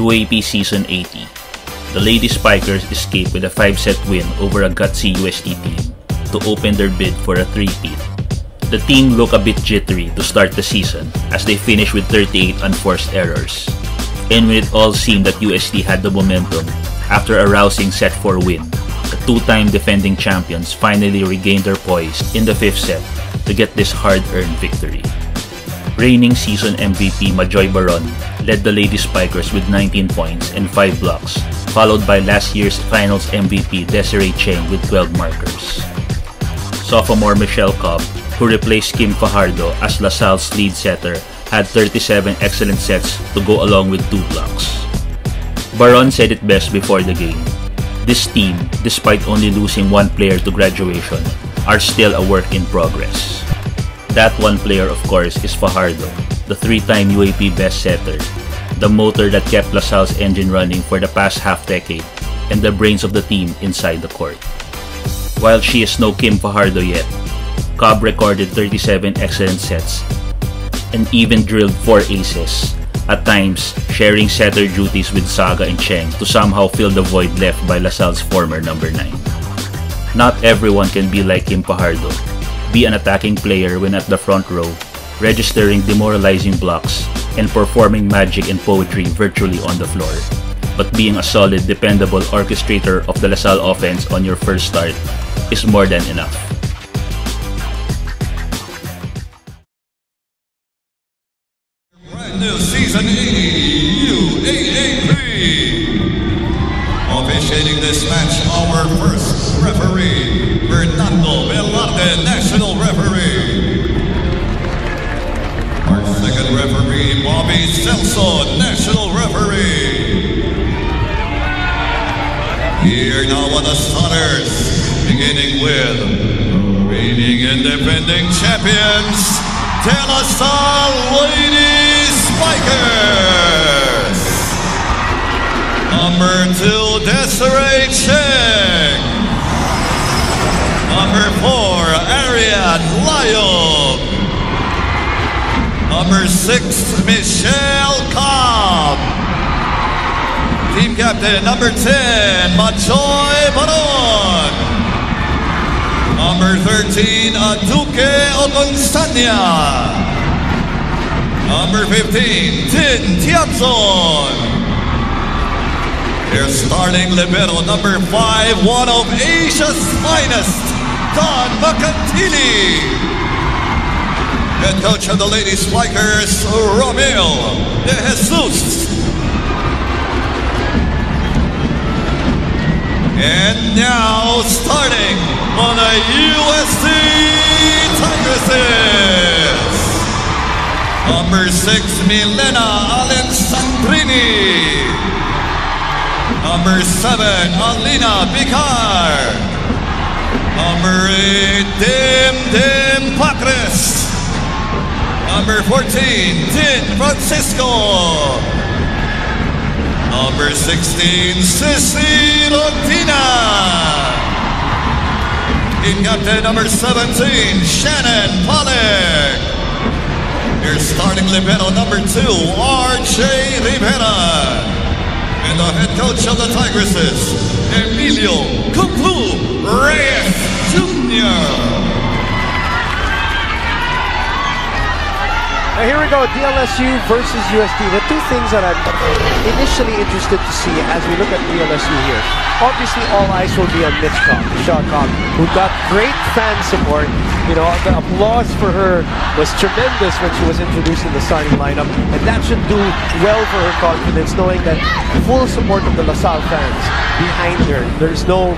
UAAP Season 80. The Lady Spikers escaped with a 5-set win over a gutsy UST team to open their bid for a three-peat. The team looked a bit jittery to start the season as they finished with 38 unforced errors. And when it all seemed that UST had the momentum, after a rousing set 4 win, the two-time defending champions finally regained their poise in the 5th set to get this hard-earned victory. Reigning season MVP Majoy Baron led the Lady Spikers with 19 points and 5 blocks, followed by last year's finals MVP Desiree Cheng with 12 markers. Sophomore Michelle Cobb, who replaced Kim Fajardo as LaSalle's lead setter, had 37 excellent sets to go along with 2 blocks. Baron said it best before the game. This team, despite only losing 1 player to graduation, are still a work in progress. That 1 player, of course, is Fajardo, the 3-time UAAP best setter, the motor that kept LaSalle's engine running for the past half-decade, and the brains of the team inside the court. While she is no Kim Fajardo yet, Cobb recorded 37 excellent sets and even drilled 4 aces, at times sharing setter duties with Saga and Cheng to somehow fill the void left by LaSalle's former number 9. Not everyone can be like Kim Fajardo, be an attacking player when at the front row, registering demoralizing blocks, and performing magic and poetry virtually on the floor. But being a solid, dependable orchestrator of the LaSalle offense on your first start is more than enough. Brand new Season 80 UAAP. Officiating this match, our first referee, Fernando Velarde, National Referee. Our second referee, Bobby Celso, National Referee. Here now are the starters, beginning with reigning and defending champions, De La Salle Lady Spikers. Number 2, Desiree Cheng. Number 4, Ariane Layog. Number 6, Michelle Cobb. Team captain, number 10, Majoy Baron. Number 13, Aduke Ogonsanya. Number 15, Tin Tianzon. Their starting libero, number 5, one of Asia's finest, Don Macantini. Head coach of the Lady Spikers, Romeo De Jesus. And now starting on the UST Tigresses, number 6, Milena Alessandrini. Number 7, Alina Bicar. Number 8, Dim Patris. Number 14, Tin Francisco. Number 16, Sissy Lotina. Team captain number 17, Shannon Pollack. Your starting libero number 2, RJ Rivera. And the head coach of the Tigresses, Emilio Cuckoo Reyes Jr. Now here we go, DLSU versus UST. The two things that I'm initially interested to see as we look at DLSU here. Obviously, all eyes will be on Mitch Cobb, Michelle Cobb, who got great fan support. You know, the applause for her was tremendous when she was introduced in the starting lineup, and that should do well for her confidence, knowing that full support of the LaSalle fans behind her. There's no,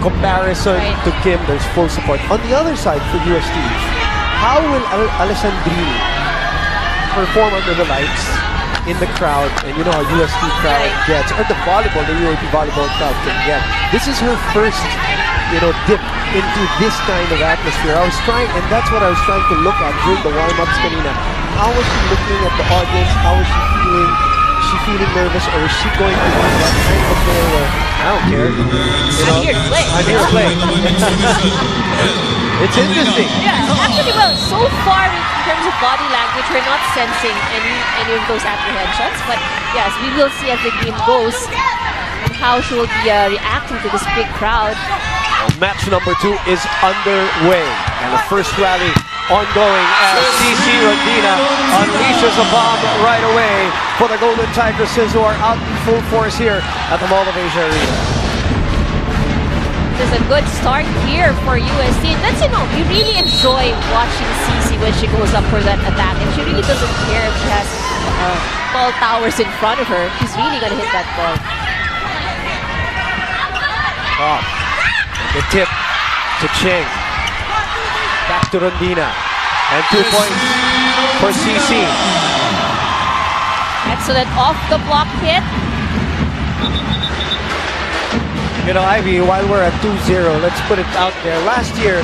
comparison to Kim. There's full support. On the other side, for UST, how will Alessandrini perform under the lights in the crowd? And you know how UST crowd gets, or the UAAP volleyball crowd can get. This is her first, dip into this kind of atmosphere. I was trying, and that's what I was trying to look at during the warm-ups kanina. How is she looking at the audience? How is she feeling? Is she feeling nervous, or is she going to be that kind of player where I don't care? I'm here to play. It's interesting. Yeah, actually, well, so far in terms of body language, we're not sensing any of those apprehensions. But yes, we will see as the game goes and how she will be reacting to this big crowd. Match number 2 is underway, and the first rally ongoing as CC Rondina unleashes a bomb right away for the Golden Tigresses, who are out in full force here at the Mall of Asia Arena. There's a good start here for UST. And that's, you know, we really enjoy watching CC when she goes up for that attack. And she really doesn't care if she has tall towers in front of her. She's really going to hit that ball. Oh, the tip to Cheng. Back to Rondina. And 2 points for CC. Excellent off-the-block hit. You know, Ivy, while we're at 2-0, let's put it out there. Last year,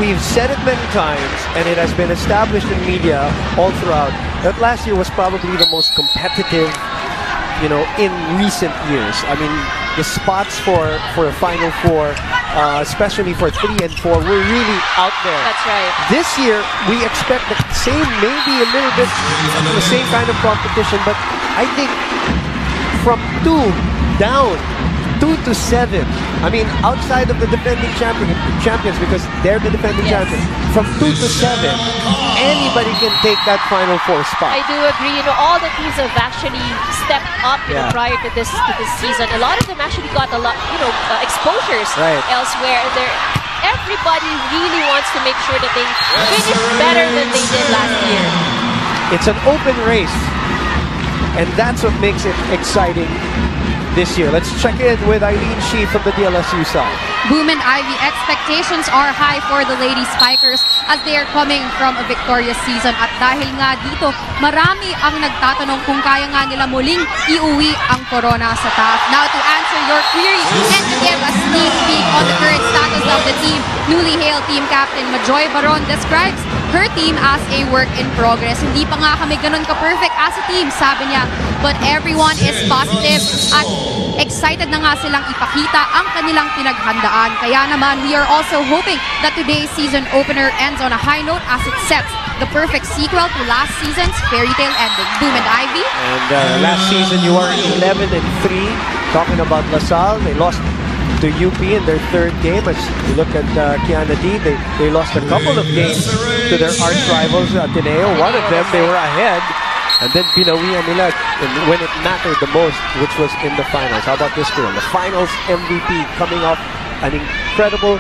we've said it many times, and it has been established in media all throughout, that last year was probably the most competitive, you know, in recent years. I mean, the spots for Final Four, especially for 3 and 4, were really out there. That's right. This year, we expect the same, maybe a little bit the same kind of competition, but I think from 2 down, 2 to 7. I mean, outside of the defending champions, because they're the defending champions. From 2 to 7, anybody can take that Final Four spot. I do agree. You know, all the teams have actually stepped up, you know, prior to this season. A lot of them actually got a lot, you know, exposures elsewhere. And everybody really wants to make sure that they finish better than they did last year. It's an open race, and that's what makes it exciting this year. Let's check in with Eileen Shee from the DLSU side. Boom and Ivy, expectations are high for the Lady Spikers as they are coming from a victorious season. At dahil nga dito, marami ang nagtatanong kung kaya nga nila muling iuwi ang corona sa TAF. Now to answer your query and to give a sneak peek on the current status of the team, newly hailed team captain Majoy Baron describes her team as a work in progress. Hindi pa nga kami ganun ka-perfect as a team, sabi niya. But everyone is positive at excited na nga silang ipakita ang kanilang pinaghandaan. Kaya naman, we are also hoping that today's season opener ends on a high note as it sets the perfect sequel to last season's fairy tale ending. Boom and Ivy. And last season, you were 11-3. Talking about LaSalle, they lost to UP in their 3rd game. As you look at Kiana D, they lost a couple of games to their arch rivals, Ateneo. One of them, they were ahead. And then binawian nila when it mattered the most, which was in the finals. How about this girl? The finals MVP coming off an incredible,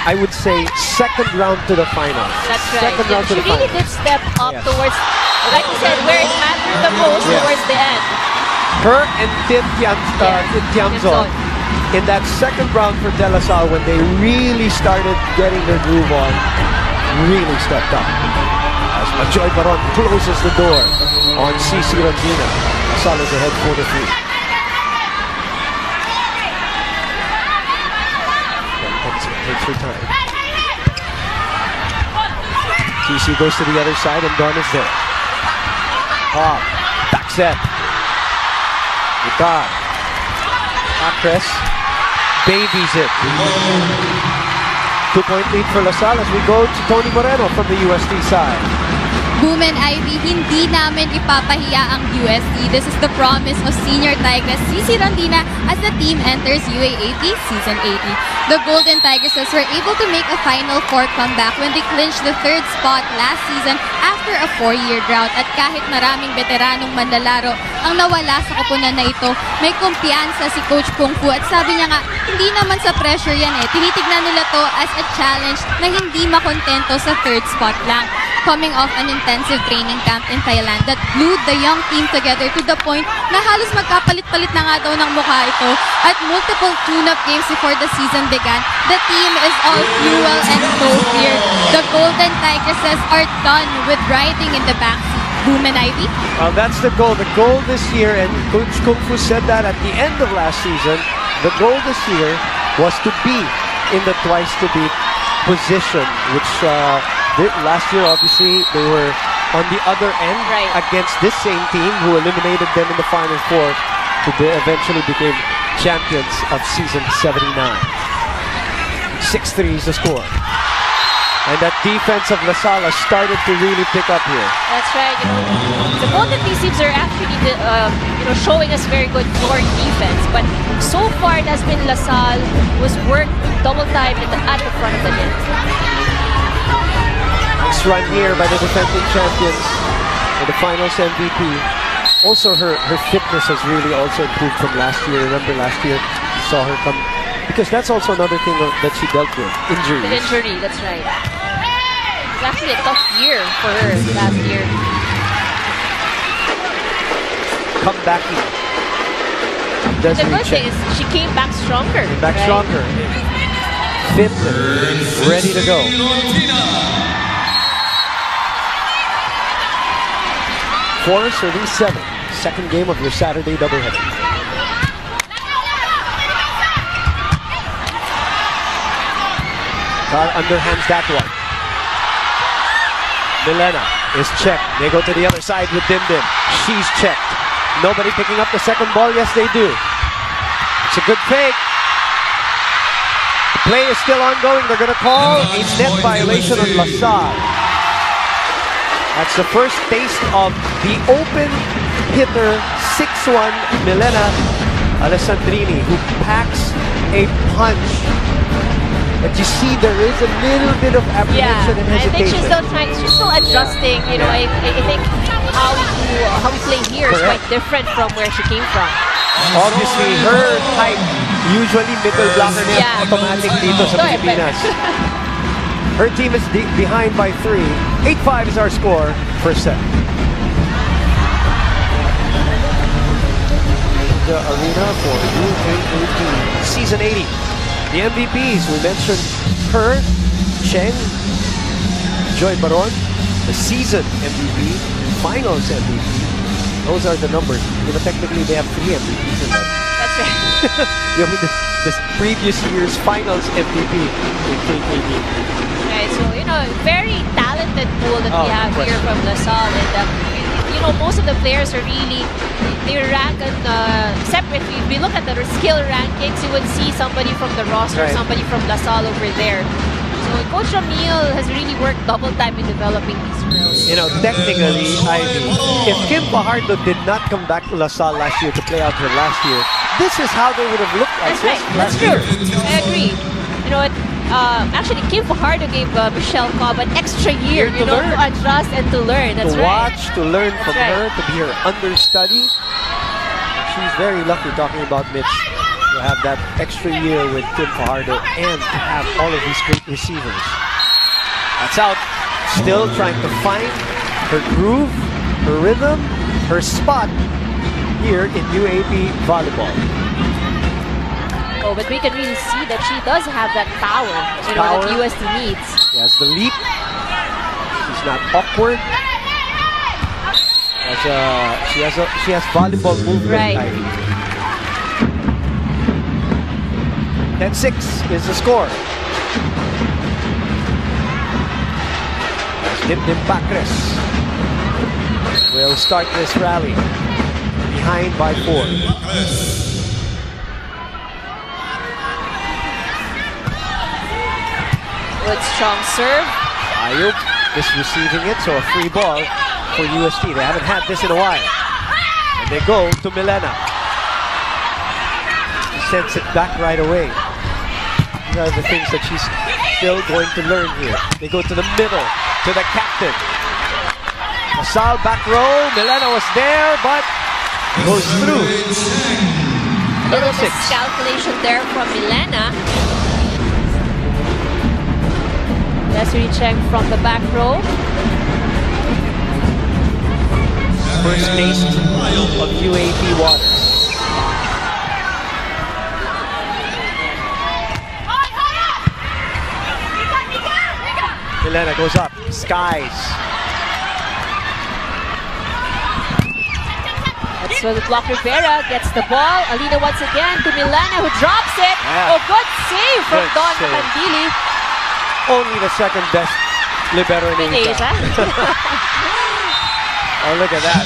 I would say, 2nd round to the finals. That's right. Second round to the she really finals. did step up towards, like you said, where it mattered the most, towards the end. Her and Tim Tianzon in that 2nd round for De La Salle, when they really started getting their groove on, really stepped up. As Majoy Baron closes the door on CC Rondina. Salle is ahead 4-3. Takes her time. CC goes to the other side and Dawn is there. Back set. Guitar. Actress babies it. 2-point lead for LaSalle as we go to Tony Moreno from the UST side. Boom and Ivy, hindi namin ipapahiya ang UST. This is the promise of senior Tigress CC Rondina as the team enters UAAP Season 80. The Golden Tigresses were able to make a Final Four comeback when they clinched the 3rd spot last season after a 4-year drought. At kahit maraming veteranong manlalaro ang nawala sa koponan na ito, may kumpiyansa si Coach Kung Fu at sabi niya nga, hindi naman sa pressure yan eh. Tinitignan nila to as a challenge na hindi makontento sa 3rd spot lang. Coming off an intensive training camp in Thailand that glued the young team together to the point na halos magkapalit-palit na nga daw ng mukha ito. At multiple tune-up games before the season began, the team is all fuel and no fear. The Golden Tigresses are done with riding in the backseat. Boom and Ivy? That's the goal. The goal this year, and Coach Kung Fu said that at the end of last season, the goal this year was to be in the twice-to-beat position, which last year, obviously, they were on the other end against this same team who eliminated them in the Final Four, who eventually became champions of Season 79. 6-3 is the score. And that defense of LaSalle has started to really pick up here. That's right. The both of these teams are actually, showing us very good floor defense. But so far, it has been LaSalle who's worked double time at the front of the net. Nice run here by the defending champions and the finals MVP. Also, her fitness has really also improved from last year. Remember last year, you saw her come, because that's also another thing that she dealt with, injuries. With injury, that's right. It's actually a tough year for her last year. Comebacking. The good thing is she came back stronger. Stronger. Fit and ready to go. Four serving 7. Second game of your Saturday doubleheader. Underhands that one. Milena is checked. They go to the other side with Dim Dim. She's checked. Nobody picking up the second ball. Yes, they do. It's a good fake. The play is still ongoing. They're going to call a net violation on LaSalle. That's the first taste of the open hitter 6'1" Milena Alessandrini, who packs a punch. But you see, there is a little bit of apprehension and hesitation. I think she's still adjusting. I think how we play here is quite different from where she came from. Obviously, her type usually middle blocker net automatic dito sa Pilipinas. Her team is behind by 3. 8-5 is our score. First set. The arena for UAAP Season 80. The MVPs, we mentioned her, Cheng, Joy Baron, the season MVP, finals MVP. Those are the numbers. Technically they have 3 MVPs in that. That's right. The previous year's finals MVP in KKD. Right, so very talented pool that we have here from LaSalle, and most of the players are really, they rank separate. If we look at the skill rankings, you would see somebody from the roster, somebody from LaSalle over there. So Coach Ramil has really worked double time in developing these girls. Technically, Ivy, if Kim Fajardo did not come back to LaSalle last year to play out her last year, this is how they would have looked like. That's right. That's true. I agree. Actually, Kim Fajardo gave Michelle Cobb an extra year, to adjust and to learn. That's to watch, to learn from her, to be her understudy. She's very lucky, talking about Mitch, to have that extra year with Kim Fajardo and to have all of these great receivers. That's out. Still trying to find her groove, her rhythm, her spot here in UAAP volleyball. Oh, but we can really see that she does have that power, that UST needs. She has the leap. She's not awkward. She has volleyball movement. 10-6 is the score. As Dim Dim Tigresses will start this rally behind by 4. Good strong serve. Ayub is receiving it, so a free ball for UST. They haven't had this in a while. And they go to Milena. She sends it back right away. These are the things that she's still going to learn here. They go to the middle, to the captain. LaSalle back row. Milena was there, but goes through. Little miscalculation there from Milena. Leslie Cheng from the back row. First taste of UAAP waters. Milena goes up, skies. That's where the block Rivera gets the ball. Alina once again to Milena, who drops it. Yeah. Oh, good save from Don Macandili. Only the second best libero in Asia. Oh, look at that.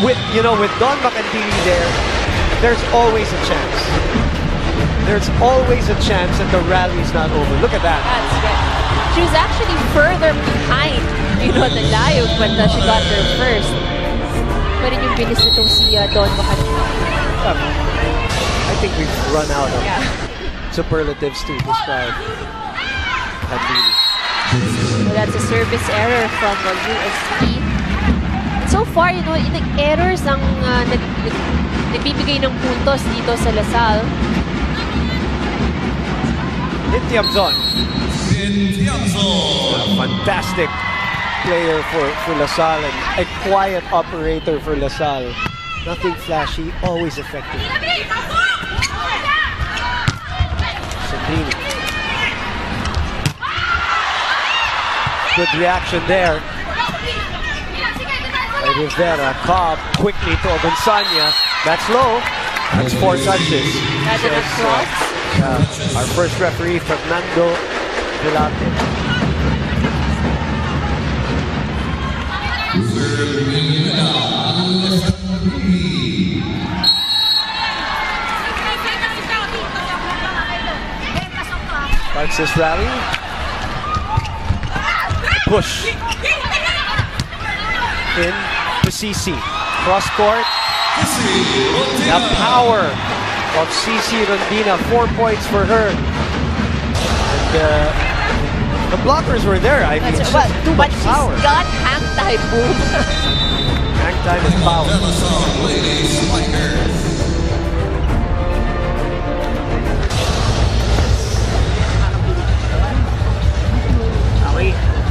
With Don Macandili there's always a chance. there's always a chance that the rally's not over. Look at that. That's right. She was actually further behind, the layog, but she got there first. Pa rin yung bilis nitong si Don Mahanino. I think we've run out of superlatives to describe that really. So that's a service error from UST. And so far, errors ang nagbibigay ng puntos dito sa Lasal. Intiamzon. A fantastic player for Lasal and a quiet operator for Lasal. Nothing flashy, always effective. Sandrini. Good reaction there. Rivera, Cobb quickly to Obansanya. That's low. That's 4 touches. Our first referee, Fernando Vilate. Starts this rally. Push. In to CC. Cross court. The power of CC Rondina. 4 points for her. And the blockers were there. I mean, too much power. She's got hang time boom. Hang time is power.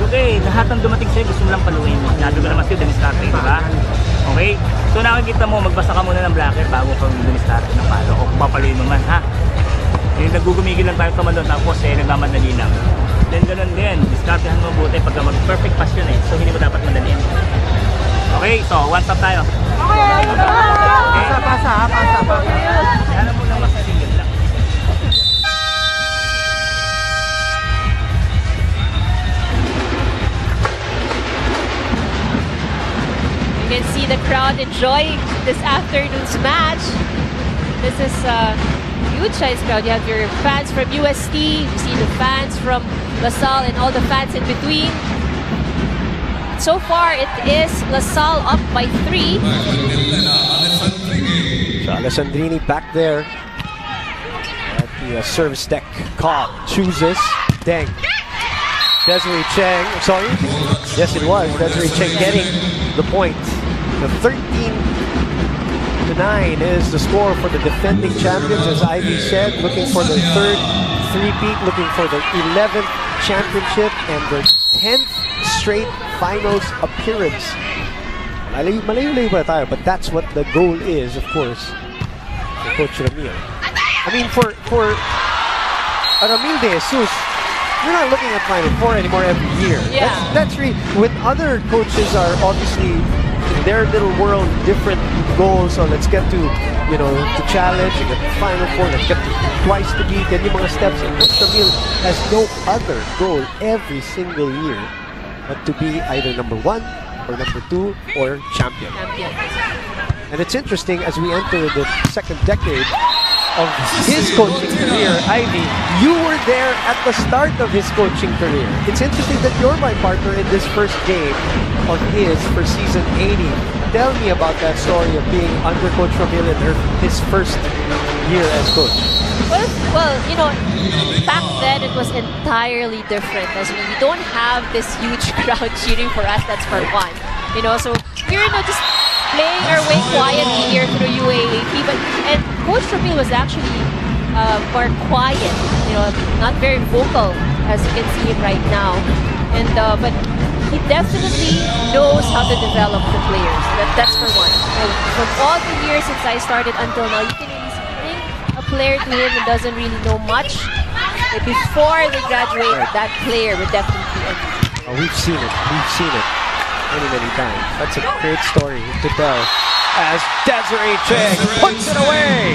Okay, lahat ng dumating sa'yo gusto mo lang paluin. Nabi ko naman sa'yo, dumiskarte, diba? Okay? So nakikita mo, magbasa ka muna ng blocker bago ka dumiskarte ng palo. O kung papaluin mo man, ha? Yung nagugumigil lang tayo kamandon, tapos nagmamadali lang. Then ganun din, diskartehan mo mabuti pagka mag-perfect pass yun So hindi mo dapat madaliin. Okay, so one stop tayo. Okay. Pasa. Yan mo lang masasinggit lang. You can see the crowd enjoying this afternoon's match. This is a huge size crowd. You have your fans from UST, you see the fans from LaSalle and all the fans in between. So far, it is LaSalle up by 3. So Alessandrini back there at the service deck. Cobb chooses. Deng. Desiree Cheng. Sorry? Yes, it was. Desiree Cheng getting the point. The 13-9 is the score for the defending champions, as Ivy said, looking for the third three-peat, looking for the 11th championship and the 10th straight finals appearance. Malayo-layo pa tayo, but that's what the goal is, of course, for Coach Ramil. I mean, for Ramil de Jesus, we're not looking at Final Four anymore every year. Yeah. That's really, when other coaches are obviously in their little world, different goals. So let's get to, to challenge, and get to Final Four, let's get to twice to beat, and yung mga steps. And Coach Ramil has no other goal every single year but to be either number 1 or number 2 or champion. And it's interesting, as we enter the second decade of his coaching career, Ivy, you were there at the start of his coaching career. It's interesting that you're my partner in this first game of his for season 80. Tell me about that story of being under Coach Ramil in his first year as coach. Well, back then it was entirely different. As we don't have this huge crowd cheering for us, that's for one. So we're just playing our way quietly here through UAAP. And Coach Ramil was actually more quiet, not very vocal, as you can see him right now. And but he definitely knows how to develop the players. That's for one. From all the years since I started until now, you can really bring a player to him who doesn't really know much. But before they graduate, that player would definitely end. Oh, we've seen it. We've seen it many times. That's a great story to tell. As Desiree Cheng puts it away.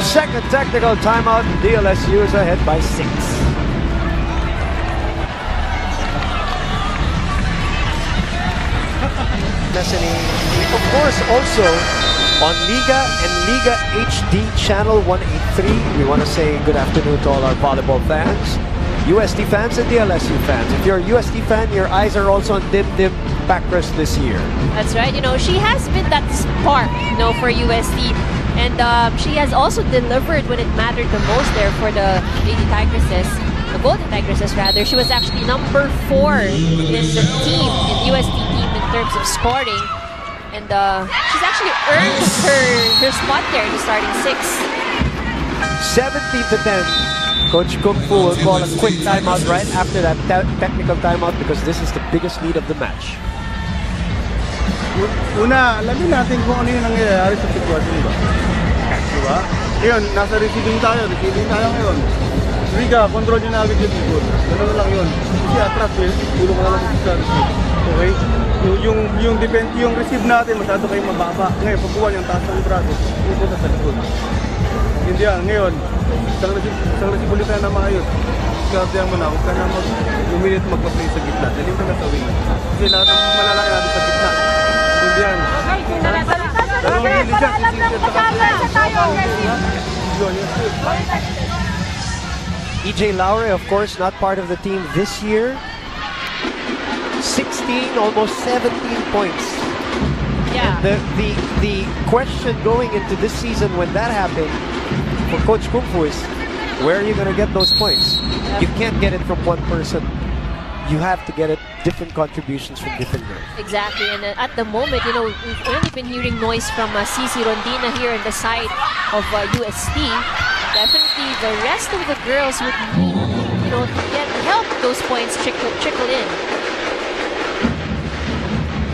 Second technical timeout. DLSU is ahead by 6. Messini, of course, also on Liga and Liga HD Channel 183. We want to say good afternoon to all our volleyball fans, UST fans, and DLSU fans. If you're a UST fan, your eyes are also on Dim Dim Tigresses this year. That's right. You know, she has been that spark, for UST. And she has also delivered when it mattered the most there for the Lady Tigresses, the Golden Tigresses rather. She was actually number 4 in the team, in the UST team in terms of scoring. And she's actually earned her spot there in the starting 6. 17-10. Coach Kung Fu will call a quick timeout right after that technical timeout because this is the biggest lead of the match. Una, alamin natin kung ano yung nangyayari sa sitwasyon ba? Diba? Ngayon, nasa receiving tayo ngayon. Riga, control nyo na agad yung siguro. Ganun lang yun. Kasi atras, tulong ka na lang sa receive. Okay? Yung receive natin, masyado kayong mababa. Ngayon, pagkuha yung taas ng braso, pupunta sa likod. Hindi yan. Ngayon, isang receive ulit na maayos. Kaya mo na, huwag ka na mag-minute magpa-play sa gitna. Dali mo na sa wing. Kasi lahat ng malalaki natin sa gitna. Hindi yan. EJ Laure, of course, not part of the team this year. 16, almost 17 points. Yeah. And the question going into this season when that happened for Coach Kung Fu is, where are you going to get those points? You can't get it from one person. You have to get it different contributions from different girls. Exactly, and at the moment, we've only been hearing noise from Cici Rondina here on the side of UST. Definitely, the rest of the girls would need, to help those points trickle in.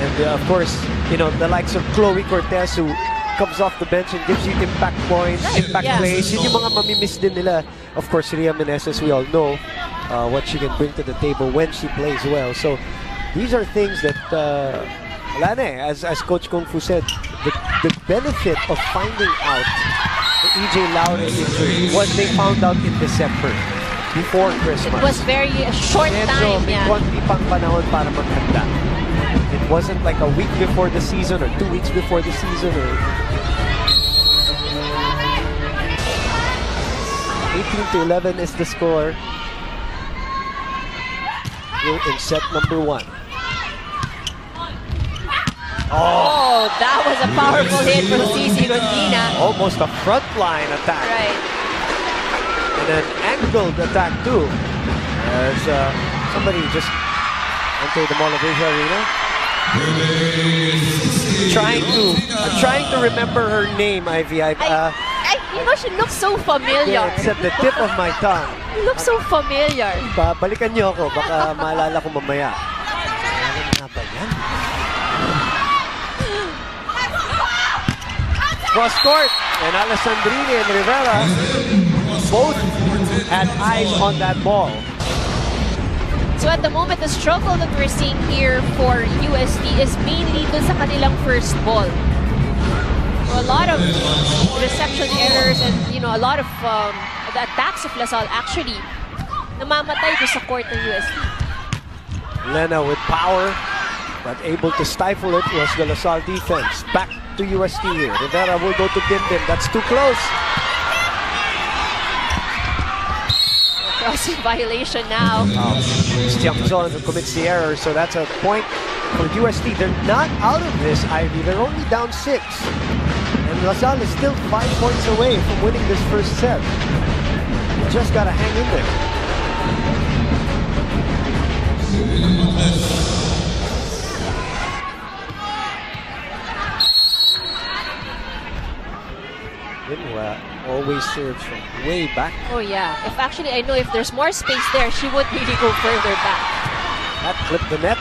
And of course, the likes of Chloe Cortez, who comes off the bench and gives you impact points, impact plays. Yun yung mga mamimiss din nila. Of course, Ria Meneses, we all know what she can bring to the table when she plays well. So these are things that, as Coach Kung Fu said, the benefit of finding out the EJ Laure injury was they found out in December, before Christmas. It was very short time. May konti pang panahon para maghanda. It wasn't like a week before the season or 2 weeks before the season. 18-11 is the score. In set number 1. Oh, that was a powerful hit from Cici Rondina. Almost a frontline attack. Right. And an angled attack too. As somebody just entered the Mall of Asia Arena. I'm trying to remember her name, Ivy. She looks so familiar. Yeah, it's at the tip of my tongue. You look so familiar. Balikan niyo ako, baka maalala ko mamaya. Ano nga ba yan? Cross court, and Alessandrini and Rivera both had eyes on that ball. So at the moment, the struggle that we're seeing here for UST is mainly dun sa kanilang first ball. So a lot of reception errors and a lot of the attacks of LaSalle actually namamatay doon sa court ng UST. Lena with power, but able to stifle it was the LaSalle defense. Back to UST here. Rivera will go to Dim Dim. That's too close. Crossing violation now. It's Tiangzon who commits the error, so that's a point for UST. They're not out of this, Ivy. They're only down 6. And LaSalle is still 5 points away from winning this first set. You just gotta hang in there. Always serves from way back. Oh yeah. I know if there's more space there, she would really go further back. That clipped the net.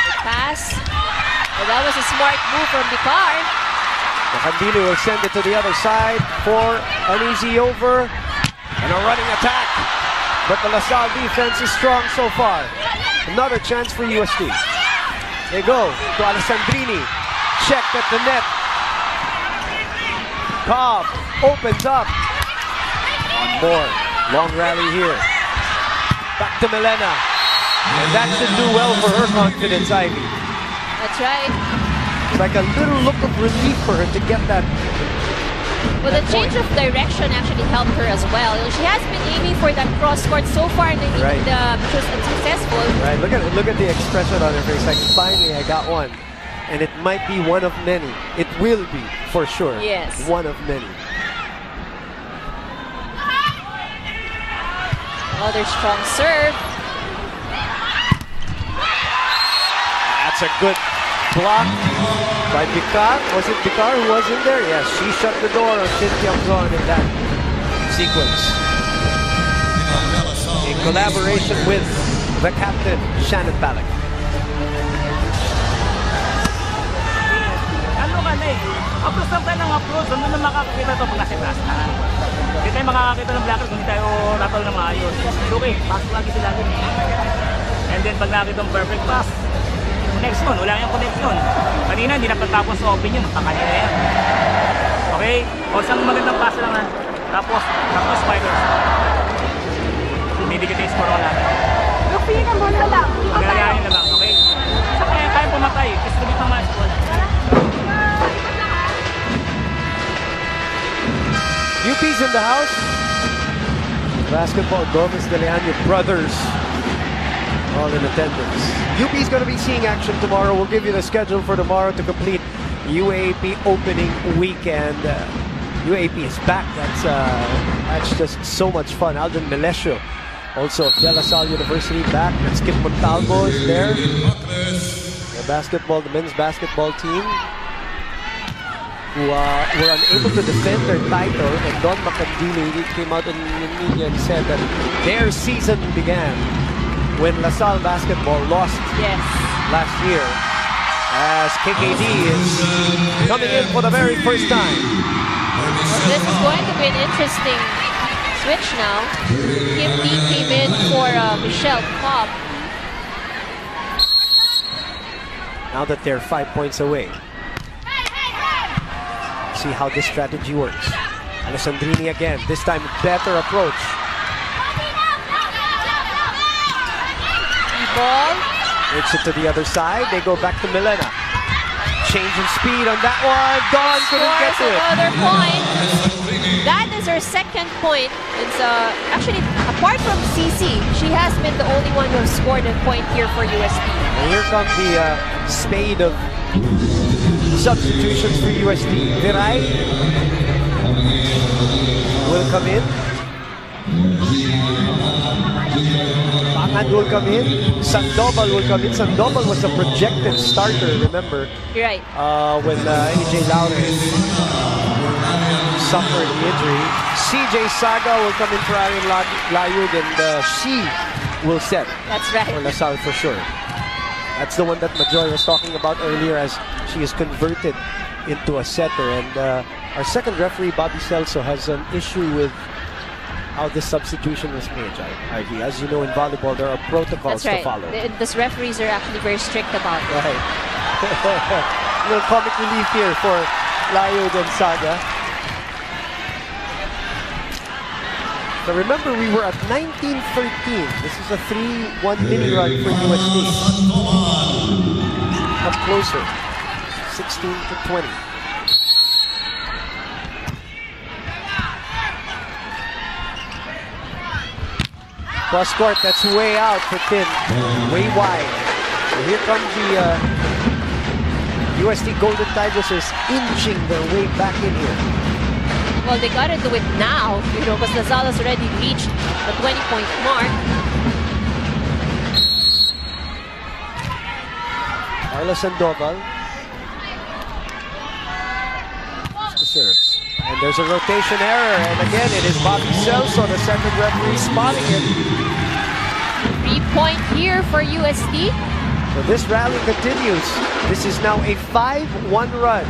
The pass. Well, that was a smart move from Vicar. Macandini will send it to the other side for an easy over and a running attack. But the LaSalle defense is strong so far. Another chance for UST. They go to Alessandrini. Checked at the net. Cobb opens up. One more. Long rally here. Back to Milena. And that should do well for her confidence, Ivy. That's right. It's like a little look of relief for her to get that. Well, the change of direction actually helped her as well. She has been aiming for that cross court so far, and which was unsuccessful. Right. Look at the expression on her face. Like, finally, I got one, and it might be one of many. It will be for sure. Yes. One of many. Another strong serve. That's a good block by Picar. Was it Picar who was in there? Yes, she shut the door on Shin Tiangzon in that sequence. In collaboration with the captain, Shannon Palick. Ano ka na eh? Approach lang tayo ng approach. Ano na makakakita ito pag nasa taas na? Hindi tayo makakakita ng blocker kung hindi tayo rattle na maayos. Okay, pass lagi sila lagi. And then pag nakakita ng perfect pass, next one, wala yung connection. Kanina, hindi napatapos sa open yun. Kanina yan. Okay? O isang magandang pass lang ha. Tapos spiders. Hindi kita yung score ko lang. Lupin ka muna lang. Magalayanin na lang, okay? So kaya tayo pumatay. Distribute ng match ball. UP's in the house. Basketball, Gomez de Leaño brothers. All in attendance. UP's going to be seeing action tomorrow. We'll give you the schedule for tomorrow to complete UAAP opening weekend. UAAP is back. That's just so much fun. Alden Melesio, also of De La Salle University, back. And Skip Montalvo is there. The men's basketball team, who were unable to defend their title. And Don Macandini came out in the media and said that their season began when La Salle basketball lost last year, as KKD is coming in for the very first time. Well, this is going to be an interesting switch now. Kim D came in for Michelle Cobb. Now that they're 5 points away. See how this strategy works. Alessandrini again, this time better approach. Ball. Takes it to the other side. They go back to Milena. Change in speed on that one. Dawn couldn't get to it. Another point. That is her second point. It's actually, apart from CC, she has been the only one who has scored a point here for UST. And here comes the spade of substitutions for UST. Viray will come in. Pangan will come in. Sandoval will come in. Sandoval was a projected starter, remember? You're right. When AJ Laure suffered the injury. CJ Saga will come in for Arian Layud, and she will set. That's right. For La Salle for sure. That's the one that Majoy was talking about earlier, as she is converted into a setter. And our second referee, Bobby Celso, has an issue with how this substitution was made, Ivy. As you know, in volleyball, there are protocols to follow. These referees are actually very strict about it. Right. A little comic relief here for Layud and Saga. So remember, we were at 19-13. This is a 3-1 mini run for UST. Up closer, 16-20. Cross court, that's way out for Tin, way wide. So here comes the UST Golden Tigresses inching their way back in here. Well, they got to do it now, you know, because La Salle has already reached the 20-point mark. Carla Sandoval. To serve. And there's a rotation error, and again it is Bobby Celso, the second referee, spotting it. 3-point here for UST. So this rally continues. This is now a 5-1 run.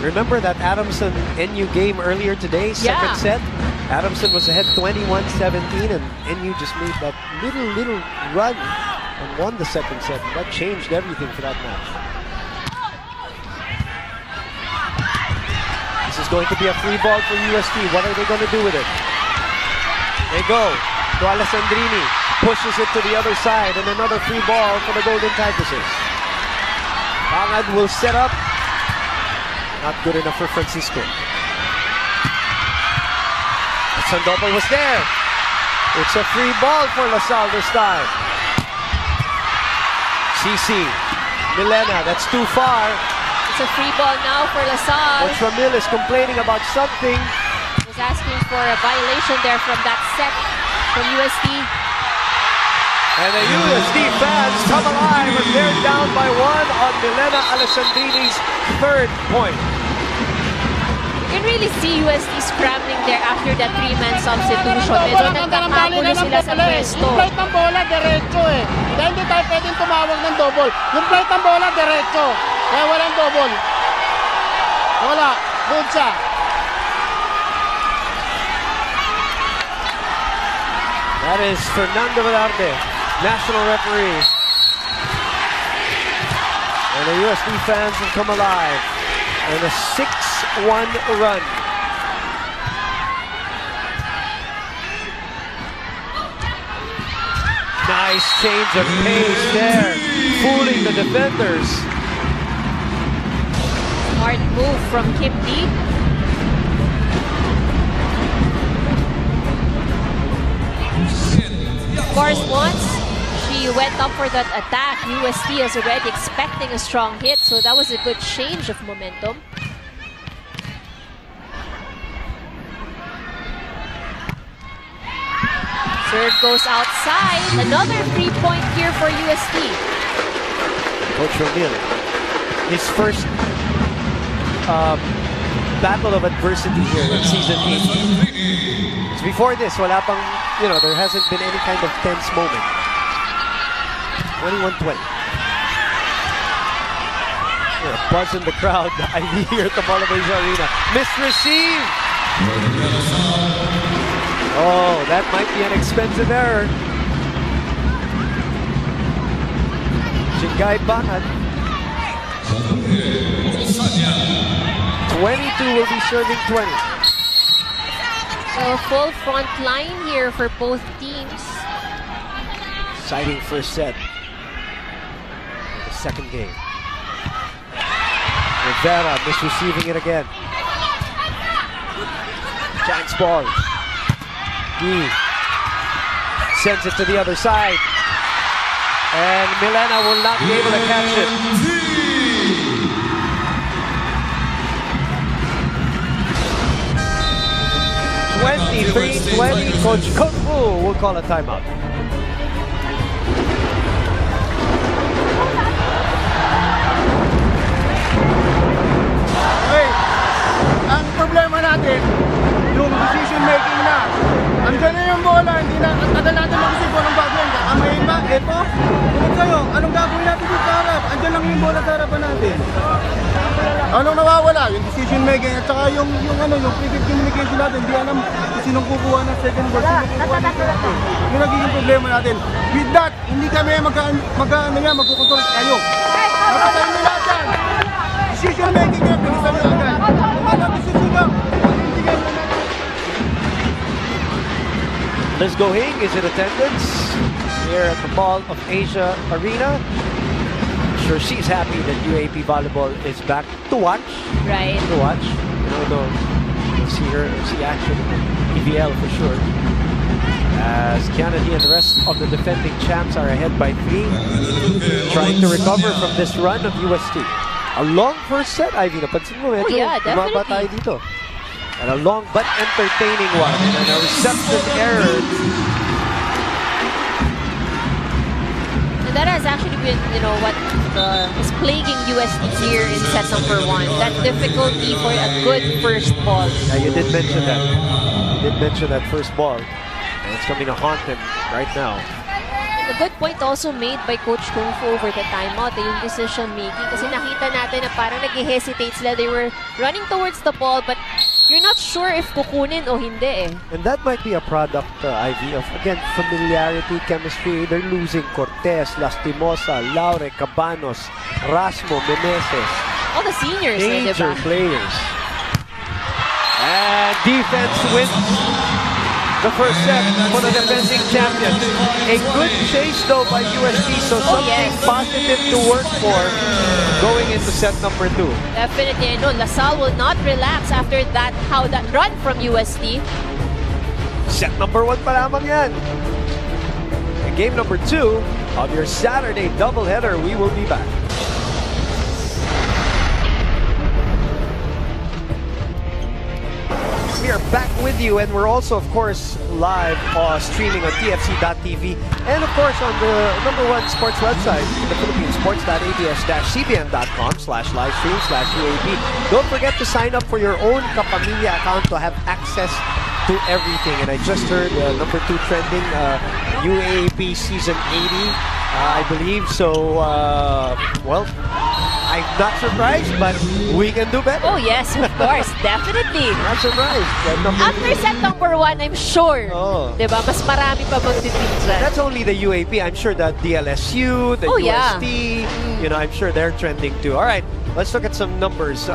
Remember that Adamson-NU game earlier today, second set? Adamson was ahead 21-17, and NU just made that little run and won the second set. That changed everything for that match. This is going to be a free ball for UST. What are they going to do with it? They go to Alessandrini, pushes it to the other side, and another free ball for the Golden Tigresses. Bangad will set up. Not good enough for Francisco. Sandoval was there. It's a free ball for LaSalle this time. CC. Milena, that's too far. It's a free ball now for LaSalle. Coach Ramil is complaining about something. Was asking for a violation there from that set from UST. And the UST fans come alive as they're down by 1 on Milena Alessandrini's third point. You can really see UST scrambling there after that 3-man substitution. Medyo nagkakagulo sila sa pwesto. Yung flight ng bola, diretso eh. Kaya hindi tayo pwedeng tumawag ng double. Yung flight ng bola, diretso. Kaya walang double. Wala. Good siya. That is Fernando Velarde, national referee. And the UST fans have come alive. And a 6-1 run. Nice change of pace there, fooling the defenders. Smart move from Kim D. Of course, once she went up for that attack, UST was already expecting a strong hit, so that was a good change of momentum. Serve goes outside. Another 3-point here for UST. Coach Ramil, his first battle of adversity here in season 8. So before this, wala pang, there hasn't been any kind of tense moment. 21-20. A buzz in the crowd. The IV here at the Malabaza Arena. Misreceived. Oh, that might be an expensive error. Chingay Bangad. 22 will be serving 20. So a full front line here for both teams. Exciting first set. The second game. Rivera misreceiving it again. Chance ball. He sends it to the other side. And Milena will not be able to catch it. (23-20). Coach Kung Fu will call a timeout. Okay. Ang problema natin, yung decision making na. Andiyan na yung bola, hindi na, tagal natin mag-isip ko anong gagawin. Kakamayin ba? Eto, tulad sa'yo, anong gagawin natin dito sa harap? Andiyan lang yung bola sa harapan natin. Anong nawawala? Yung decision making at saka yung free-kick communication natin. Hindi alam kung sinong kukuha ng second ball, sinong kukuha ng first ball. Yung nagiging problema natin. With that, hindi kami magkukontrol kayo. Napatayin nyo lahat yan. Decision making yan, bilisan nyo agad. Kung alam, decision lang. Liz Gohing is in attendance here at the Mall of Asia Arena. I'm sure she's happy that UAAP volleyball is back to watch. Right. To watch. We'll see action in EVL for sure. As Kennedy and the rest of the defending champs are ahead by 3, trying to recover from this run of UST. A long first set, Ivy. Napansin mo, medyo bumaba tayo dito. And a long but entertaining one. And a reception error. And that has actually been, what is plaguing UST here in set number 1. That difficulty for a good first ball. Yeah, you did mention that. You did mention that first ball. And it's coming to haunt him right now. A good point also made by Coach Kung Fu over the timeout, yung decision making. Kasi nakita natin na parang nag-hesitate sila. They were running towards the ball, but you're not sure if kukunin o hindi eh. And that might be a product, Ivy, of, again, familiarity, chemistry. They're losing Cortez, Lastimosa, Laure, Cabanos, Rasmo, Meneses. All the seniors, major players. And defense wins the first set for the defending champion. A good chase though by UST, so something positive to work for going into set number 2. Definitely, no, LaSalle will not relax after that run from UST. Set number 1 pa lamang yan. And game number 2 of your Saturday doubleheader. We will be back. We are back with you, and we're also, of course, live streaming on tfc.tv and, of course, on the #1 sports website in the Philippines, sports.abs-cbn.com/livestream/UAP. Don't forget to sign up for your own Kapamilya account to have access to everything. And I just heard number 2 trending, UAAP season 80, I believe. So, well, I'm not surprised, but we can do better. Oh yes, of course, definitely. Not surprised. After set number 1, I'm sure, diba, mas marami pa magtitin dyan. That's only the UAP. I'm sure that DLSU, the UST, you know, I'm sure they're trending too. All right, let's look at some numbers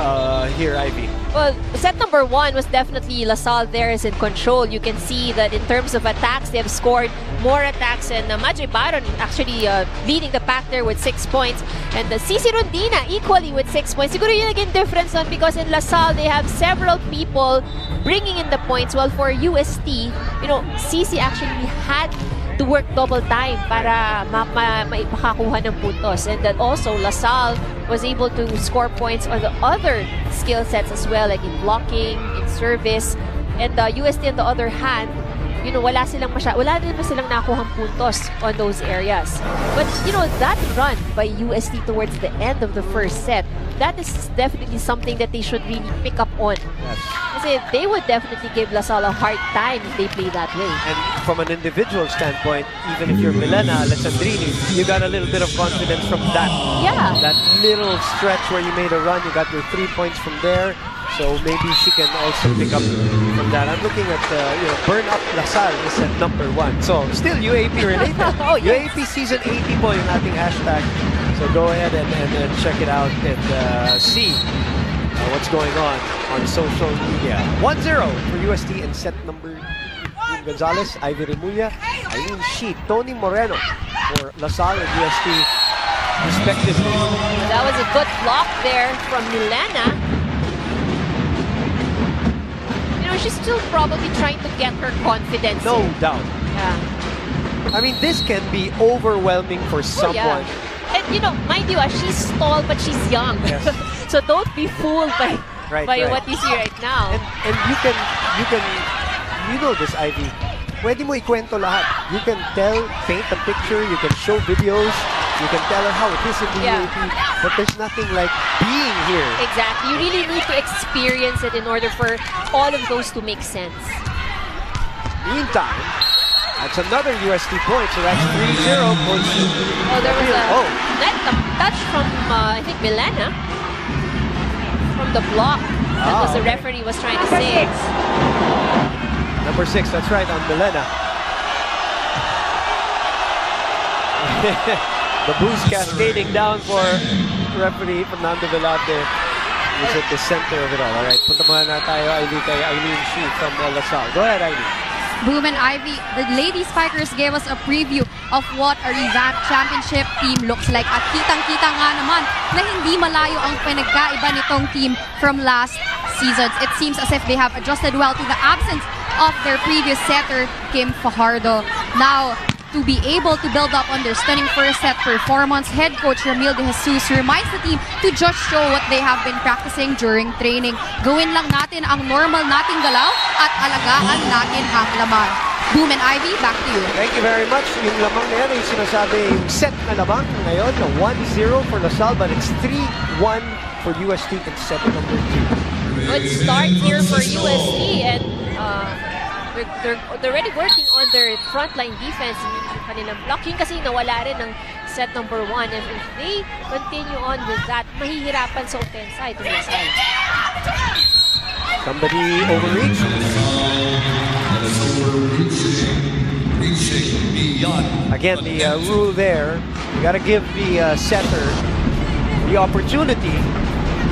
here, Ivy. Well, set number 1 was definitely LaSalle there is in control. You can see that in terms of attacks, they have scored more attacks, and Majay Baron actually leading the pack there with 6 points, and the CC Rondina equally with 6 points. Siguro yun naging difference on, because in LaSalle they have several people bringing in the points, while for UST, you know, CC actually had to work double time para makakuha ng puntos. And then also LaSalle was able to score points on the other skill sets as well, like in blocking, in service. And UST on the other hand, you know, wala din pa silang nakuhang puntos on those areas. But you know, that run by UST towards the end of the first set, that is definitely something that they should really pick up on. Yes. Kasi they would definitely give LaSalle a hard time if they play that way. And from an individual standpoint, even if you're Milena, Alessandrini, you got a little bit of confidence from that. Yeah. That little stretch where you made a run, you got your 3 points from there. So maybe she can also pick up from that. I'm looking at, you know, Burn Up LaSalle is at number 1. So still UAP related. UAP season 80 po yung ating hashtag. So go ahead and check it out and see what's going on social media. 1-0 for UST in set number 2. Gonzalez, Ivy Remulla, Eileen Shi, Tony Moreno for LaSalle and UST respectively. That was a good block there from Milena. She's still probably trying to get her confidence. No doubt. Yeah. I mean, this can be overwhelming for someone. Yeah. And you know, mind you, she's tall but she's young. Yes. So don't be fooled by what you see right now. And you can, you know this, Ivy. Pwede mo ikwento lahat. You can paint a picture, you can show videos, you can tell her how it is in the UAP, but there's nothing like being here. Exactly. You really need to experience it in order for all of those to make sense. Meantime, that's another UST point, so that's 3-0 points. Oh, there was a touch from, I think, Milena. From the block. That was the referee was trying to say. Number 6, that's right, on Milena. The boost cascading down for referee Fernando Velate. He's at the center of it all. Alright, punta muna na tayo, Ivy, kay Eileen Shi from LaSalle. Go ahead, Ivy. Boom and Ivy, the Lady Spikers gave us a preview of what a revamped championship team looks like. At kitang-kita nga naman na hindi malayo ang pinagkaiba nitong team from last seasons. It seems as if they have adjusted well to the absence of their previous setter, Kim Fajardo. Now, to be able to build up on their stunning first set performance, head coach Ramil De Jesus reminds the team to just show what they have been practicing during training. Gawin lang natin ang normal nating galaw at alagaan natin ang laban. Boom and Ivy, back to you. Thank you very much. Yung lamang na yan, yung sinasabi, yung set na lamang ngayon, 1-0 for LaSalle, but it's 3-1 for UST in set number 2. Good start here for UST, and they're already working on their frontline defense, yung kanilang blocking kasi nawala rin ng set number 1, and if they continue on with that, mahihirapan sa offense side to LaSalle. Somebody overreached. Again, the rule there, you gotta give the setter the opportunity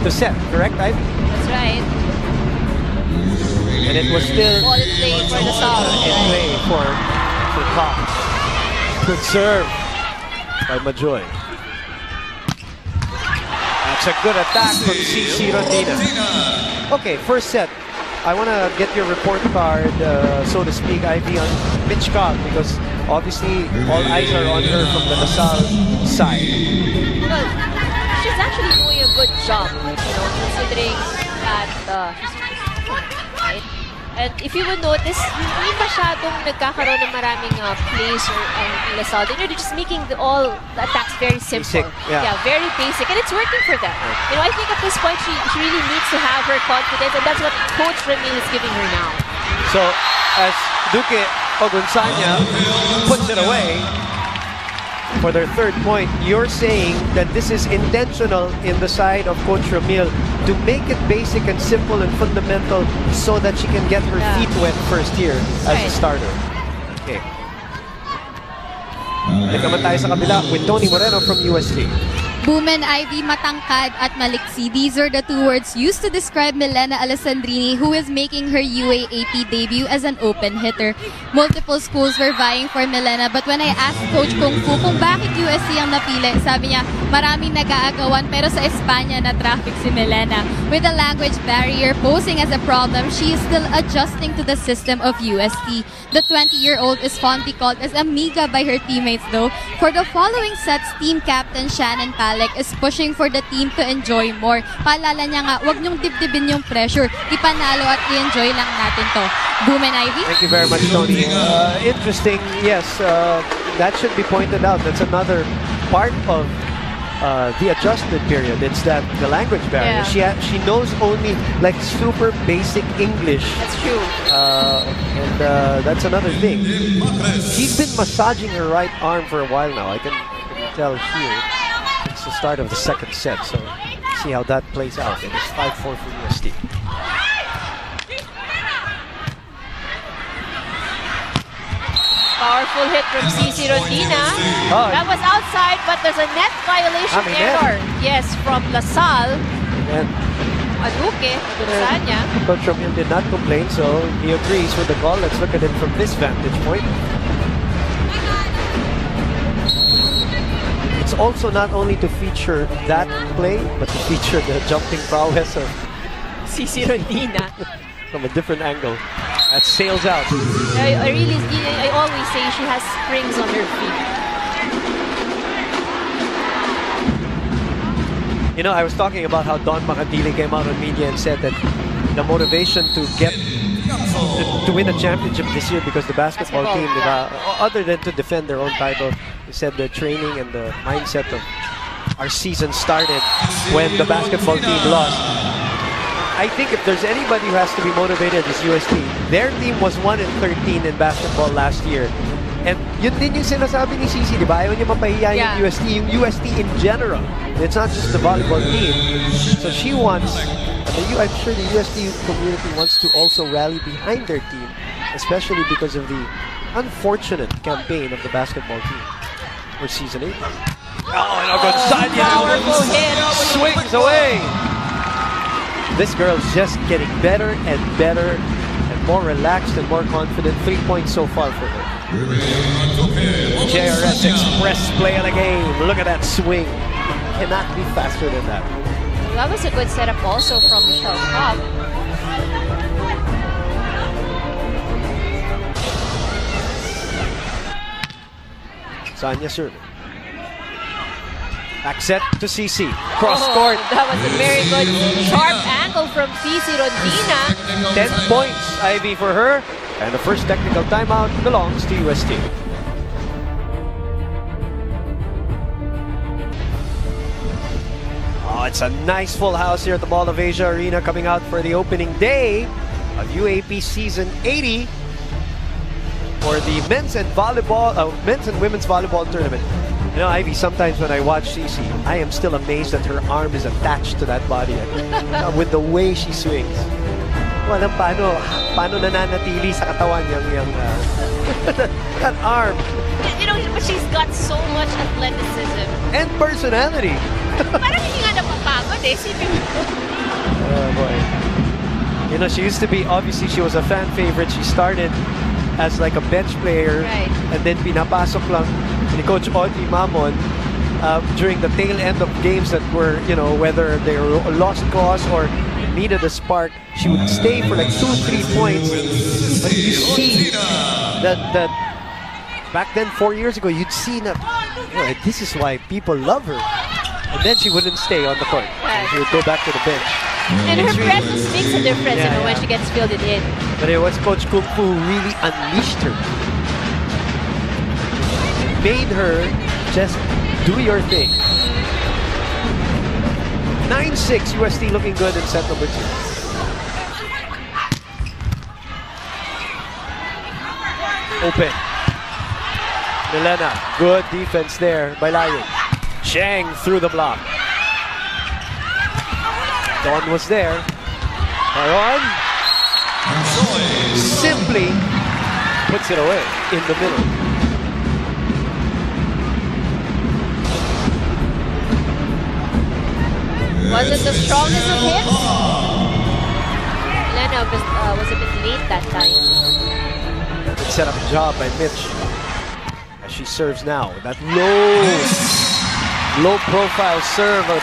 to set, correct, Ivy? That's right. And it was still ball in play for the South. in play for Cox. Good serve by Majoy. That's a good attack from CC Rondina. Okay, first set. I want to get your report card, so to speak, Ivy, on Mitch Cobb, because obviously all eyes are on her from the LaSalle side. Well, she's actually doing a good job, considering that she's right. And if you will notice, hindi masyadong nagkakaroon ng maraming plays or LaSalle. They're just making all the attacks very simple. Basic, yeah. Very basic. And it's working for them. I think at this point, she really needs to have her confidence, and that's what Coach Ramil is giving her now. So, as Duque Ogunsanya puts it away for their third point, you're saying that this is intentional in the side of Coach Ramil to make it basic and simple and fundamental so that she can get her feet wet first year as a starter. Okay. Naman tayo sa kabila with Tony Moreno from UST. Boom and Ivy, matangkad at maliksi. These are the two words used to describe Milena Alessandrini, who is making her UAAP debut as an open hitter. Multiple schools were vying for Milena, but when I asked Coach Kung Fu kung bakit UST ang napili, sabi niya, maraming nag-aagawan pero sa Espanya na traffic si Milena. With the language barrier posing as a problem, she is still adjusting to the system of UST. The 20-year-old is fondly called as amiga by her teammates though. For the following sets, team captain Shannon Palek is pushing for the team to enjoy more. Paalala niya nga, wag niyong dibdibin yung pressure. Ipanalo at i-enjoy lang natin to. Boom and Ivy? Thank you very much, Tony. Interesting, yes. That should be pointed out. That's another part of the adjustment period. It's that the language barrier. Yeah. She knows only like super basic English. That's true. And that's another thing. She's been massaging her right arm for a while now. I can tell here. It's the start of the second set, so see how that plays out. It is 5-4 for UST. Powerful hit from CC Rondina. That was outside, but there's a net violation error. Yes, from LaSalle. And Duque Ogunsanya. Coach Romeo did not complain, so he agrees with the call. Let's look at it from this vantage point. It's also not only to feature that play, but to feature the jumping prowess of CC Rondina. From a different angle. That sails out. I always say she has springs on her feet. I was talking about how Don Makadili came out on media and said that the motivation to win a championship this year, because the basketball team, other than to defend their own title, he said the training and the mindset of our season started when the basketball team lost. I think if there's anybody who has to be motivated, it's UST. Their team was 1-13 in basketball last year. And yun din yung sinasabi ni CC, di ba? Ayaw niya mapahiya yung UST in general. It's not just the volleyball team. So she wants, I'm sure the UST community wants to also rally behind their team, especially because of the unfortunate campaign of the basketball team for Season 8. And Ogunsanya swings away. This girl's just getting better and better and more relaxed and more confident. 3 points so far for her. JRS express play of the game. Look at that swing. Cannot be faster than that. That was a good setup also from Michelle Cobb. Sanya serving. Back set to CC. Cross court. That was a very good sharp angle from CC Rondina. 10 points, Ivy, for her. And the first technical timeout belongs to UST. It's a nice full house here at the Mall of Asia Arena, coming out for the opening day of UAAP Season 80 for the men's and women's volleyball tournament. Ivy, sometimes when I watch CC, I am still amazed that her arm is attached to that body with the way she swings. Walang paano nananatili sa katawan yung that arm. But she's got so much athleticism. And personality. Parang hindi nga napapagod eh. Oh boy. You know, she used to be, obviously she was a fan favorite. She started as like a bench player, and then pinapasok lang ni Coach Audrey Mamon during the tail end of games that were, you know, whether they were a lost cause or needed a spark. She would stay for like 2-3 points. But you see that back then, 4 years ago, you'd see that, you know, this is why people love her. And then she wouldn't stay on the court. She would go back to the bench. And her presence makes a difference, you know, when she gets fielded in. But it was Coach Kung Fu who really unleashed her. Made her just do your thing. 9-6, UST looking good in set number 2. Open. Milena, good defense there by Lion. Cheng through the block. Dawn was there. Aron simply puts it away in the middle. Wasn't the strongest of hits. Milena was a bit late that time. Good set up job by Mitch. As she serves now. That low profile serve. A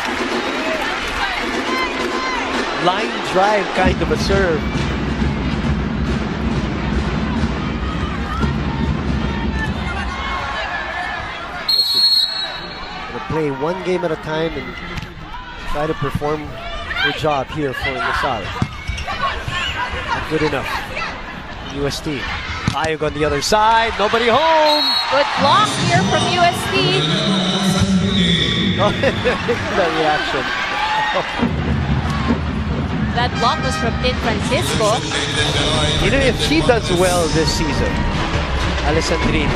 line drive kind of a serve. Gonna play one game at a time and try to perform her job here for LaSalle. Not good enough. UST. Ayog on the other side. Nobody home. Good block here from UST. The reaction. That block was from Tin Francisco. You know, if she does well this season, Alessandrini,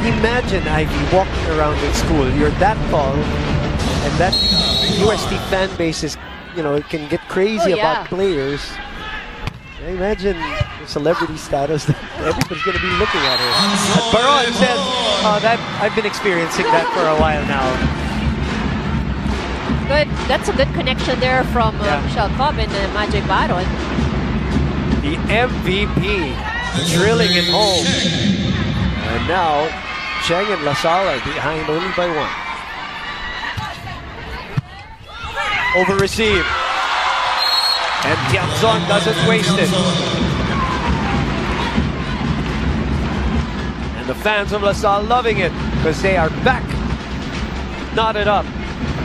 imagine Ivy walking around in school. You're that tall, and that UST fan base is, you know, it can get crazy about players. Imagine the celebrity status that everybody's going to be looking at her. Baron says, that I've been experiencing that for a while now. Good. That's a good connection there from Michelle Cobb and Majay Baron. The MVP drilling it home. And now, Cheng and LaSalle are behind only by 1. Over receive. And Tiamzon doesn't waste it. And the fans of LaSalle loving it because they are back, knotted up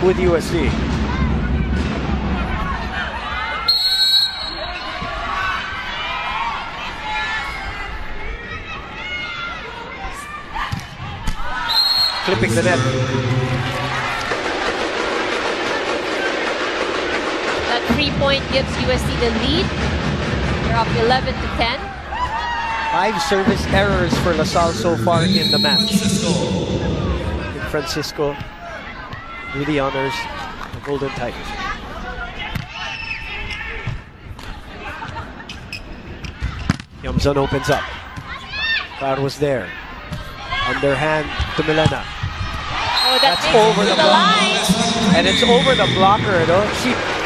with UST. Clipping the net. That 3-point gives UST the lead. They're up 11-10. 5 service errors for LaSalle so far in the match. Tin Francisco with the honors, the Golden Tigers. Yamzon opens up. Carr was there. Underhand to Milena. Oh, that's over the line. And it's over the blocker, you know?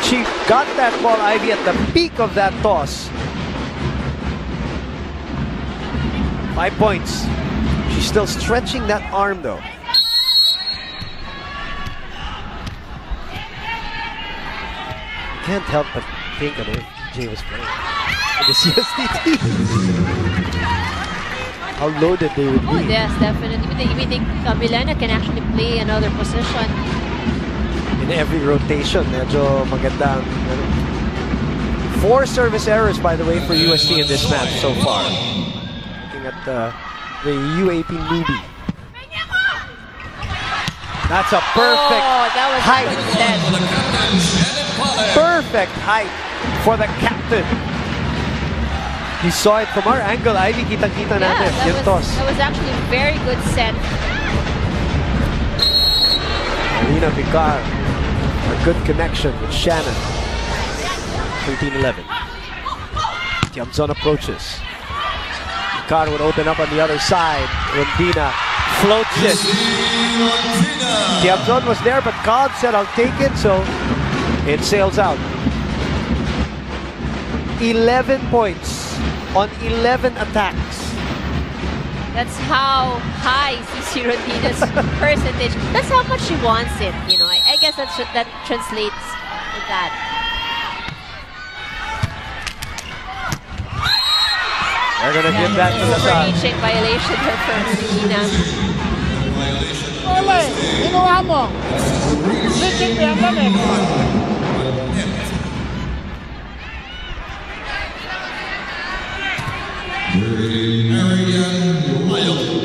She got that ball, Ivy, at the peak of that toss. 5 points. She's still stretching that arm, though. Can't help but think of it. Jay was playing with the CST team. How loaded they would be. Oh, yes, definitely. We think Milena can actually play another position. In every rotation, medyo magandang. 4 service errors, by the way, for UST in this match so far. Looking at the UAAP newbie. That's a perfect height. Perfect height for the captain. He saw it from our angle. Ivy, kitang-kita natin. That was actually a very good set. Alina Vicar, a good connection with Shannon. 13-11. Tiamzon approaches. Vicar would open up on the other side. Rondina floats it. Tiamzon was there, but Cobb said, I'll take it, so it sails out. 11 points on 11 attacks. That's how high CC Rondina's percentage. That's how much she wants it. You know, I guess that translates to that. They're gonna give that to the side. Overreaching violation there from Rondina. Ole, ginawa mo. Legit yan lang eh.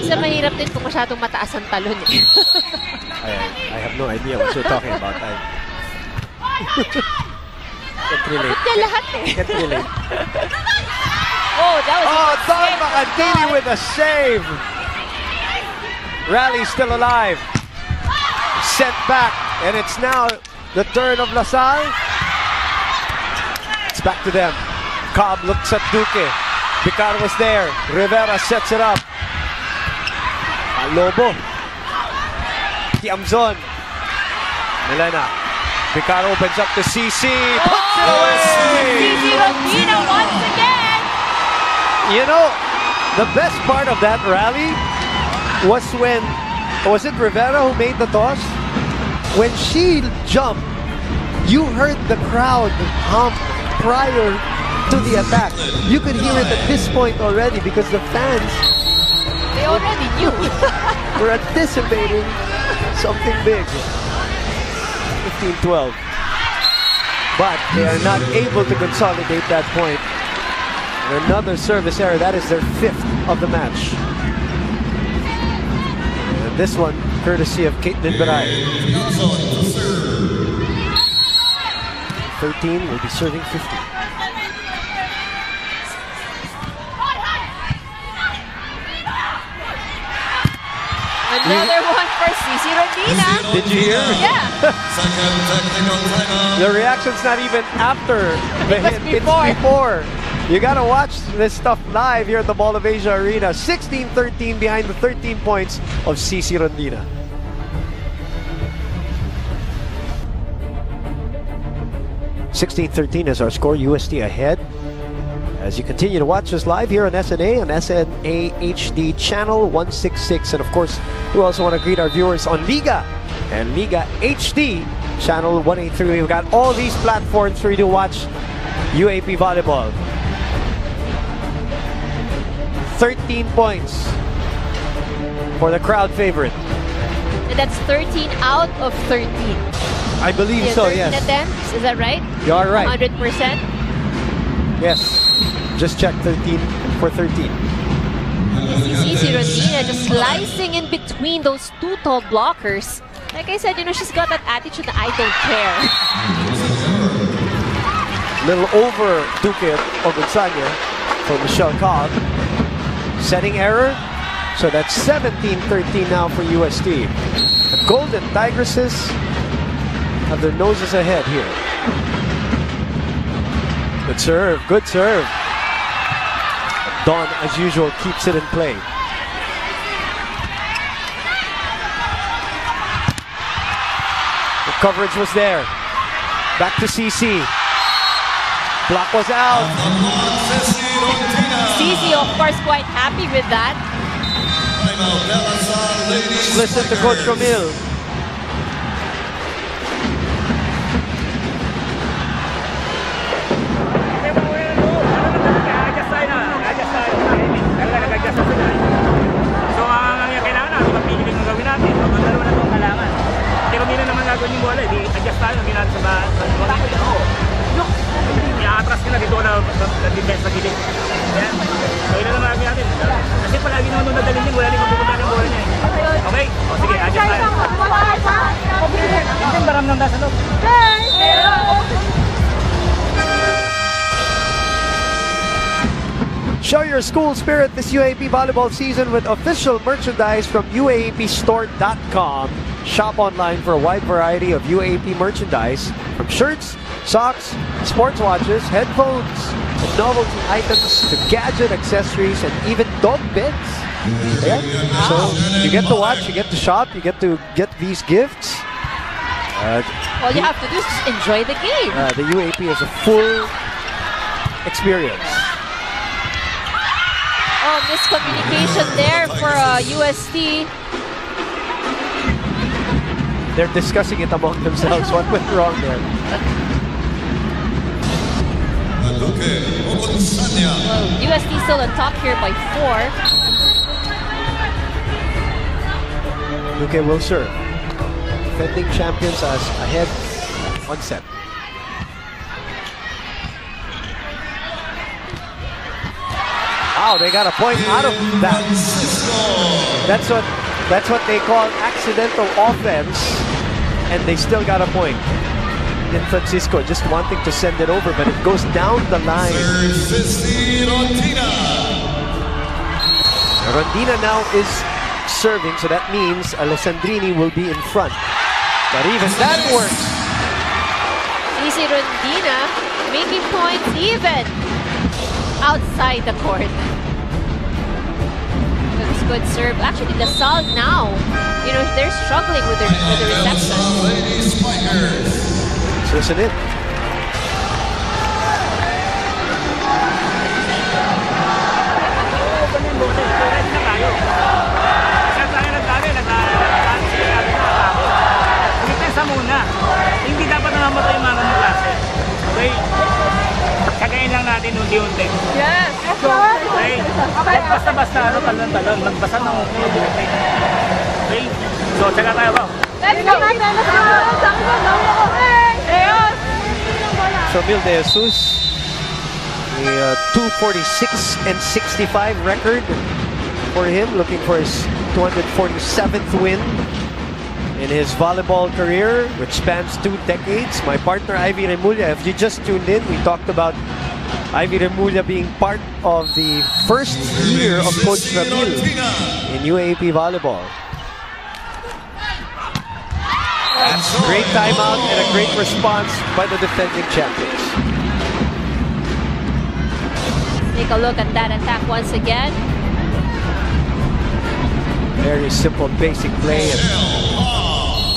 Isa mahirap din kung masyadong mataas ang talon eh. I have no idea what you're talking about. Can't relate. Abot niya lahat eh. Can't relate. Oh, that was a good Don save. Macandini with a save. Rally still alive. Sent back, and it's now the turn of LaSalle. It's back to them. Cobb looks at Duque. Picaro was there. Rivera sets it up. Lobo. Tiamzon. Melena. Picaro opens up to CC. Puts it away! CC Rondina once again. You know, the best part of that rally was when, was it Rivera who made the toss? When she jumped, you heard the crowd hum prior to the attack. You could hear it at this point already because the fans, they already knew. were anticipating something big. 15-12. But they are not able to consolidate that point. Another service error. That is their 5th of the match. And this one, courtesy of Caitlin Baray. 13 will be serving 50. Another one for CC Rondina. Did you hear? Yeah. The reaction's not even after the hit. before. It's before. You gotta watch this stuff live here at the Mall of Asia Arena. 16-13 behind the 13 points of CC Rondina. (16-13) is our score. UST ahead. As you continue to watch us live here on SNA, on SNA HD channel 166. And of course, we also want to greet our viewers on Liga and Liga HD channel 183. We've got all these platforms for you to watch UAAP volleyball. 13 points for the crowd favorite. And that's 13 out of 13. I believe Yeah, so, 13 yes. attempts, is that right? You are right. 100%? Yes. Just check 13 for 13. CC Rondina just slicing in between those two tall blockers. Like I said, you know, she's got that attitude that I don't care. Little over Duque or Gonzaga for Michelle Cobb. Setting error. So that's 17-13 now for UST. The Golden Tigresses have their noses ahead here. Good serve, good serve. Dawn, as usual, keeps it in play. The coverage was there. Back to CC. Block was out. CC, of course, quite happy with that. Listen to Coach Romil. So, ang kailangan natin, mapili ng gawin natin. Pag dalawa na itong kailangan. Hindi kami na naman gagawin yung bola, di adjust tayo, hindi natin sa bakit. Oo. Look, i-atras ka na dito na defense na gilid. Yan. So, yun na naman gagawin natin. Kasi palagi naman nung nadalhin din, wala rin mapupunta ng bola niya. Okay? O sige, adjust tayo. Hindi baram ng nasa loob. Show your school spirit this UAAP volleyball season with official merchandise from UAAPstore.com. Shop online for a wide variety of UAAP merchandise, from shirts, socks, sports watches, headphones, and novelty items to gadget accessories and even dog beds. Yeah. So you get to watch, you get to shop, you get to get these gifts. All you have to do is just enjoy the game. The UAAP is a full experience. Oh, miscommunication there for UST. They're discussing it among themselves. What went wrong there? Well, UST still on top here by 4. Duque will serve. Defending champions as ahead 1 set. Wow, they got a point out of that. That's what they call accidental offense, and they still got a point. In Francisco just wanting to send it over, but it goes down the line. Rondina now is serving, so that means Alessandrini will be in front. But even that works. Easy Rondina making points even outside the court. That's good serve. Actually, the Lasal now, you know, they're struggling with the reception. Listen in. Muna. Hindi dapat namamatay yung mga klase. Okay? Kagayin lang natin unti-unti. Yes! Okay? Basta-basta talon-talon. Magbasa ng unti-unti. Okay? So, tsaga tayo ba? Let's go! So, Mil de Jesus, a 246 and 65 record for him, looking for his 247th win in his volleyball career, which spans 2 decades. My partner, Ivy Remulla, if you just tuned in, we talked about Ivy Remulla being part of the first year of Coach Ramil in UAAP volleyball. Great timeout and a great response by the defending champions. Take a look at that attack once again. Very simple, basic play, and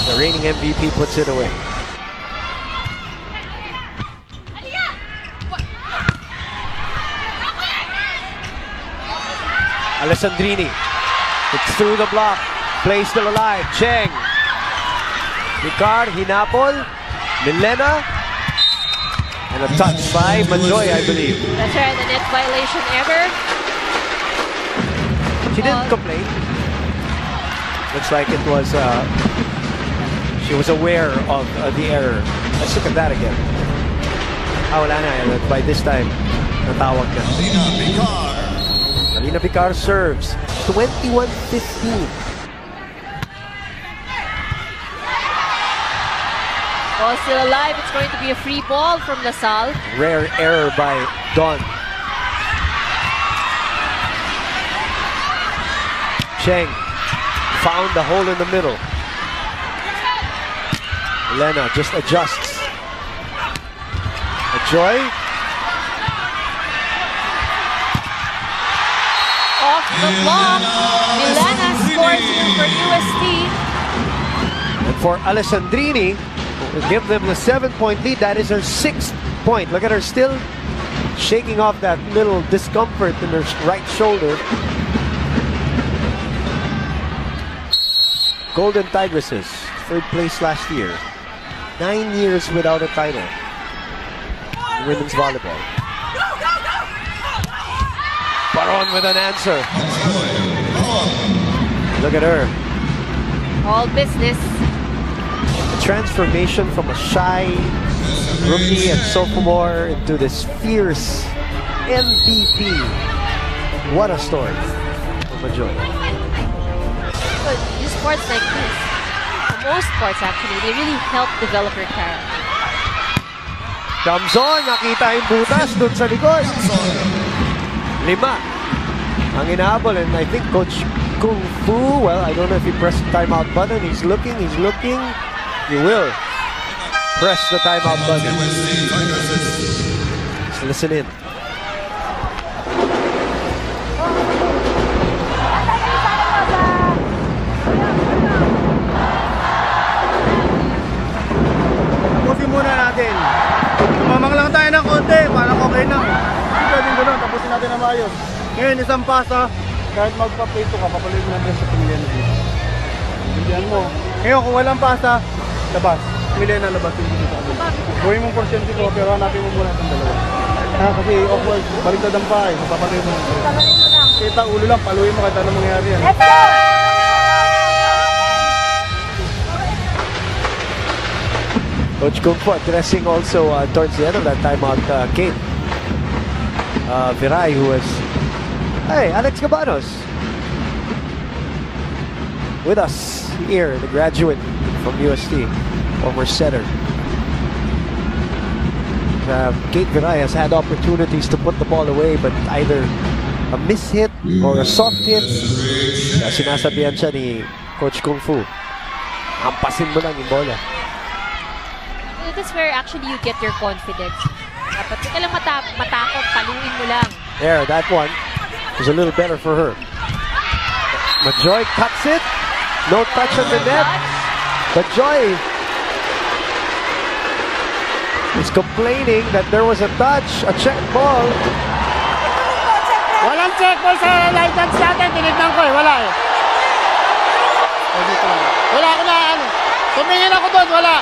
the reigning MVP puts it away. Alessandrini, it's through the block, play still alive, Cheng. Ricard, Hinapol, Milena, and a touch by Manjoy, I believe. That's right, the net violation error. She didn't complain. Looks like it was, she was aware of the error. Let's look at that again. Wala na, by this time, natawag na. Alina Picar serves, 21-15. Ball still alive. It's going to be a free ball from Lasal. Rare error by Don. Cheng found the hole in the middle. Elena just adjusts. Joy. Off the block. Elena scores here for UST. And for Alessandrini, to give them the 7-point lead. That is her 6th point. Look at her still shaking off that little discomfort in her right shoulder. Golden Tigresses, 3rd place last year. 9 years without a title in women's volleyball. Baron with an answer. Look at her. All business. Transformation from a shy rookie and sophomore into this fierce MVP. What a story for Majoy. But in sports like this, most sports actually, they really help develop your character. Comes on, nakita yung butas dun sa likod. 5 ang inahabol, and I think Coach Kung Fu, well, I don't know if he pressed the timeout button. He's looking. You will press the timeout button. Let's listen in. Tapusin muna natin. Tumamang lang tayo ng konti, parang okay na. na maayos. Ngayon, isang pasa, kahit magpa-play ka, papalit mo na sa pamilya na dito. Bindihan mo. Ngayon, kung walang pasa, labas. Pamilya na labas yung dito sa amin. Gawin mong porsyento ko, pero hanapin mo muna itong dalawa. Kasi awkward, baliktad ang pa eh. Papatay mo. Kita ulo lang, paluin mo kahit anong mangyari yan. Let's go! Coach Kung Fu addressing also towards the end of that timeout, Kate Viray, who was, hey, Alex Cabanos with us here, the graduate from UST, former setter. Kate Viray has had opportunities to put the ball away, but either a miss-hit or a soft hit. Kaya sinasabihan siya ni Coach Kung Fu, hampasin mo lang yung bola. That's where actually you get your confidence. Dapat di ka lang matakot, paluin mo lang. There, that one was a little better for her. Majoy cuts it. No touch on the net. But Joy is complaining that there was a touch, a check ball. Walang check ball sa live dance natin. Tinignan ko eh. Wala eh. Wala ko na ano. Tumingin ako doon. Wala.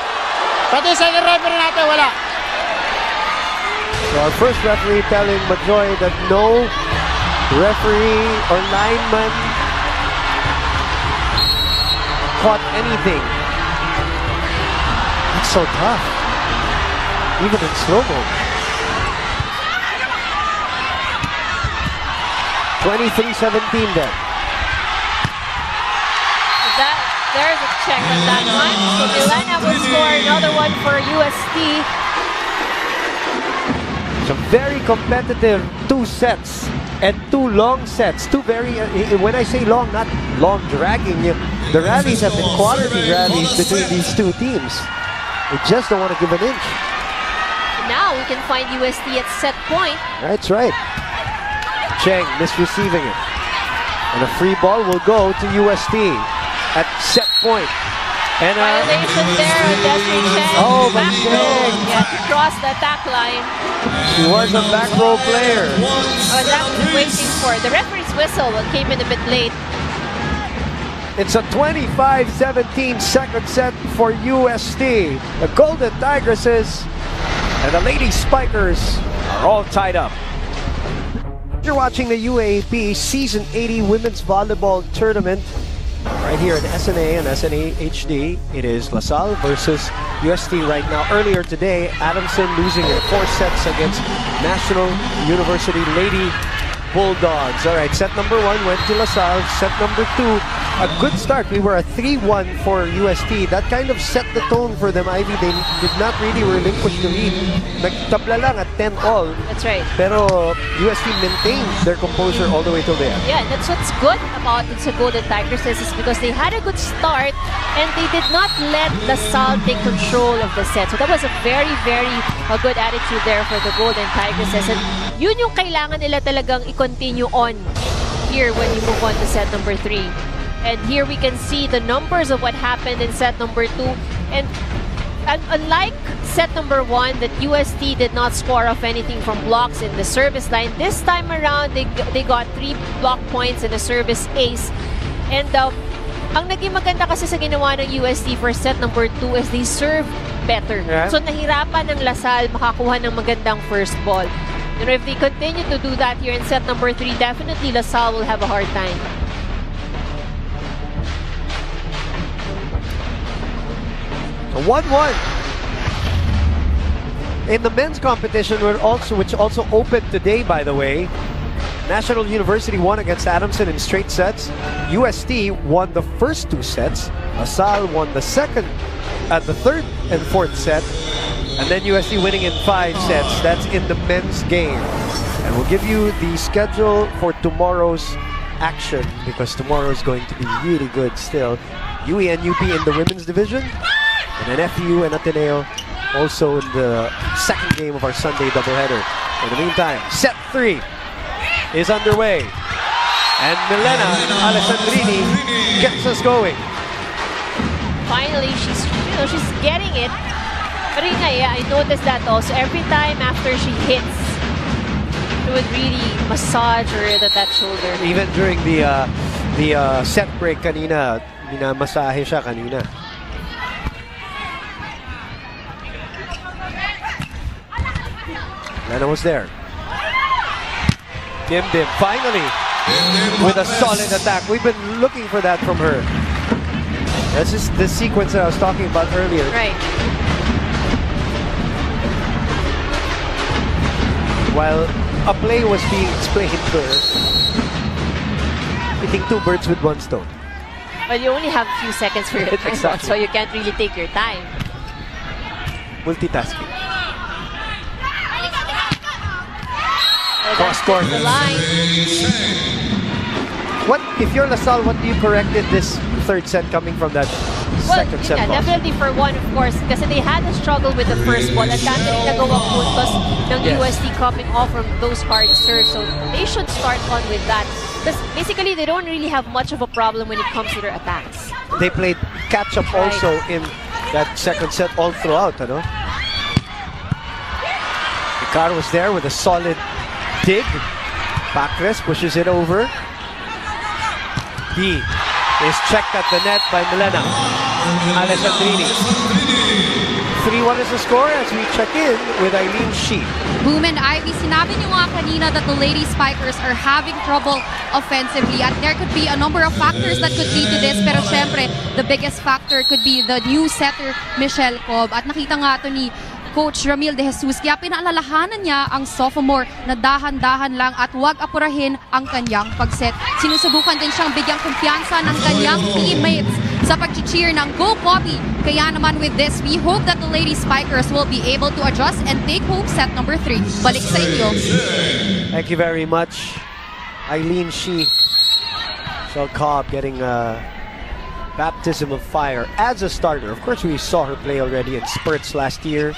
Pati sa referee natin. Wala. So our first referee telling Majoy that no referee or lineman caught anything. That's so tough. Even in slow-mo. 23-17 then. There's a check on that one. So Milena will score another one for UST. It's a very competitive 2 sets and 2 long sets. 2 very, when I say long, not long dragging. The rallies have been quality rallies between these 2 teams. They just don't want to give an inch. Now we can find UST at set point. That's right. Cheng misreceiving it. And a free ball will go to UST at set point. And violation there on Desiree Cheng. Oh, but Cheng. Yeah, to cross the attack line. She was a back row player. Oh, that was waiting for. The referee's whistle came in a bit late. It's a 25-17 second set for UST. The Golden Tigresses and the Lady Spikers are all tied up. You're watching the UAAP Season 80 Women's Volleyball Tournament right here at SNA and SNA HD. It is LaSalle versus UST right now. Earlier today, Adamson losing in 4 sets against National University Lady Bulldogs. All right, set number 1 went to LaSalle. Set number 2, a good start. We were a 3-1 for UST. That kind of set the tone for them, Ivy. They did not really relinquish the lead. Nagtabla lang at 10 all. That's right. Pero UST maintained their composure all the way till the end. Yeah, that's what's good about the Golden Tigresses is because they had a good start and they did not let LaSalle take control of the set. So that was a very, very good attitude there for the Golden Tigresses. And yun yung kailangan nila talagang i-continue on here when you move on to set number 3. And here we can see the numbers of what happened in set number 2. And unlike set number 1, that UST did not score off anything from blocks in the service line, this time around they got 3 block points and a service ace. And ang naging maganda kasi sa ginawa ng UST for set number 2 is they serve better. Yeah. So nahirapan ng LaSalle makakuha ng magandang first ball. You know, if they continue to do that here in set number 3, definitely LaSalle will have a hard time. So 1-1. In the men's competition, which also opened today, by the way, National University won against Adamson in straight sets. UST won the first 2 sets. LaSalle won the third and fourth set. And then UST winning in 5 sets. That's in the men's game. And we'll give you the schedule for tomorrow's action because tomorrow is going to be really good still. UE and UP in the women's division. And then FU and Ateneo also in the second game of our Sunday doubleheader. In the meantime, set 3 is underway. And Milena Alessandrini gets us going. Finally, she's getting it. But yeah, I noticed that also. Every time after she hits, It would really massage that shoulder. Even during the set break kanina, minamasahe siya kanina. Lena was there. Bim finally with a solid attack. We've been looking for that from her. That's just the sequence that I was talking about earlier. Right. While a play was being explained to her, hitting two birds with one stone. But you only have a few seconds for your timeout, Exactly. so you can't really take your time. Multitasking. Cross court. The line. What if you're LaSalle? What do you correct in this third set coming from that second set? Yeah, definitely for one, of course, kasi they had a struggle with the first ball. Ang dami rin nagawang puntos ng UST coming off from those hard serves. So they should start on with that. Because basically, they don't really have much of a problem when it comes to their attacks. They played catch-up also in that second set all throughout, ano? Icar was there with a solid dig. Backrest pushes it over. He is checked at the net by Milena Alessandrini. 3-1 is the score as we check in with Eileen Shi. Boom and Ivy, sinabi niyo nga kanina that the Lady Spikers are having trouble offensively at there could be a number of factors that could lead to this, pero syempre, the biggest factor could be the new setter, Michelle Cobb. At nakita nga ito ni Coach Ramil de Jesus, kaya pinaalalahanan niya ang sophomore na dahan-dahan lang at huwag apurahin ang kanyang pagset. Sinusubukan din siyang bigyang kumpiyansa ng kanyang teammates sa pag-cheer ng Go Poppy. Kaya naman with this, we hope that the Lady Spikers will be able to adjust and take home set number 3. Balik sa inyo. Thank you very much, Eileen Shi. Michelle Cobb getting a baptism of fire as a starter. Of course, we saw her play already in spurts last year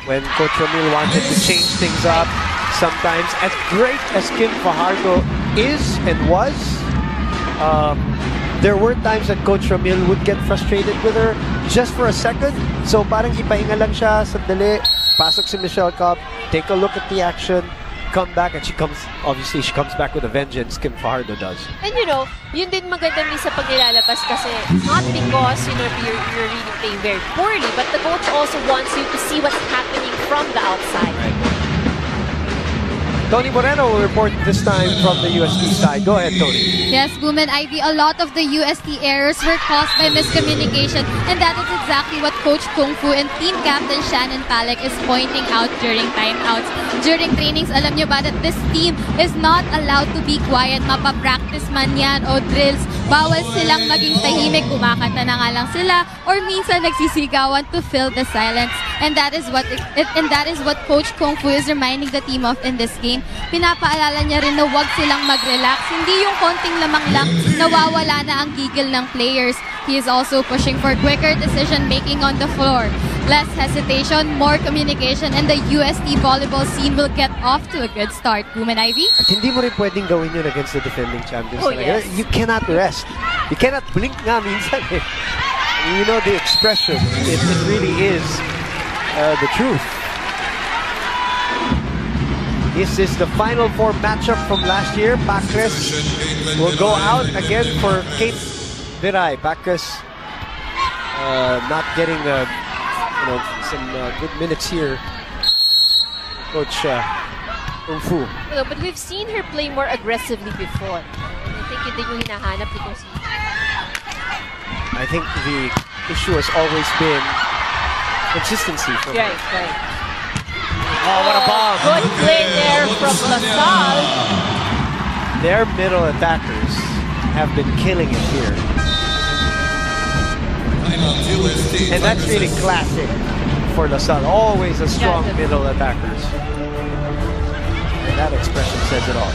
when Coach Ramil wanted to change things up. Sometimes, as great as Kim Fajardo is and was, there were times that Coach Ramil would get frustrated with her just for a second. So parang ipahinga lang siya, sandali, pasok si Michelle Cobb, take a look at the action, come back, and she comes back with a vengeance. Kim Fajardo does. And you know, yun din maganda din sa pagnilalabas kasi not because you're really playing very poorly, but the coach also wants you to see what's happening from the outside. Tony Moreno will report this time from the UST side. Go ahead, Tony. Yes, Boom and Ivy, a lot of the UST errors were caused by miscommunication, and that is exactly what Coach Kung Fu and team captain Shannon Palek is pointing out during timeouts. During trainings, alam nyo ba that this team is not allowed to be quiet. Mapapractice man yan o drills. Bawal silang maging tahimik, kumakanta na nga lang sila, or minsan nagsisigawan to fill the silence. And that is what Coach Kung Fu is reminding the team of in this game. Pinapaalala niya rin na huwag silang mag-relax. Hindi yung konting lamang lang nawawala na ang gigil ng players. He is also pushing for quicker decision-making on the floor. Less hesitation, more communication, and the UST volleyball scene will get off to a good start. Boom and Ivy? At hindi mo rin pwedeng gawin yun against the defending champions. Oh, yes. You cannot rest. You cannot blink nga minsan eh. You know the expression. It really is the truth. This is the Final Four matchup from last year. Backrest will go out again for Kate Viray. Backrest not getting some good minutes here. Coach Kung Fu. But we've seen her play more aggressively before. And I think yun din yung hinahanap ni Coach. I think the issue has always been consistency. Right. Oh, what a bomb! Good play there from LaSalle. Their middle attackers have been killing it here. And that's really classic for LaSalle. Always a strong middle attackers. And that expression says it all.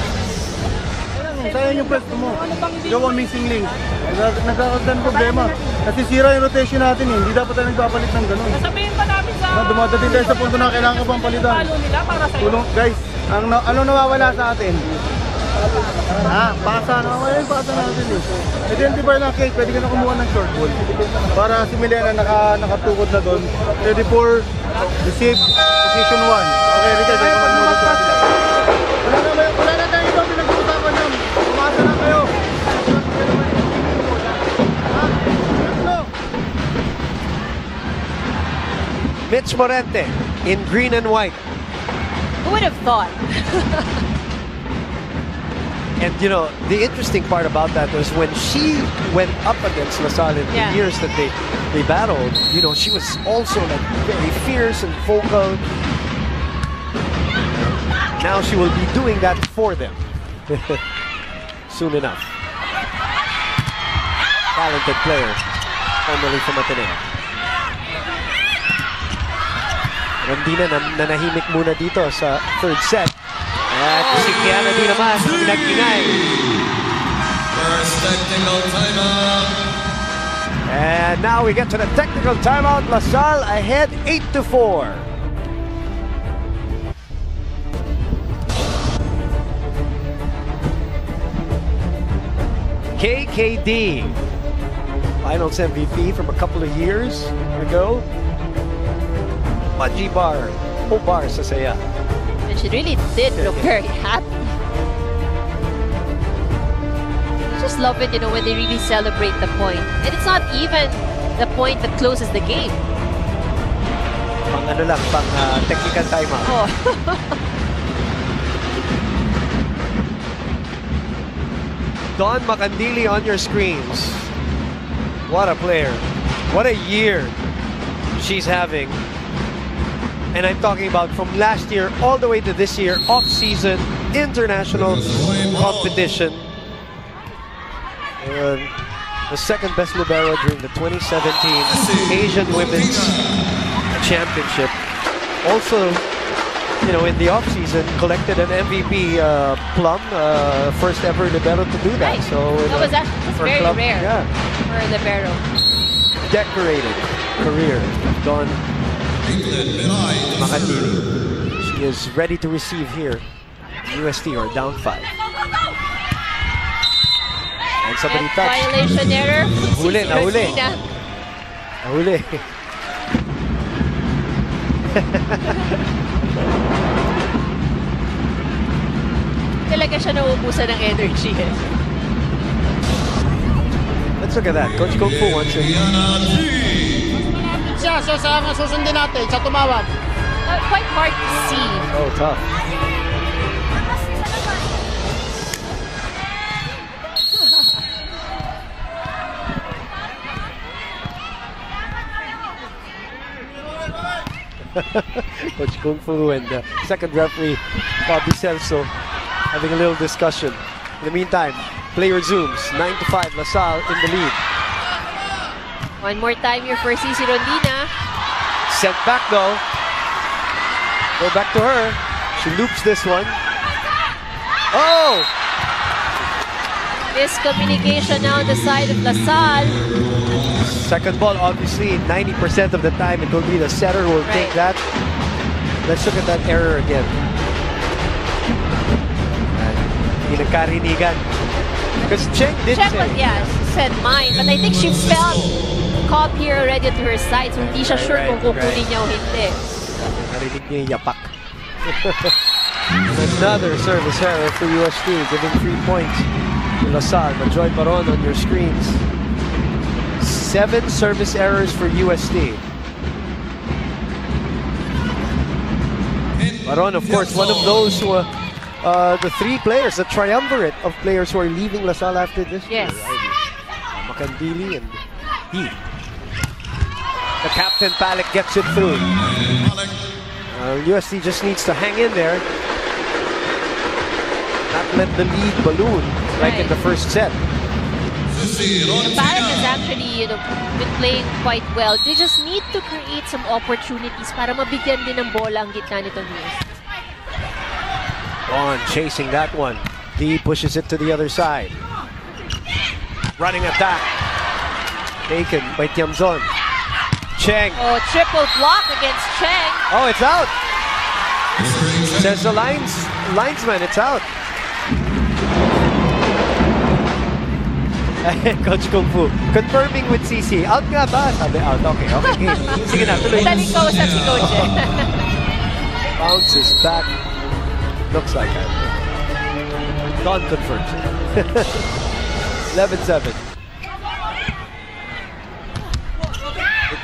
Sayang yung pwesto mo. Gawa missing link. Nagkakaroon ng problema. Nasisira yung rotation natin eh. Hindi dapat tayo nagpapalit ng ganun. Sabihin pa namin sa... Dumadating tayo sa punto na kailangan ka pang palitan. Tulong, guys, ano nawawala sa atin? Pasa. Nawawala yung pasa natin eh. Identify lang, Kate. Pwede ka na kumuha ng short ball. Para si Milena nakatukod na doon. Ready for receive position 1. Okay, Richard. Wala naman Mitch Morente in green and white. Who would have thought? And you know, the interesting part about that was when she went up against LaSalle in the years that they battled, you know, she was also like very fierce and vocal. Now she will be doing that for them soon enough. Talented player, formerly from Ateneo. Rondina nanahimik muna dito sa third set. At si Kiana di naman, pinag-ingay. First technical timeout. And now we get to the technical timeout. LaSalle ahead 8-4. KKD, finals MVP from a couple of years ago. Bungee bar, full bar sa saya. And she really did look very happy. I just love it, you know, when they really celebrate the point. And it's not even the point that closes the game. Pang ano lang, pang technical timeout. Oh. Don Macandili on your screens. What a player. What a year she's having. And I'm talking about from last year all the way to this year, off-season, international competition. And the second best libero during the 2017 Asian Women's Championship. Also, you know, in the off-season, collected an MVP plum, first ever libero to do that. Right. So That's very rare for a libero. Decorated career, Don Macandili. She is ready to receive here. UST are down 5. And somebody touched. Violation error. Nahuli, nahuli. Nahuli. Talaga siya nauubusan ng energy. Let's look at that. Coach Kung Fu wants it. Siya sa susundin natin, sa tumawag. Quite hard to see. Oh, tough. Coach Kung Fu and second referee, Bobby Celso, having a little discussion. In the meantime, play resumes. 9-5, LaSalle in the lead. One more time here for Cici Rondina. Sent back though. Go back to her. She loops this one. Oh! Miscommunication now on the side of LaSalle. Second ball, obviously, 90% of the time it will be the setter who will take that. Let's look at that error again. Hindi nagkarinigan. Because Cheng did say. She said mine, but I think she felt Cobb here already to her side, so hindi siya sure kung kukunin niya o hindi. Narinig niya yung yapak. Another service error for UST, giving 3 points to LaSalle. Majoy Baron on your screens. 7 service errors for UST. Baron, of course, one of those who the 3 players, the triumvirate of players who are leaving LaSalle after this year. Macandili and he. The captain, Palek, gets it through. UST just needs to hang in there. Not let the lead balloon like in the first set. Palek has actually, been playing quite well. They just need to create some opportunities para mabigyan din ng bola ang gitna nitong UST. On chasing that one. D pushes it to the other side. Running attack. Taken by Tiamzon. Cheng. Oh, triple block against Cheng. Oh, it's out. Says the linesman, it's out. Coach Kung Fu confirming with CC. Out nga ba? Sabi out. Okay. Sige na, tuloy. Madaling kausap si Coach. Bounces back. Looks like it. Don confirms it. 11-7.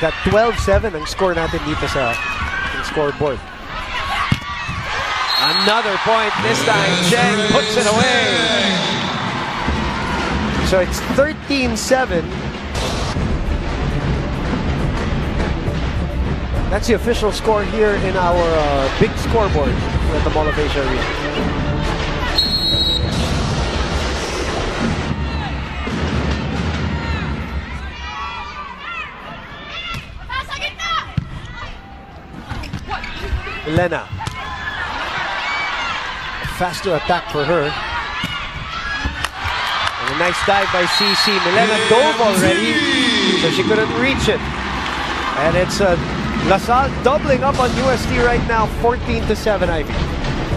that 12-7 ang score natin dito sa scoreboard. Another point this time. Cheng puts it away. So it's 13-7. That's the official score here in our big scoreboard at the Mall of Asia Arena. Elena. Faster attack for her. And a nice dive by CC. Milena dove already, so she couldn't reach it. And it's LaSalle doubling up on UST right now, 14-7, Ivy.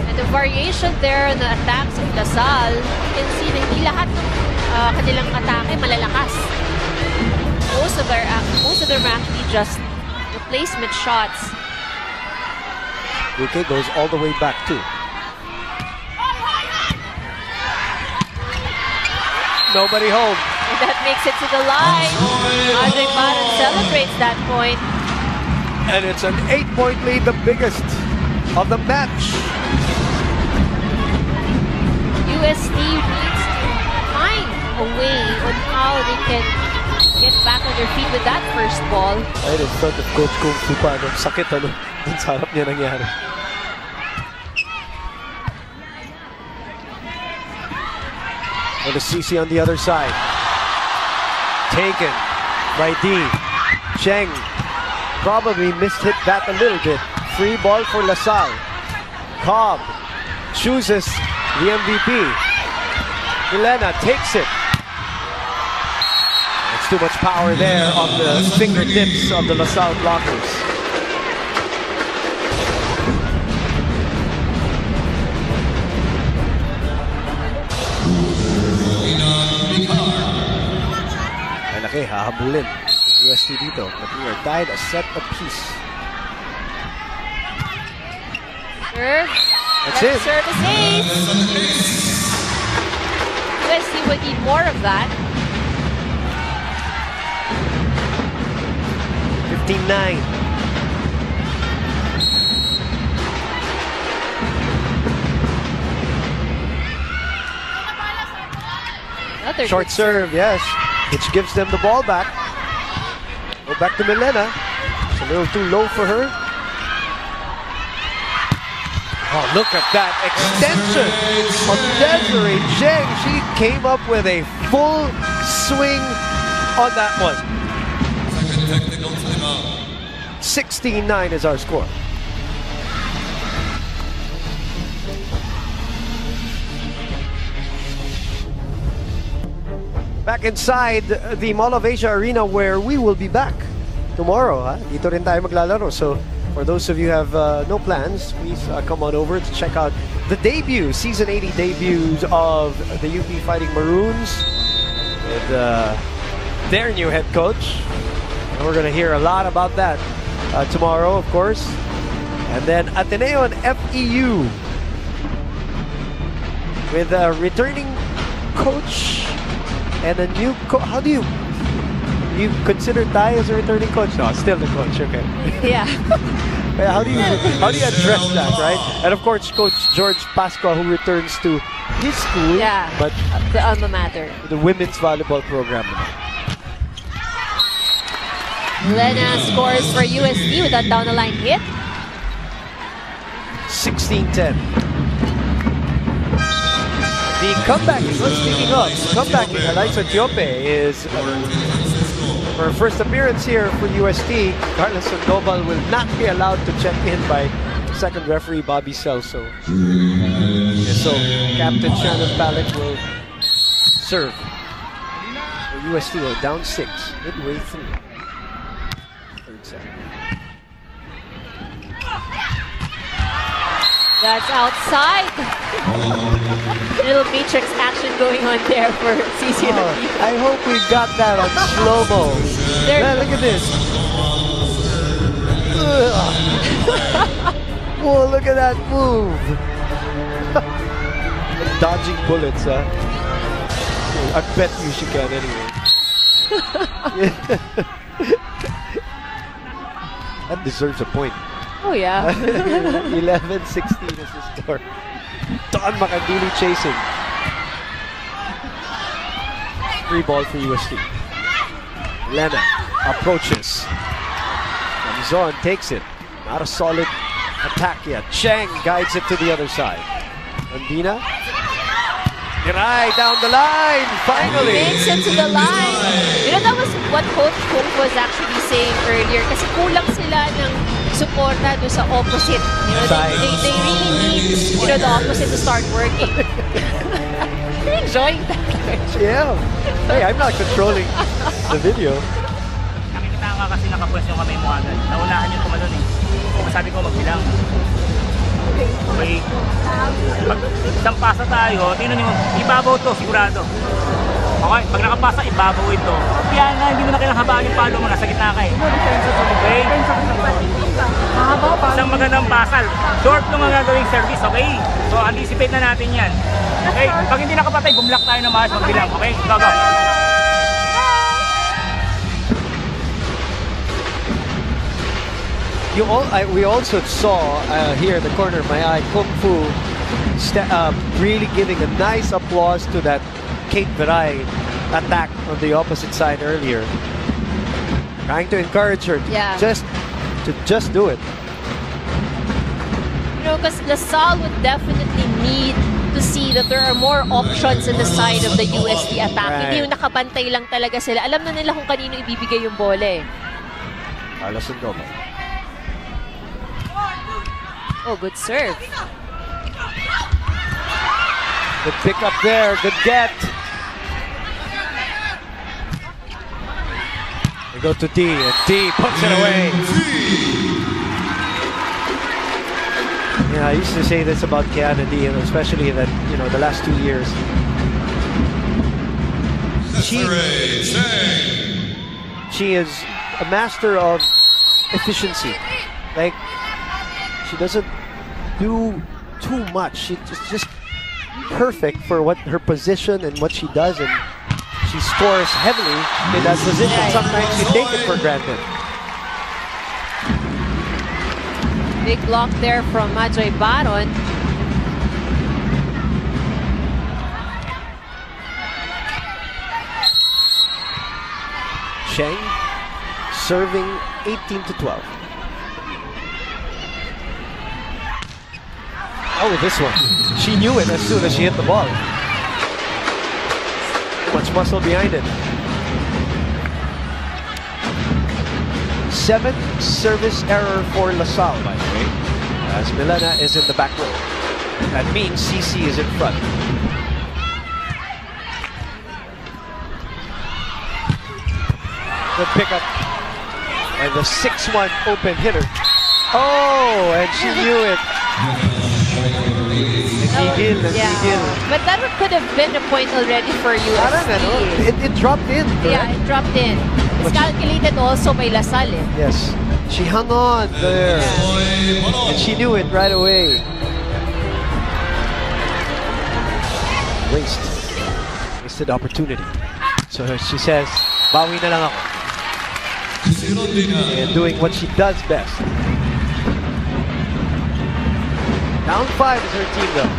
And the variation there in the attacks of LaSalle, you can see na hindi lahat ng kanilang atake malalakas. Most of them are actually just replacement shots. UK goes all the way back too. Nobody home. And that makes it to the line. Andre Baran celebrates that point. And it's an 8-point lead, the biggest of the match. UST needs to find a way on how they can get back on their feet with that first ball. Right in front of Coach Kung Fu pa. Sakit ano. Dun sa harap niya nangyari. And the CC on the other side. Taken by D. Cheng probably mishit that a little bit. Free ball for LaSalle. Cobb chooses the MVP. Elena takes it. It's too much power there on the fingertips of the LaSalle blockers. Okay, hahabulin ang UST dito. But we are tied a set apiece. Serve. That's it. Service ace. UST would need more of that. 15-9. Another Short serve, yes. Which gives them the ball back. Go back to Milena. It's a little too low for her. Oh, look at that extension of Desiree Cheng. She came up with a full swing on that one. 16-9 is our score. Back inside the Mall of Asia Arena, where we will be back tomorrow. Dito rin tayo maglalaro. So for those of you who have no plans, please come on over to check out the debut, Season 80 debuts of the UP Fighting Maroons with their new head coach. And we're going to hear a lot about that tomorrow, of course. And then Ateneo and FEU with a returning coach and a new coach. How do you consider Ty as a returning coach? No, still the coach. Okay. Yeah. How do you address that, right? And of course, Coach George Pascua, who returns to his school. Yeah. But the alma mater. The women's volleyball program. Lena scores for UST with that down the line hit. 16-10. The comeback, speaking of, comeback in Alaysa Tiope is for her first appearance here for UST. Carlos Sandoval will not be allowed to check in by second referee Bobby Celso. So Captain Shannon Palik will serve. For UST are down 6 midway through. Third set. That's outside. Little matrix action going on there for CC. I hope we got that on slow-mo. Man, look at this. Whoa, look at that move. Dodging bullets, huh? I bet you she can anyway. That deserves a point. Oh, yeah. 11-16 is the score. Don Macandili chasing. Free ball for UST. Lena approaches. Comes on, takes it. Not a solid attack yet. Cheng guides it to the other side. Andina. Giray down the line, finally! Makes it to the line. You know, that was what Coach Kung was actually saying earlier kasi kulang sila ng suporta doon sa opposite. You know, they really need, you know, the opposite to start working. You're enjoying that. Yeah. Hey, I'm not controlling the video. Nakikita nga kasi nakapwes yung kamay mo agad. Naunahan yung tumalon eh. Sabi ko magbilang. Okay. Pag isang pasa tayo, tingnan nyo, ibabaw to, sigurado. Okay, pag nakapasa, ibabaw ito. Kaya nga, hindi mo na kailangang habaan yung palo mo, nasa gitna ka eh. Okay? Isang magandang pasal. Short nung ang gagawing service, okay? So, anticipate na natin yan. Okay? Pag hindi nakapatay, bumlock tayo na maayos, magbilang. Okay? Go, go. We also saw here in the corner of my eye, Kung Fu really giving a nice applause to that Kate Viray attack on the opposite side earlier. Trying to encourage her to just do it. You know, because LaSalle would definitely need to see that there are more options in the side of the UST attack. Right. Hindi yung nakabantay lang talaga sila. Alam na nila kung kanino ibibigay yung bola eh. Carlos Sandoval. Oh, good serve. Good pick up there, good get. We go to D, and D puts it away. Yeah, I used to say this about Kiana D, and especially that, you know, the last 2 years. She is a master of efficiency. Like, she doesn't do too much. She's just perfect for what her position and what she does, and she scores heavily in that position. Sometimes you take it for granted. Big block there from Majoy Baron. Cheng serving 18-12. Oh, this one. She knew it as soon as she hit the ball. Too much muscle behind it. 7th service error for LaSalle, by the way, as Milena is in the back row. That means CC is in front. Good pickup. And the 6-1 open hitter. Oh, and she knew it. But that could have been a point already for UST. It dropped in. Correct? Yeah, it dropped in. It's calculated also by LaSalle. Yes. She hung on there. And she knew it right away. Wasted opportunity. So she says, bawi na lang ako. And doing what she does best. Down 5 is her team though.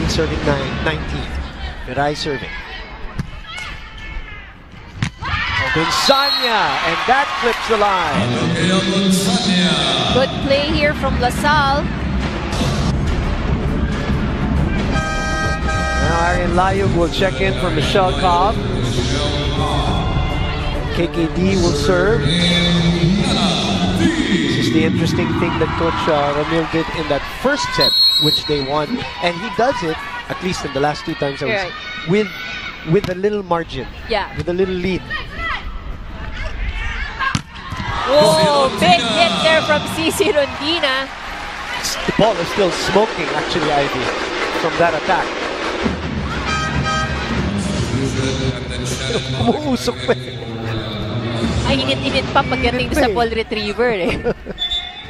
Serving 19. Viray serving. Gonzania, and that clips the line. Good play here from LaSalle. Now Arian Layug will check in for Michelle Cobb. KKD will serve. This is the interesting thing that Coach Ramil did in that first set, which they won, and he does it at least in the last 2 times I was with a little margin, with a little lead. Whoa, big hit there from CC Rondina. The ball is still smoking, actually, Ivy, from that attack. Umuusok pa. Ay, init-init pa pagdating sa ball retriever eh.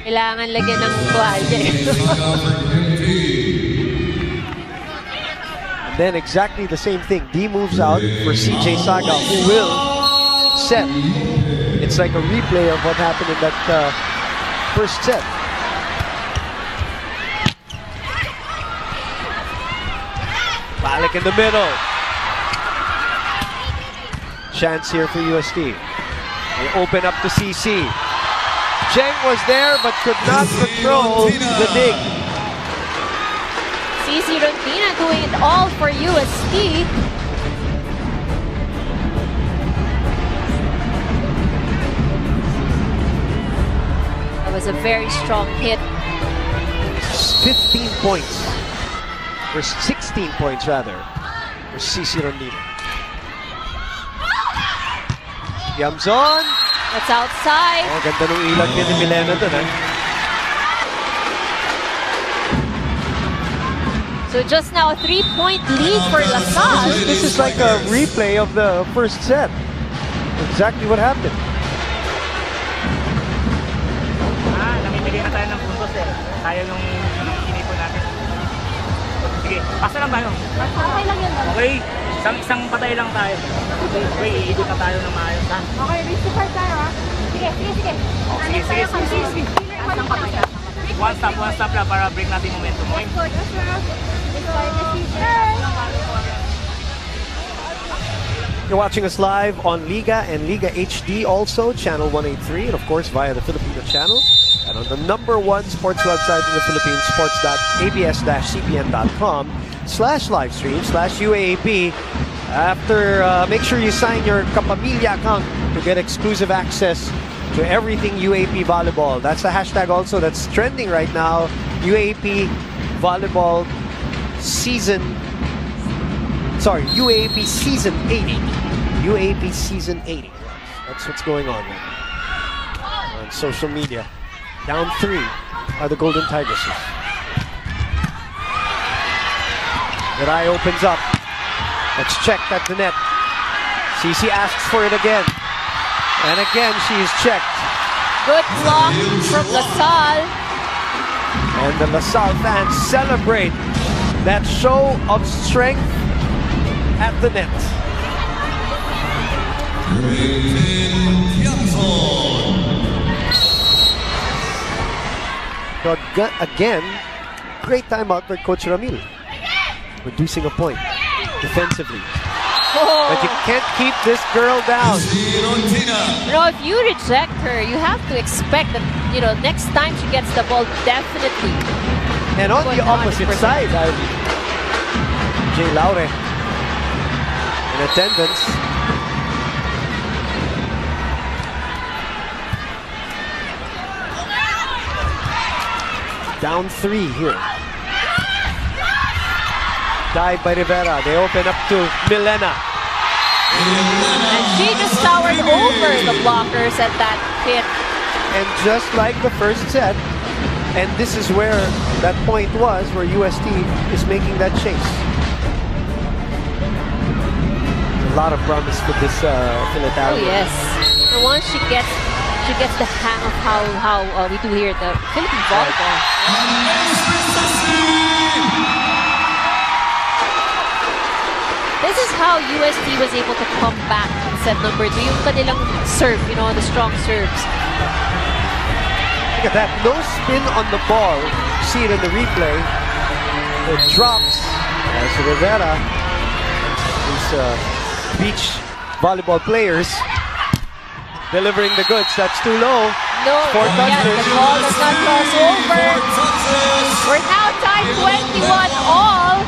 Kailangan lagyan ng tuwalya eh. Then exactly the same thing. D moves out for CJ Saga, who will set. It's like a replay of what happened in that first set. Balik in the middle. Chance here for UST. They open up to CC. Cheng was there but could not control the dig. CC Rondina doing it all for UST. That was a very strong hit. 15 points. Or 16 points rather. For CC Rondina. Yamzon. That's outside. Oh, ganda nung ilag din ni Milena dun, eh. So just now a 3-point lead for LaSalle. This is like a replay of the first set. Exactly what happened. Namimili na tayo ng puntos eh. Tayo nung inipon natin. Sige, pasa lang tayo. Okay lang yun. Okay, isang patay lang tayo. Okay, iikot na tayo ng maayos ha. Okay, race to fight tayo ha. Sige. Oh, sige. One stop lang para break natin momentum. Okay? You're watching us live on Liga and Liga HD also, channel 183, and of course via the Filipino channel. And on the #1 sports website in the Philippines, sports.abs-cbn.com/livestream/UAAP. Make sure you sign your Kapamilya account to get exclusive access to everything UAAP Volleyball. That's the hashtag also that's trending right now. UAAP Volleyball UAAP Season 80. UAAP Season 80. That's what's going on on social media. Down 3 are the Golden Tigresses. Rai opens up. Let's check at the net. CC asks for it again. And again, she is checked. Good block from LaSalle. And the LaSalle fans celebrate that show of strength at the net. But again, great timeout by Coach Ramil. Reducing a point defensively. Oh. But you can't keep this girl down. If you reject her, you have to expect that, next time she gets the ball, definitely. And on the opposite side, Jay Laure in attendance. Down 3 here. Dive by Rivera. They open up to Milena. And she just towered over the blockers at that hit. And just like the first set, and this is where that point was, where UST is making that chase. A lot of promise for this Philadelphia. Oh yes. And once she gets the hang of how we do here the Philippine volleyball. This is how UST was able to come back in set number 2. Yung kanilang serve, the strong serves. Look at that. No spin on the ball. See it in the replay. It drops as Rivera, these beach volleyball players, delivering the goods. That's too low. No, 4 touches. The ball does not cross over. We're now tied 21 all.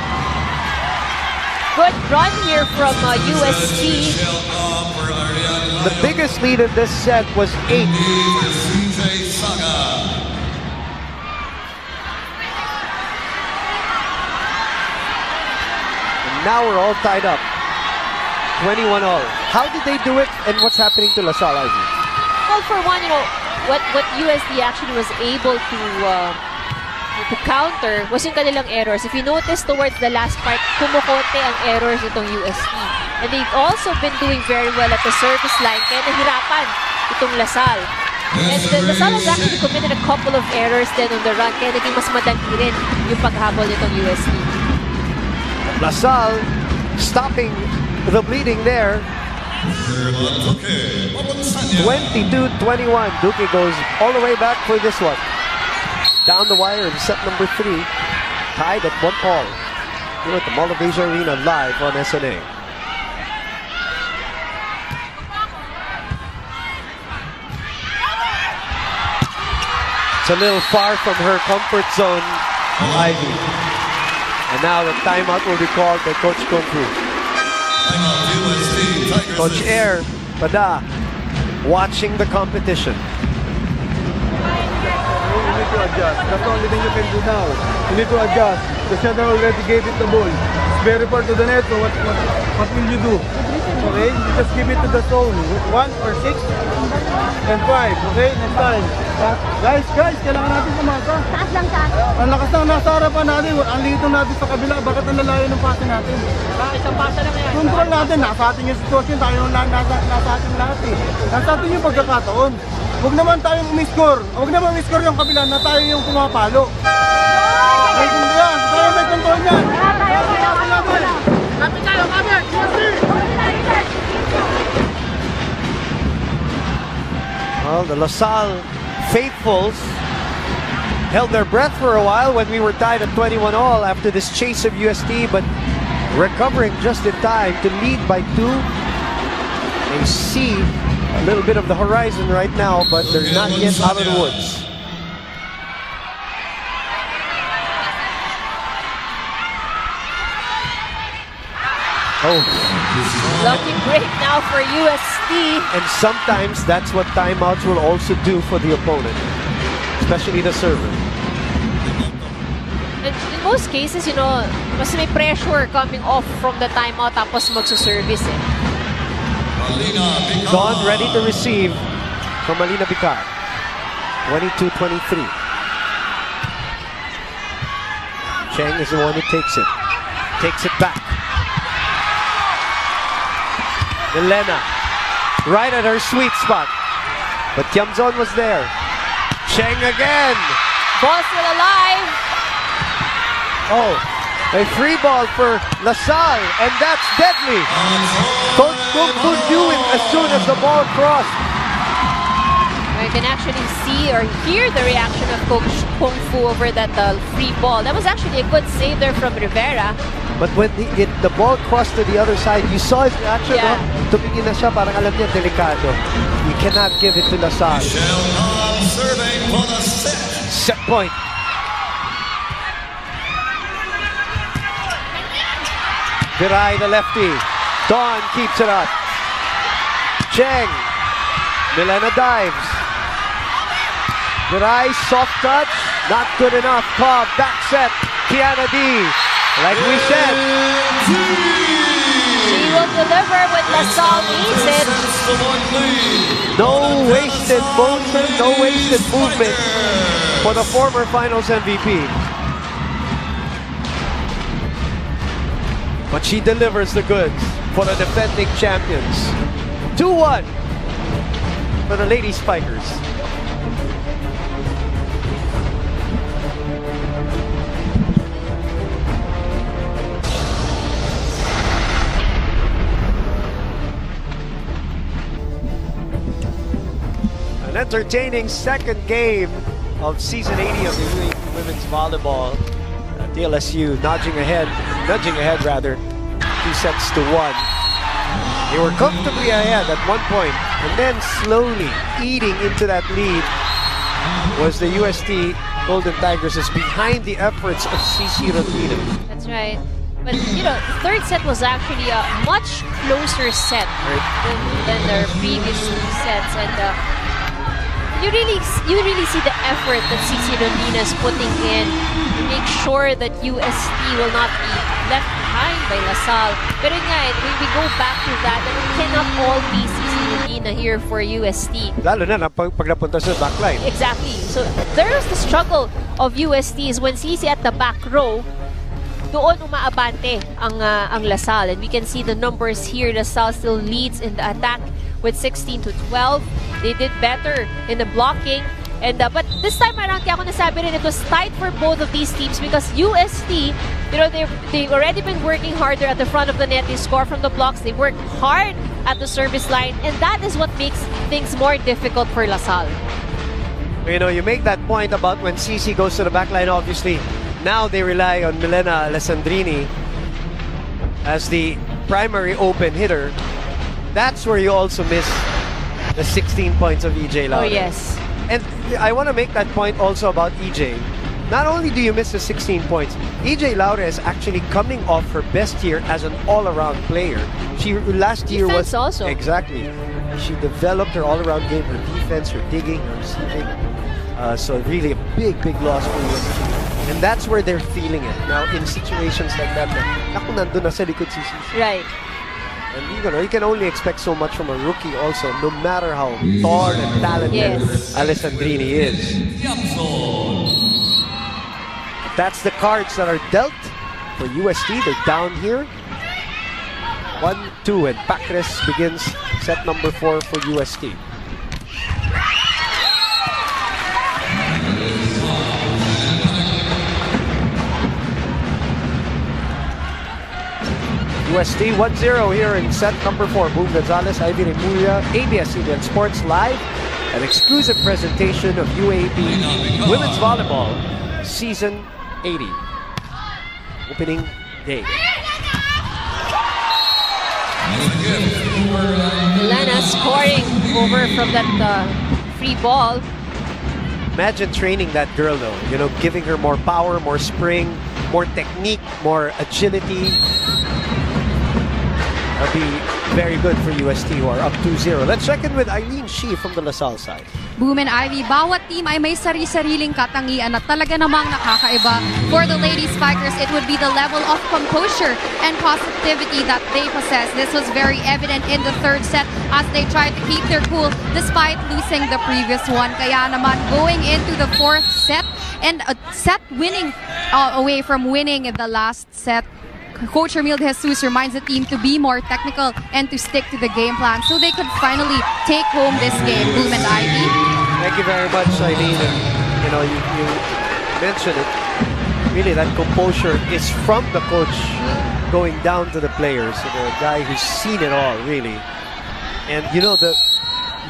Good run here from UST. The biggest lead in this set was 8. And now we're all tied up. 21 all. How did they do it, and what's happening to LaSalle, Ivy? Well, for one, what UST actually was able to counter was yung kanilang errors. If you notice towards the last part, kumukote ang errors itong UST. And they've also been doing very well at the service line. Kaya nahirapan itong LaSalle. And LaSalle has actually committed a couple of errors then on the run. Kaya naging mas madali rin yung paghabol nitong UST. LaSalle stopping the bleeding there. 22-21. Duque goes all the way back for this one. Down the wire in set number 3. Tied at 1-all. Here at the Mall of Asia Arena live on SNA. It's a little far from her comfort zone, Ivy. And now the timeout will be called by Coach Kung Fu. Coach Air Pada watching the competition. You need to adjust. That's the only thing you can do now. You need to adjust. The center already gave it the ball. It's very far to the net, so what will you do? Okay? You just give it to the zone. 1 or 6 and 5. Okay? Next time. Guys, kailangan natin kumasa. Taas lang, taas. Ang lakas na nasa harapan natin. Ang lito natin sa kabila. Bakit ang lalayo ng pase natin? Isang pasa lang yan. Control natin. Nasa atin yung sitwasyon. Tayo nasa atin lahat eh. Nasa atin yung pagkakataon. Huwag naman tayong umiscore. Huwag naman umiscore yung kabila na tayo yung pumapalo. May control yan. Tayo may control yan. Kapit tayo, kapit! Well, the LaSalle faithfuls held their breath for a while when we were tied at 21-all after this chase of UST, but recovering just in time to lead by 2. They see a little bit of the horizon right now, but they're not yet out of the woods. Oh. Lucky break now for UST. And sometimes that's what timeouts will also do for the opponent, especially the server. And in most cases, you know, mas may pressure coming off from the timeout tapos magsuservice eh. Dawn ready to receive from Alina Bicar. 22-23. Cheng is the one who takes it. Takes it back. Elena, right at her sweet spot. But Tiamzon was there. Cheng again. Ball still alive. Oh, a free ball for LaSalle, and that's deadly. Coach Kung Fu knew it as soon as the ball crossed. You can actually see or hear the reaction of Coach Kung Fu over that free ball. That was actually a good save there from Rivera. But when the ball crossed to the other side, you saw his reaction, yeah. No? Tumingin na siya, parang alam niya, delikado. You cannot give it to LaSalle. Set point. Viray, the lefty. Dawn keeps it up. Cheng. Milena dives. Viray, soft touch. Not good enough. Cobb, back set. Kiana D. Like we said. She will deliver when LaSalle needs it. No wasted motion, no wasted movement for the former finals MVP. But she delivers the goods for the defending champions. 2-1 for the Lady Spikers. An entertaining second game of season 80 of the UAAP Women's Volleyball. DLSU nudging ahead 2 sets to 1. They were comfortably ahead at one point, and then slowly eating into that lead was the UST Golden Tigresses behind the efforts of CC Rodriguez. That's right. But you know, the third set was actually a much closer set than their previous 2 sets, and you really see the effort that CC Rodina is putting in to make sure that UST will not be left behind by LaSalle. Pero nga, we go back to that, and it cannot all be CC Rodina here for UST. Lalo na pag napunta sa backline. Exactly. So there's the struggle of UST is when CC at the back row, doon umaabante ang LaSalle, and we can see the numbers here. LaSalle still leads in the attack with 16-12. They did better in the blocking, And but this time around, kaya ako nasabi rin, it was tight for both of these teams because UST, you know, they've already been working harder at the front of the net. They score from the blocks. They work hard at the service line, and that is what makes things more difficult for LaSalle. You know, you make that point about when CC goes to the backline, obviously. Now they rely on Milena Alessandrini as the primary open hitter. That's where you also miss the 16 points of EJ Laure. Oh, yes. And I want to make that point also about EJ. Not only do you miss the 16 points, EJ Laure is actually coming off her best year as an all-around player. She last year defense was also. Exactly. She developed her all-around game, her defense, her digging, her receiving. So really a big loss for UST. And that's where they're feeling it. Now, in situations like that, naku, nandun na sa likod si CC. Right. And you know, you can only expect so much from a rookie also, no matter how tall and talented Alessandrini is. That's the cards that are dealt for UST. They're down here. 1-2, and Tigresses begins set number 4 for UST. UST 1-0 here in set number 4. Boom Gonzalez, Ivy Remulla, ABS-CBN Sports Live, an exclusive presentation of UAAP Women's Volleyball Season 80. Opening day. Milena scoring over from that free ball. Imagine training that girl though, you know, giving her more power, more spring, more technique, more agility. That'll be very good for UST who are up 2-0. Let's check in with Eileen Shi from the LaSalle side. Boom and Ivy, bawat team ay may sari-sariling katangian na talaga namang nakakaiba. For the ladies Spikers, it would be the level of composure and positivity that they possess. This was very evident in the third set as they tried to keep their cool despite losing the previous one. Kaya naman going into the fourth set and a set winning away from winning the last set. Coach Ramil De Jesus reminds the team to be more technical and to stick to the game plan so they could finally take home this game. Boom and Ivy. Thank you very much, Eileen. And, you know, you mentioned it. Really, that composure is from the coach going down to the players. You know, a guy who's seen it all, really. And, you know,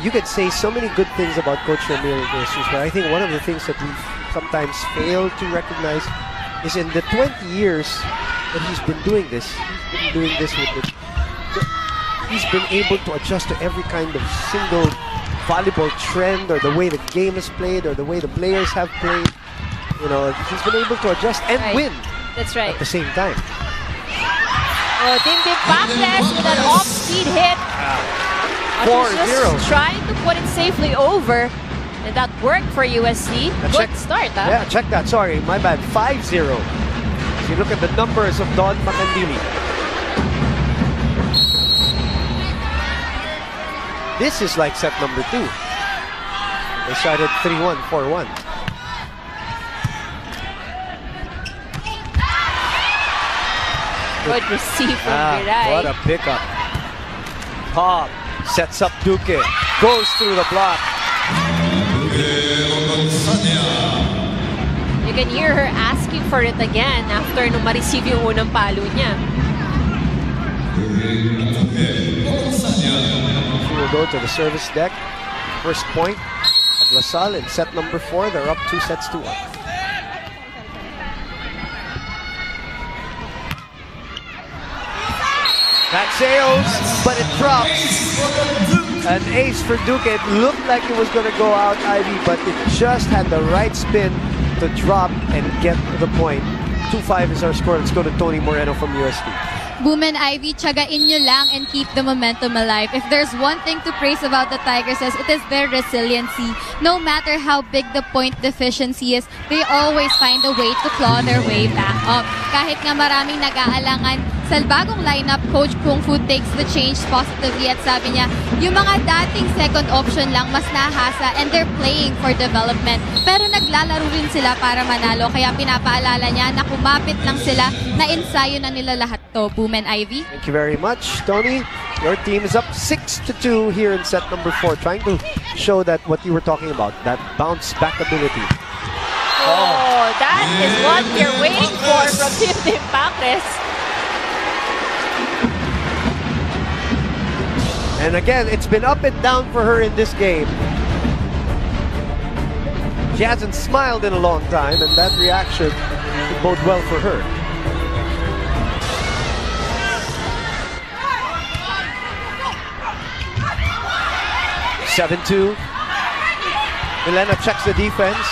you could say so many good things about Coach Ramil De Jesus, but I think one of the things that we sometimes fail to recognize is in the 20 years that he's been doing this. He's been doing this with it. He's been able to adjust to every kind of single volleyball trend or the way the game is played or the way the players have played. You know, he's been able to adjust and win. That's right. At the same time. Oh, Dimdim backlash with an off-speed hit. 4-0. Just trying to put it safely over. And that worked for UST. Good start, huh? Yeah, check that. Sorry, my bad. 5-0. If you look at the numbers of Don Macandili. This is like set number 2. They started 3-1, 4-1. Good receive from Viray. What a pickup. Pop sets up Duque. Goes through the block. You can hear her asking for it again after nung ma-receive yung unang palo niya. She will go to the service deck. First point of LaSalle in set number 4. They're up 2-1. That sails, but it drops. An ace for Duque. It looked like it was going to go out, Ivy, but it just had the right spin to drop and get the point. 2-5 is our score. Let's go to Tony Moreno from UST. Boom and Ivy, tiyagain nyo lang and keep the momentum alive. If there's one thing to praise about the Tigresses, it is their resiliency. No matter how big the point deficiency is, they always find a way to claw their way back up. Kahit nga maraming nag-aalangan Sa bagong lineup, Coach Kung Fu takes the change positively at sabi niya, yung mga dating second option lang mas nahasa and they're playing for development. Pero naglalaro rin sila para manalo kaya pinapaalala niya na kumapit lang sila na ensayo na nila lahat to. Boom and Ivy. Thank you very much, Tony. Your team is up 6-2 here in set number 4, trying to show that what you were talking about, that bounce back ability. Oh, that is what you're waiting for from Team Tigresses. And again, it's been up and down for her in this game. She hasn't smiled in a long time, and that reaction could bode well for her. (7-2). Milena checks the defense.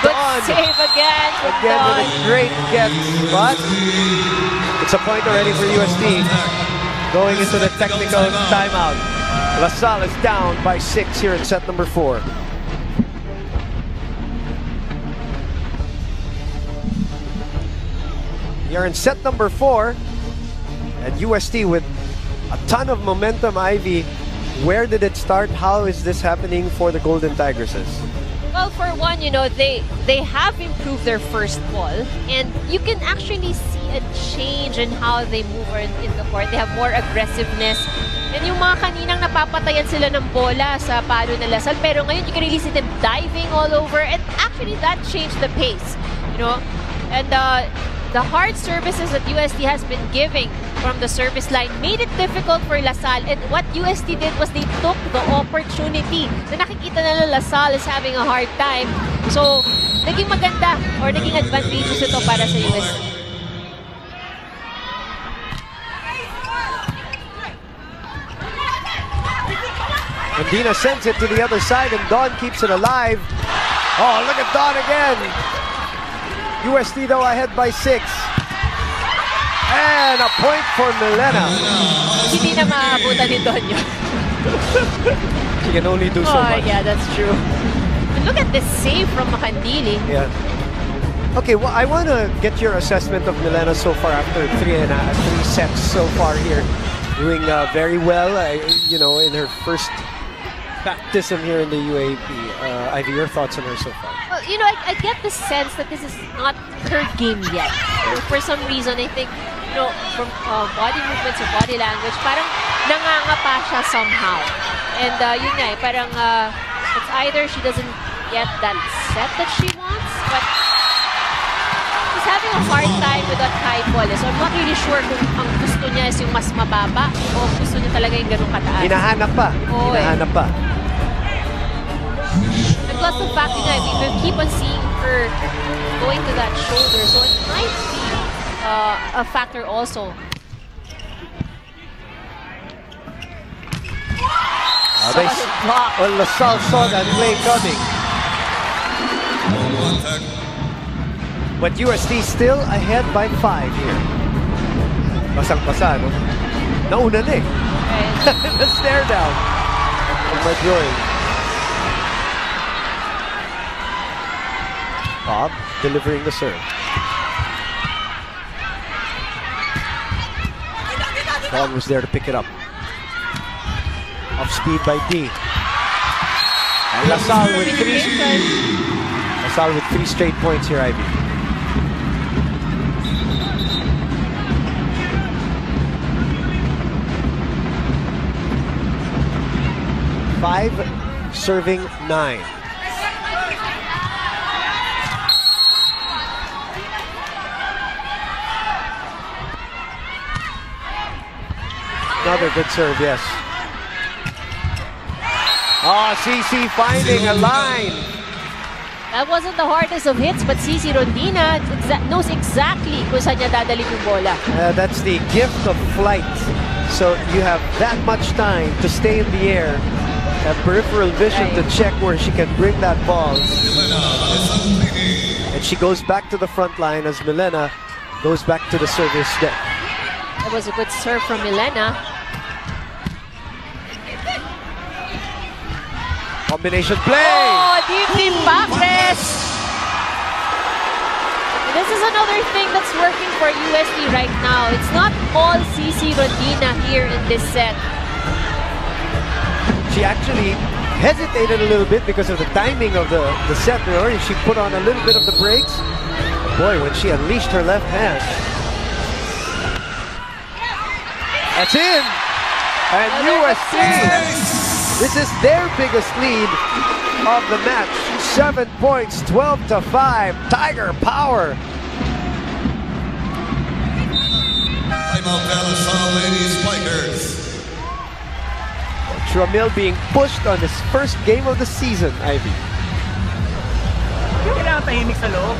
Good save again from Again Dawn. with a great get, but it's a point already for UST. Going into the technical timeout. LaSalle is down by 6 here in set number 4. You're in set number 4, and UST with a ton of momentum. Ivy, where did it start? How is this happening for the Golden Tigresses? Well, for one, you know, they have improved their first ball, and you can actually see a change in how they move in the court. They have more aggressiveness. And yung mga kaninang napapatayan sila ng bola sa palo ng LaSalle, pero ngayon you can really see them diving all over, and actually that changed the pace, you know. And the hard services that UST has been giving from the service line made it difficult for LaSalle, and what UST did was they took the opportunity na nakikita nila LaSalle is having a hard time, so naging maganda or naging advantageous ito para sa UST. And Dina sends it to the other side, and Dawn keeps it alive. Oh, look at Dawn again. UST though ahead by 6. And a point for Milena. Hindi na maabutan ni Dawn yun. She can only do so much. Yeah, that's true. And look at this save from Makandili. Yeah. Okay, well, I want to get your assessment of Milena so far after 3 sets so far here. Doing very well, you know, in her first baptism here in the UAAP. Ivy, your thoughts on her so far? Well, you know, I get the sense that this is not her game yet. For some reason, I think, you know, from body movements or body language, parang nangangapa siya somehow. And yun nga, parang it's either she doesn't get that set that she wants, but she's having a hard time with that high ball. So I'm not really sure kung ang gusto niya is yung mas mababa o gusto niya talaga yung ganun kataas. Hinahanap pa. Oh, hinahanap pa. And plus the fact that we will keep on seeing her going to that shoulder, so it might be a factor also. Well, LaSalle saw that play coming. But UST still ahead by 5 here. Basang-basa, no? Nauna na eh. The stare down from Madroy. Bob delivering the serve. Dawn was there to pick it up. Off speed by D. And LaSalle with 3 straight points here, Ivy. Five serving 9. Another good serve, yes. Oh, CC finding a line. That wasn't the hardest of hits, but CC Rondina knows exactly kung saan niya dadalhin yung bola. That's the gift of flight. So you have that much time to stay in the air, have peripheral vision to check where she can bring that ball. And she goes back to the front line as Milena goes back to the service deck. That was a good serve from Milena. Combination play! Oh, Team Tigresses! This is another thing that's working for UST right now. It's not all CC Rondina here in this set. She actually hesitated a little bit because of the timing of the set. She put on a little bit of the brakes. Boy, when she unleashed her left hand. That's in! And UST, this is their biggest lead of the match. 7 points, 12-5. Tiger power. Timeout, Belisol Ladies Spikers. Tramil being pushed on his first game of the season, Ivy. Kailangan tahimik sa loob.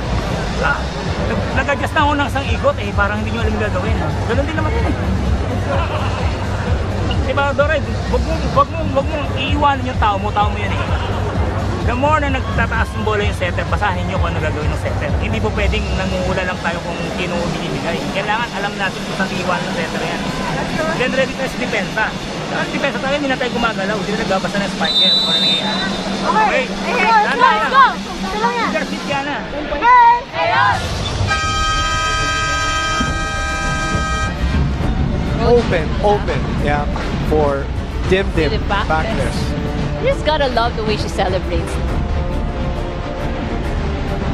Nag-adjust na ako ng isang ikot parang hindi nyo alam yung gagawin. Ganun din naman yun Diba, Doray, wag mo iiwanan yung tao mo yan The more na nagtataas ng bola yung setter, basahin nyo kung ano gagawin ng setter. Hindi po pwedeng nangungula lang tayo kung kino binibigay. Kailangan alam natin kung saan iiwanan ng setter yan. Then ready tayo sa depensa. Sa depensa tayo, hindi na tayo gumagalaw. Hindi na nagbabasa ng spiker. Kung ano nangyayari. Okay. Let's go! Interfit ka na. Open, yeah, for Dim backless. You just gotta love the way she celebrates.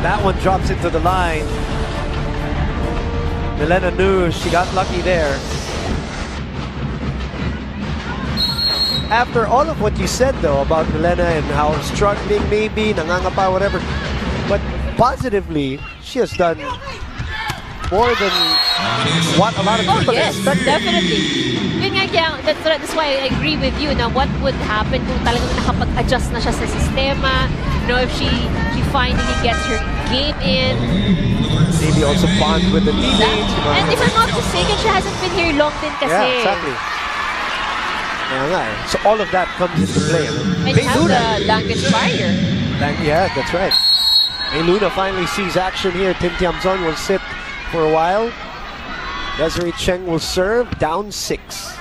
That one drops into the line. Milena knew she got lucky there. After all of what you said though about Milena and how struggling maybe, nangangapa, whatever, but positively, she has done more than what a lot of people expected. Definitely. Yun nga, that's why I agree with you. Now, what would happen kung talagang nakapag-adjust na siya sa sistema? If she finally gets her game in. Maybe also bond with the teammates. And if I'm not mistaken, she hasn't been here long din kasi. Yeah, exactly. So all of that comes into play. And you have the language barrier. Yeah, that's right. May Luna finally sees action here. Tim Tiamzon will sit for a while. Desiree Cheng will serve, down 6.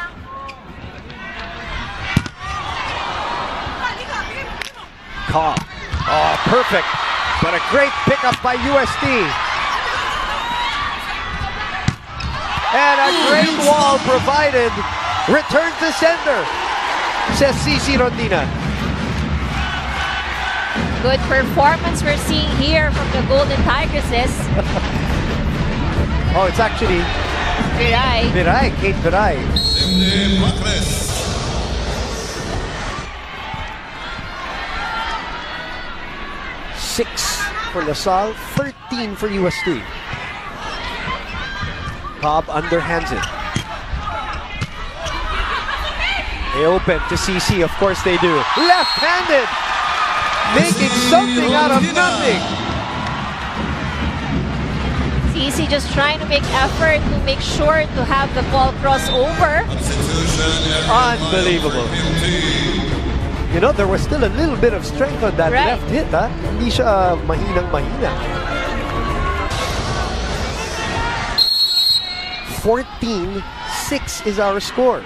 Call. Oh, perfect. But a great pickup by UST. And a great wall provided. Return to sender, says CC Rondina. Good performance we're seeing here from the Golden Tigresses. Oh, it's actually Viray. Kate Viray. 6 for LaSalle, 13 for UST. Cobb underhands it. They open to CC, of course they do. Left-handed, making something out of nothing. CC just trying to make effort to make sure to have the ball cross over. Unbelievable. There was still a little bit of strength on that left hit, Hindi siya mahinang-mahina. 14-6 is our score.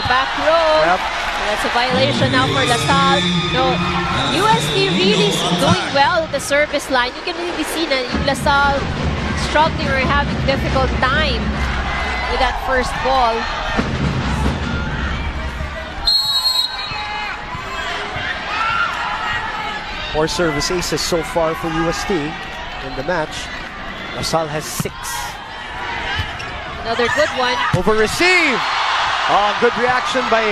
Back row. Yep. That's a violation now for LaSalle. UST really is doing well at the service line. You can really see that LaSalle struggling or having difficult time with that first ball. Four service aces so far for UST in the match. LaSalle has 6. Another good one. Over receive. Oh, good reaction by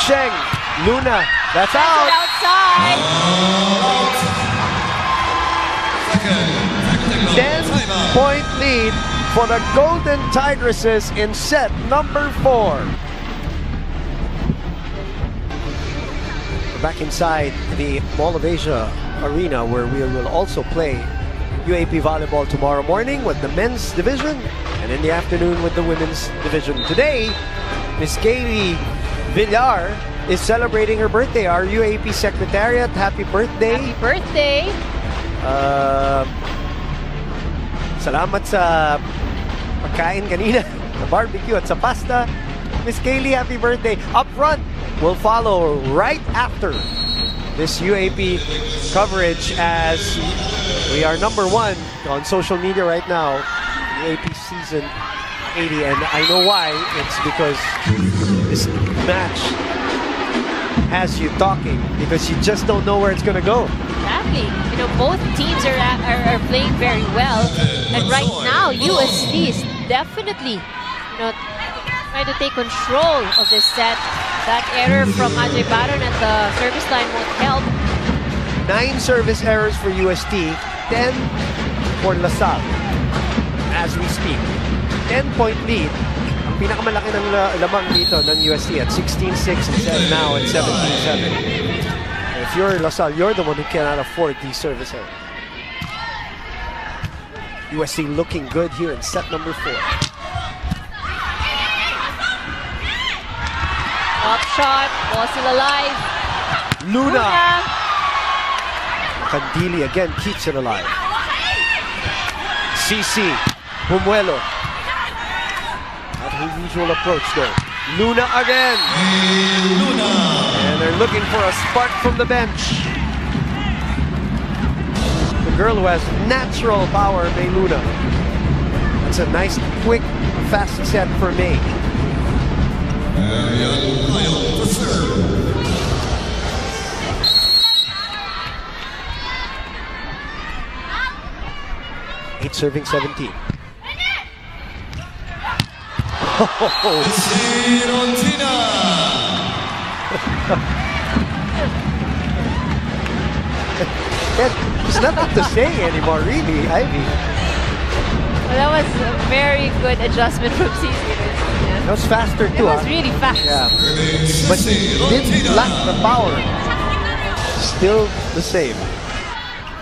Cheng. Luna, that's out. Outside. 10-point lead for the Golden Tigresses in set number 4. We're back inside the Mall of Asia Arena, where we will also play UAAP volleyball tomorrow morning with the men's division and in the afternoon with the women's division. Today, Miss Kaylee Villar is celebrating her birthday. Our UAAP Secretariat, happy birthday. Happy birthday. Salamat sa pagkain kanina, sa barbecue at sa pasta. Miss Kaylee, happy birthday. Up front, will follow right after this UAP coverage, as we are #1 on social media right now. UAP season 80, and I know why. It's because this match has you talking, because you just don't know where it's gonna go. Exactly. You know, both teams are playing very well, and right now UST is definitely, you know, trying to take control of this set. That error from Ajay Baron at the service line won't help. 9 service errors for UST, 10 for LaSalle as we speak. 10-point lead. Ang pinakamalaki ng lamang dito ng UST at 16-6 and now at 17-7. If you're LaSalle, you're the one who cannot afford these service errors. UST looking good here in set number 4. Up shot, ball still alive. Luna. Candili again keeps it alive. CC, Pumuelo. Not her usual approach though. Luna again. Luna. And they're looking for a spark from the bench. The girl who has natural power, May Luna. It's a nice, quick, fast set for May. Marian Kyle to serve. 8 serving 17. Sirontina. There's nothing to say anymore, really, Ivy. Well, that was a very good adjustment from CC. That was faster too. It was really fast. Yeah. But she didn't lack the power. Still the same.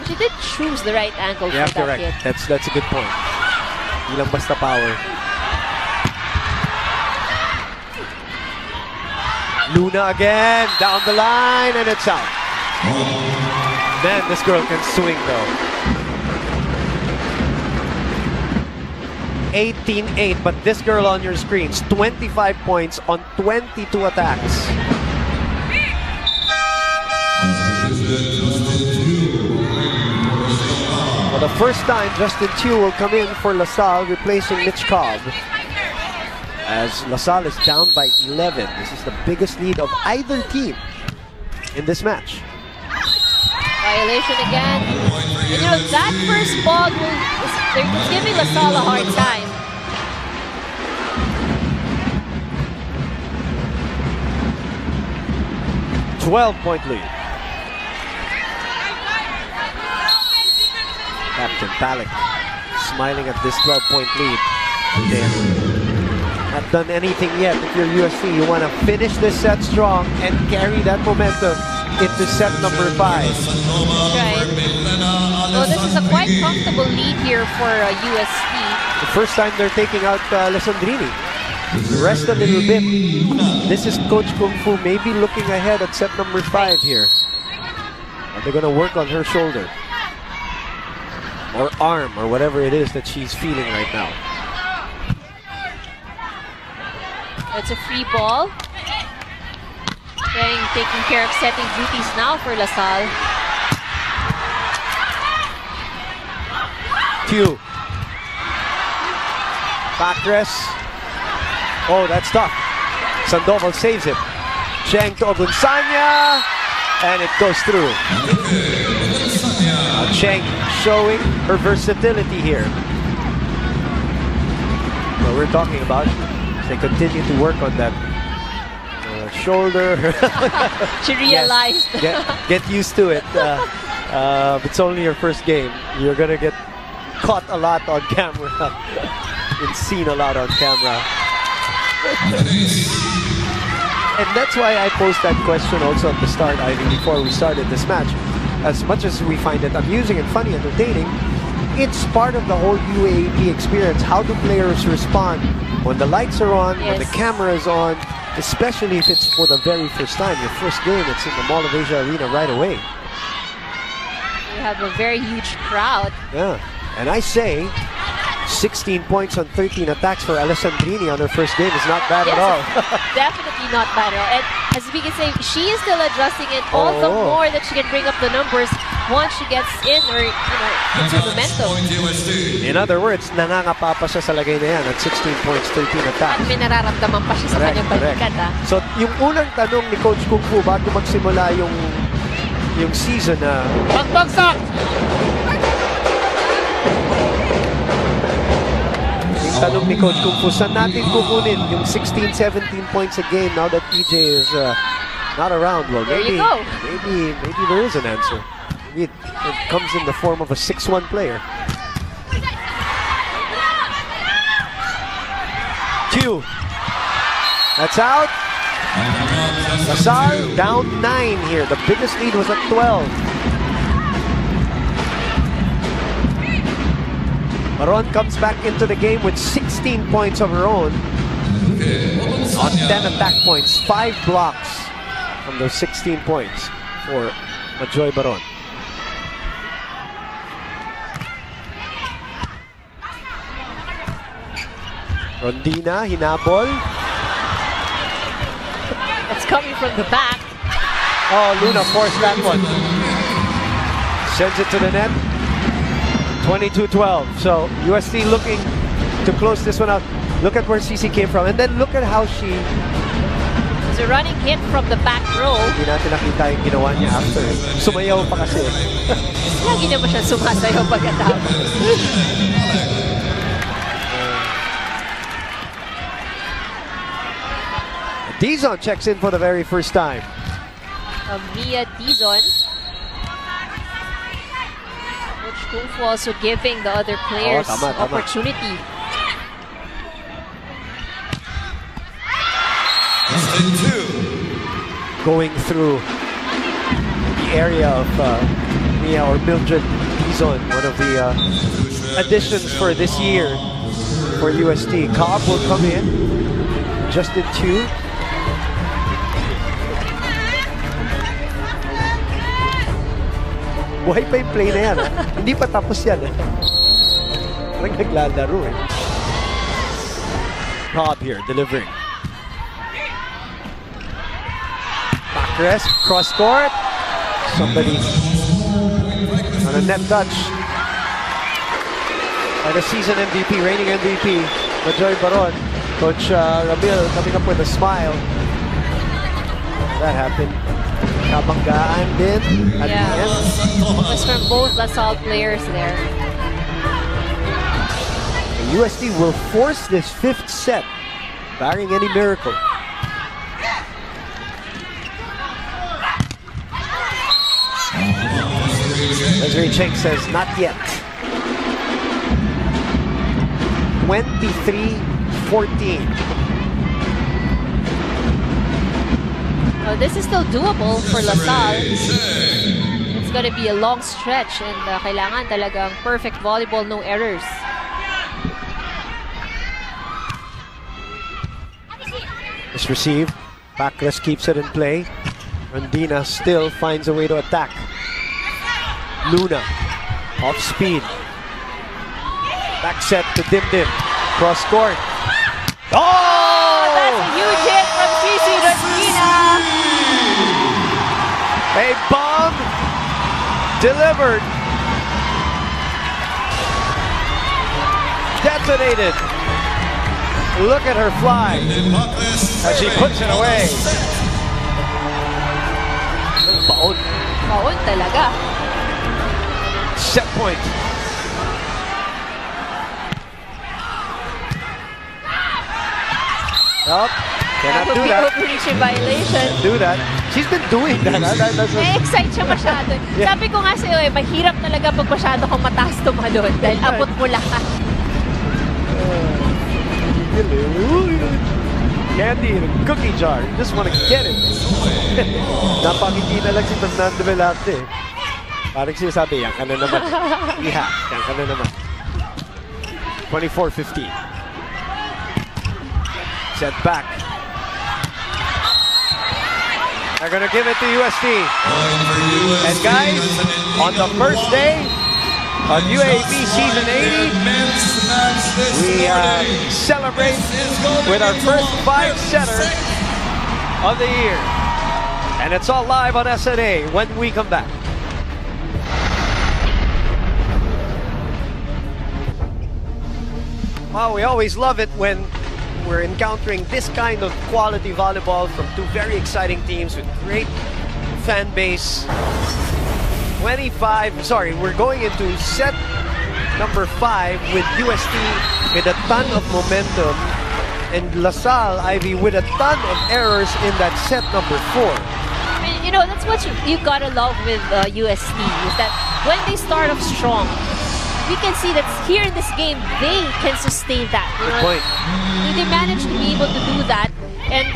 She did choose the right angle for that correct. hit. That's a good point. Ilang basta power. Luna again, down the line, and it's out. Man, this girl can swing though. 18-8, but this girl on your screens, 25 points on 22 attacks. For the first time, Justin Tew will come in for LaSalle, replacing Mitch Cobb. As LaSalle is down by 11. This is the biggest lead of either team in this match. Violation again. You know, that first ball is giving LaSalle a hard time. – 12-point lead. Captain Palik smiling at this 12-point lead. They have not done anything yet. If you're UST, you want to finish this set strong and carry that momentum into set number 5. Right. Well, this is a quite comfortable lead here for UST. The first time they're taking out Alessandrini. Rest a little bit. This is Coach Kung Fu maybe looking ahead at set number 5 here. Are they going to work on her shoulder? Or arm, or whatever it is that she's feeling right now. It's a free ball. Taking care of setting duties now for LaSalle. Tew. Backrest. Oh, that's tough. Sandoval saves it. Cheng to Ogunsanya. And it goes through. Cheng showing her versatility here. What we're talking about. They continue to work on that shoulder. She realized. Yes. Get used to it. It's only your first game. You're gonna get caught a lot on camera and seen a lot on camera. And that's why I posed that question also at the start, Ivy, before we started this match. As much as we find it amusing and funny, entertaining, it's part of the whole UAAP experience. How do players respond when the lights are on, when the camera is on, especially if it's for the very first time. Your first game, it's in the Mall of Asia Arena right away. You have a very huge crowd. Yeah, and I say, 16 points on 13 attacks for Alessandrini on her first game is not bad at all. Definitely not bad at all. And as we can say, she is still adjusting it. All the more that she can bring up the numbers once she gets in or into momentum. In other words, nangangapa pa siya sa lagay na yan at 16 points, 13 attacks. At may nararamdaman pa siya sa kanyang balikat. So, yung unang tanong ni Coach Kung Fu bago magsimula yung season na... Pagbagsak! Yung tanong ni Coach Kung Fu, saan natin kukunin yung 16, 17 points a game now that PJ is not around? Well, maybe there is an answer. Maybe it comes in the form of a 6-1 player. Q. That's out. Lazar down 9 here. The biggest lead was at 12. Maron comes back into the game with 16 points of her own on 10 attack points, 5 blocks from those 16 points for Majoy Baron. Rondina, hinabol. It's coming from the back. Oh, Luna forced that one. Sends it to the net. 22-12. So UST looking to close this one out. Look at where CC came from. And then look at how she... It's a running hit from the back row. Hindi natin nakita yung ginawa niya after. Sumayaw pa kasi. Lagi naman siya sumasayaw pagkatapos. Dizon checks in for the very first time. Mia Dizon. Coach Kung Fu also giving the other players opportunity. Going through the area of Mia or Mildred Dizon, one of the additions for this year for UST. Cobb will come in, just in 2. Buhay pa yung play na yan, Hindi pa tapos yan, Parang naglalaro, Cobb here, delivering. Backrest, cross court. Somebody on a net touch. By the season MVP, reigning MVP, Majoy Baron. Coach Ramil coming up with a smile. That happened. Kabanggaan din at the end. It was from both LaSalle players there. The UST will force this 5th set, barring any miracle. Desiree Cheng says, not yet. 23-14. Well, this is still doable for LaSalle. It's going to be a long stretch and kailangan talagang perfect volleyball, no errors. It's received. Backrest keeps it in play. Rondina still finds a way to attack. Luna, off speed. Back set to Dim Dim. Cross court. Oh! That's a huge hit from CC Rondina. A bomb delivered. Detonated. Look at her fly as she puts it away. Baon. Baon talaga. Set point. Nope. Cannot do that. Overreaching violation. Do that. She's been doing that. Na-excite siya masyado. Sabi ko nga sa'yo, mahirap talaga pag masyado kang mataas tumalon dahil abot mo lahat. Candy in a cookie jar. You just want to get it. Napangiti na lang si Fernando Velarte. Parang sinasabi, yan ka na naman. Iha, yan ka na naman. 24-15. Set back. They're going to give it to UST. And guys, on the first day, On UAAP Season 80, we celebrate with our first 5-setter of the year. And it's all live on SNA when we come back. Well, we always love it when we're encountering this kind of quality volleyball from two very exciting teams with great fan base. We're going into set number 5 with UST with a ton of momentum and LaSalle, Ivy, with a ton of errors in that set number 4. You know, that's what you gotta love with UST, is that when they start off strong, we can see that here in this game, they can sustain that. Good point. They managed to be able to do that, and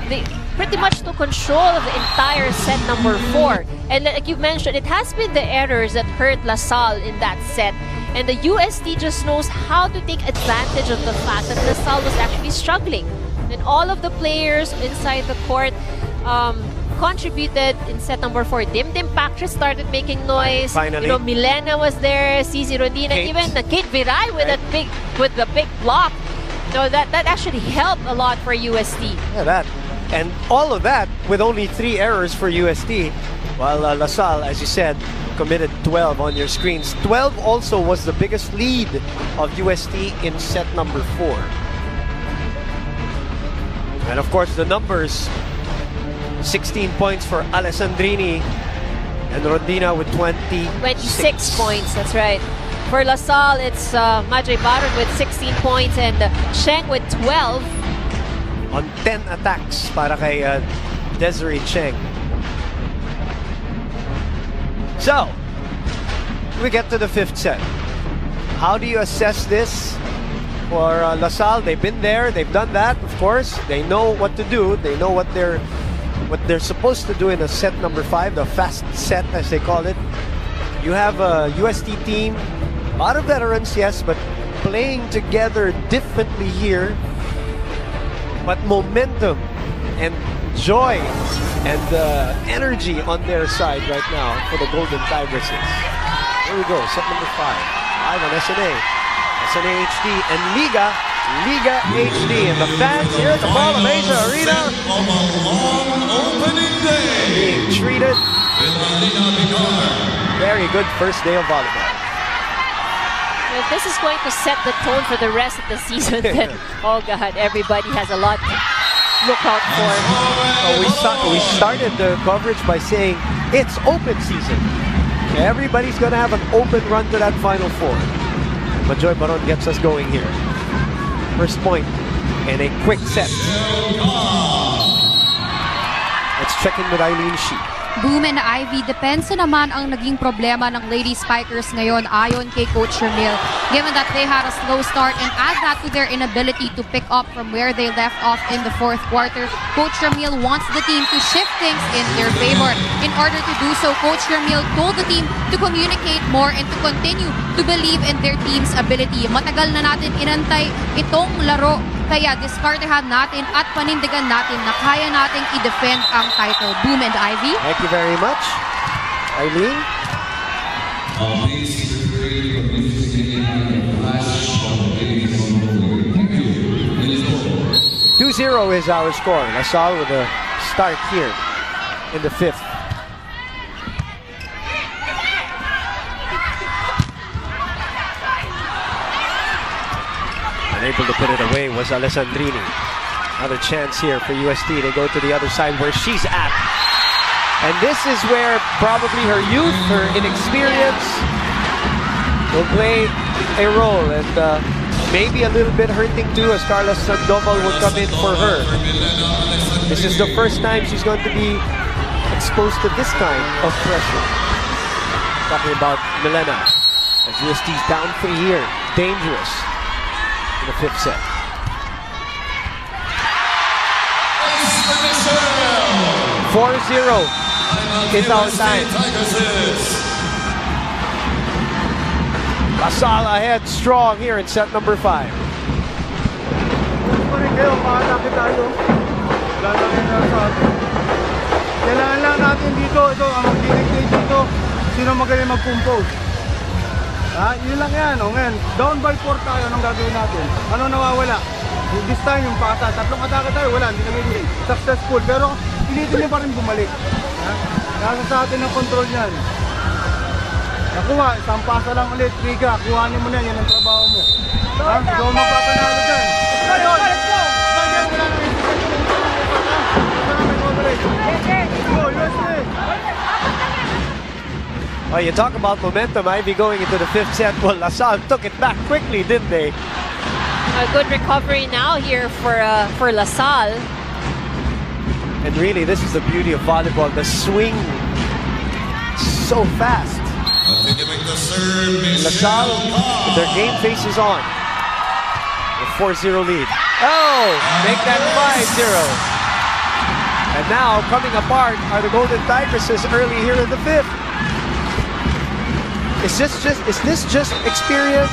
they pretty much took control of the entire set number 4. And like you mentioned, it has been the errors that hurt LaSalle in that set. And the UST just knows how to take advantage of the fact that LaSalle was actually struggling. And all of the players inside the court contributed in set number 4. Dim Patras started making noise. Finally. You know, Milena was there, Cici Rondina, even Kate Viray with the big block. So that actually helped a lot for UST. Yeah, that. And all of that with only 3 errors for UST. While LaSalle, as you said, committed 12 on your screens. 12 also was the biggest lead of UST in set number 4. And of course the numbers, 16 points for Alessandrini and Rondina with 26 points, that's right. For LaSalle, it's Majay Baron with 16 points and Cheng with 12. On 10 attacks para kay Desiree Cheng. So, we get to the 5th set. How do you assess this for LaSalle? They've been there, they've done that, of course. They know what to do. They know what they're supposed to do in a set number 5, the fast set as they call it. You have a UST team, a lot of veterans, yes, but playing together differently here. But momentum and joy and energy on their side right now for the Golden Tigresses. Here we go, set number 5. Live on SNA, SNA HD, and Liga HD. And the fans here at the Mall of Asia Arena being treated. Very good first day of volleyball. If this is going to set the tone for the rest of the season, then, oh God, everybody has a lot to look out for. We started the coverage by saying it's open season. Everybody's going to have an open run to that Final 4. Majoy Baron gets us going here. First point and a quick set. Let's check in with Eileen Shi. Boom and Ivy, depensa naman ang naging problema ng Lady Spikers ngayon ayon kay Coach Ramil. Given that they had a slow start and add that to their inability to pick up from where they left off in the 4th quarter, Coach Ramil wants the team to shift things in their favor. In order to do so, Coach Ramil told the team to communicate more and to continue to believe in their team's ability. Matagal na natin inantay itong laro, kaya diskartehan natin at panindigan natin na kaya nating i-defend ang title. Boom and Ivy. Thank you very much, Eileen. 2-0 is our score. LaSalle with a start here in the 5th. Unable to put it away was Alessandrini. Another chance here for UST to go to the other side where she's at. And this is where probably her youth, her inexperience will play a role, and maybe a little bit hurting too as Carla Sandoval will come in for her. This is the first time she's going to be exposed to this kind of pressure. Talking about Milena as UST's down 3 here. Dangerous in the 5th set. 4-0 is our time. LaSalle ahead strong here in set number 5. Kailangan lang natin dito, ang mag-dictate dito, sino magaling mag-compose. Yun lang yan. O ngayon, down by 4 tayo. Anong gagawin natin? Ano nawawala? This time yung pasa. 3 atake tayo. Wala. Hindi kami successful. Pero pilitin niyo pa rin bumalik. Nasa sa atin ang control niyan. Nakuha. Isang pasa lang ulit. Riga. Kuha niyo muna. Yan ang trabaho mo. Ikaw magpapanalo dyan. Let's go! Let's go! Wala na yung Oh, you talk about momentum, Ivy going into the 5th set. Well, LaSalle took it back quickly, didn't they? A good recovery now here for LaSalle. And really, this is the beauty of volleyball. The swing, so fast. And LaSalle, with their game faces on. A 4-0 lead. Oh, make that 5-0. And now, coming apart are the Golden Tigresses early here in the 5th. Is this just experience?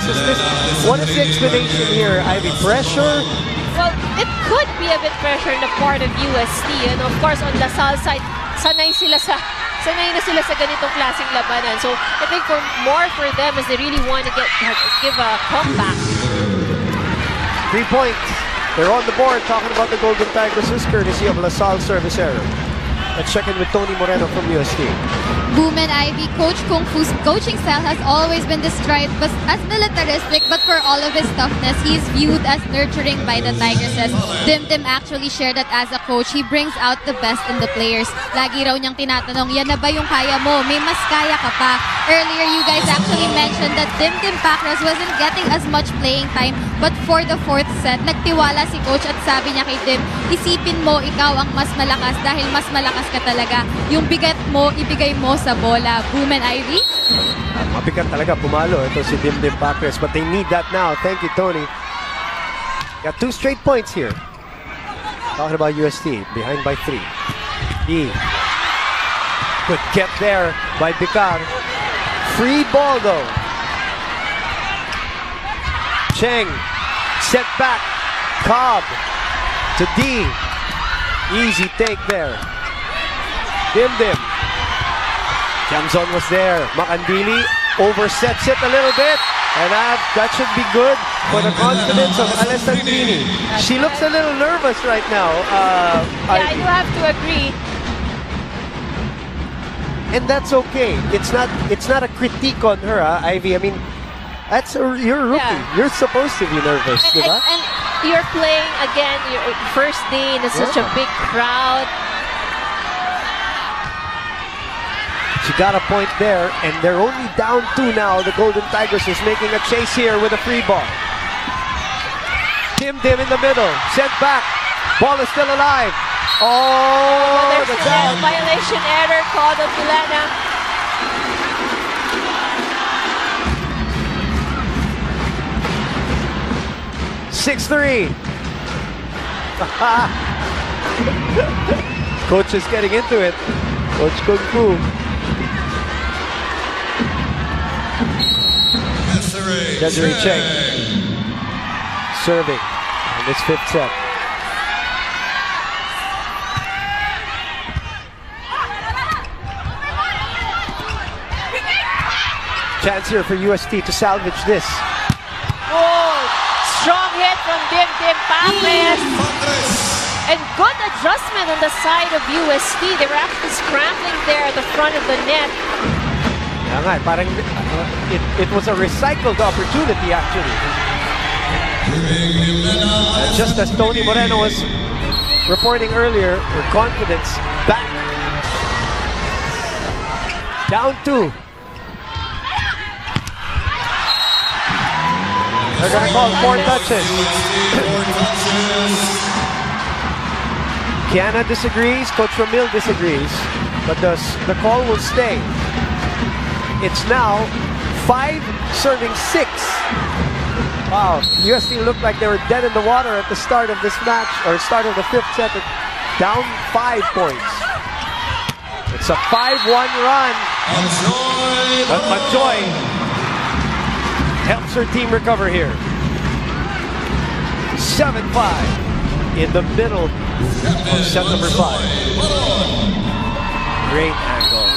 What is the explanation here, Ivy? Pressure? Well, it could be a bit pressure on the part of UST. And of course, on LaSalle side, sanay na sila sa ganitong klaseng labanan. So, I think more for them is they really want to give a comeback. 3 points. They're on the board talking about the Golden Tigresses, courtesy of LaSalle service error. Let's check in with Tony Moreno from UST. Boom and Ivy, Coach Kung Fu's coaching style has always been described as militaristic, but for all of his toughness, he's viewed as nurturing by the Tigresses. Dim actually shared that as a coach, he brings out the best in the players. Lagi raw niyang tinatanong, yan na ba yung kaya mo? May mas kaya ka pa. Earlier, you guys actually mentioned that Dim Pacres wasn't getting as much playing time, but for the 4th set, nagtiwala si Coach at sabi niya kay Dim, isipin mo ikaw ang mas malakas dahil mas malakas ka talaga. Yung bigat mo, ibigay mo sa bola. Boom and Ivy? Mabigat talaga pumalo ito si Dim Pacres, but they need that now. Thank you, Tony. Got 2 straight points here. Talking about UST, behind by 3. E. Good kept there by Bicar. Free ball though. Cheng, set back. Cobb to D. Easy take there. Dim. Jamzon was there. Macandili oversets it a little bit. And that should be good for the confidence of Alessandrini. She looks a little nervous right now. Yeah, you have to agree. And that's okay. It's not a critique on her, Ivy. I mean, you're a rookie. Yeah. You're supposed to be nervous, diba? And you're playing again your first day in such a big crowd. She got a point there, and they're only down 2 now. The Golden Tigresses making a chase here with a free ball. Dim in the middle, sent back. Ball is still alive. Oh, there's a violation error called on Milana. (6-3). Coach is getting into it. Coach Kung Fu. Desiree Cheng serving in this 5th set. Chance here for UST to salvage this. Oh, strong hit from Dim Pacres. And good adjustment on the side of UST. They were actually scrambling there at the front of the net. Parang it was a recycled opportunity actually. Just as Tony Moreno was reporting earlier, her confidence back. Down 2. They're gonna call 4 touches. Kiana disagrees, Coach Ramil disagrees, but the call will stay. It's now 5 serving 6. Wow, UST looked like they were dead in the water at the start of this match, or start of the 5th set, down 5 points. It's a 5-1 run. But Majoy helps her team recover here. 7-5 in the middle of set number 5. Great angle.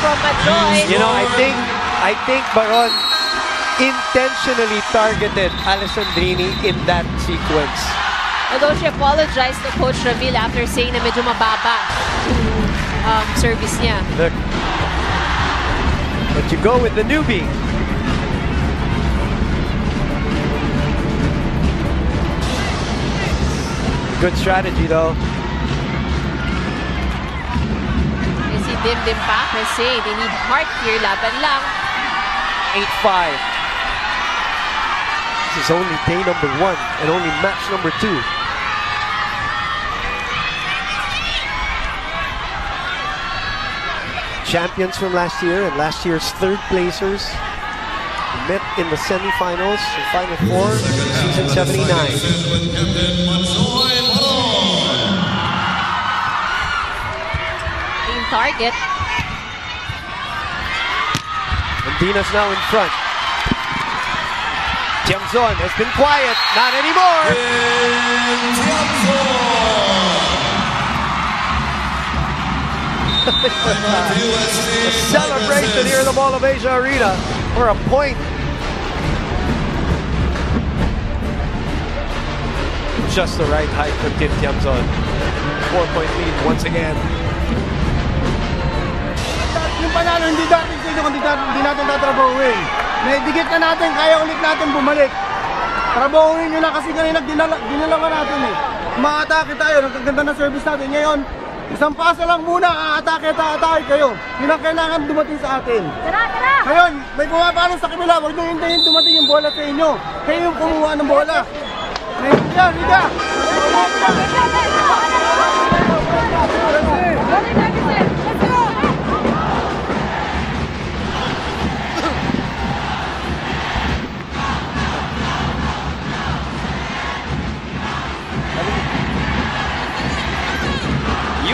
from Madroy. You know, I think Baron intentionally targeted Alessandrini in that sequence. Although she apologized to Coach Ramil after saying na medyo mababa yung service niya. Look. But you go with the newbie. Good strategy though. Si Dim pa kasi they need heart here, laban lang. 8-5. This is only day number 1 and only match number 2. Champions from last year and last year's third placers met in the semifinals and Final Four season 79. Target. And Dina's now in front. Tiamzon has been quiet. Not anymore. A celebration here in the Mall of Asia Arena for a point. Just the right height for Tim Tiamzon. 4-point lead once again. Yung panalo hindi dating sa inyo, hindi natin tatrabahuin. May dikit na natin, kaya ulit natin bumalik. Trabahuin nyo na kasi kanina ginalawa natin eh. Maatake tayo, nagkaganda na service natin. Ngayon, isang pasa lang muna, aatake kayo. Yun ang kailangan dumating sa atin. Tara! Ngayon, may pumapalo sa kabila, huwag nyo hintayin dumating yung bola sa inyo. Kayo yung kumuha ng bola. Riga!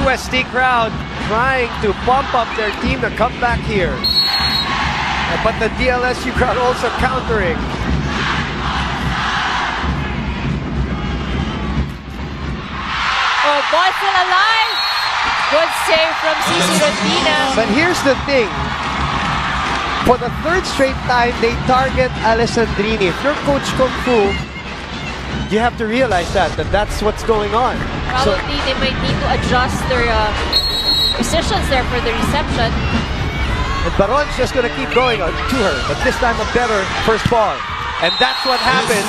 UST crowd trying to pump up their team to come back here. But the DLSU crowd also countering. Oh, ball still alive. Good save from Cici Rodina. But here's the thing. For the third straight time, they target Alessandrini. If you're Coach Kung Fu, you have to realize that's what's going on. Probably they might need to adjust their positions there for the reception. And Baron's just going to keep going to her, but this time a better first ball. And that's what happens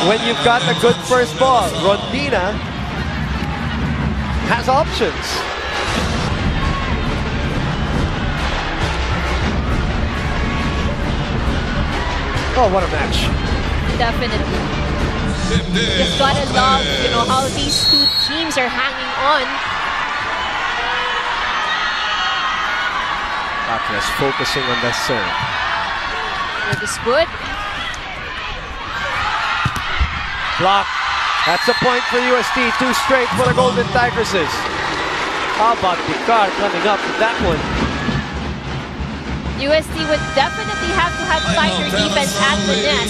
when you've got a good first ball. Rondina has options. Oh, what a match. Definitely. Just gotta love, you know, how these two teams are hanging on. Tigresses focusing on that serve. It is good. Block. That's a point for UST. 2 straight for the Golden Tigresses. How about Picard coming up with that one? UST would definitely have to have tighter defense at the net.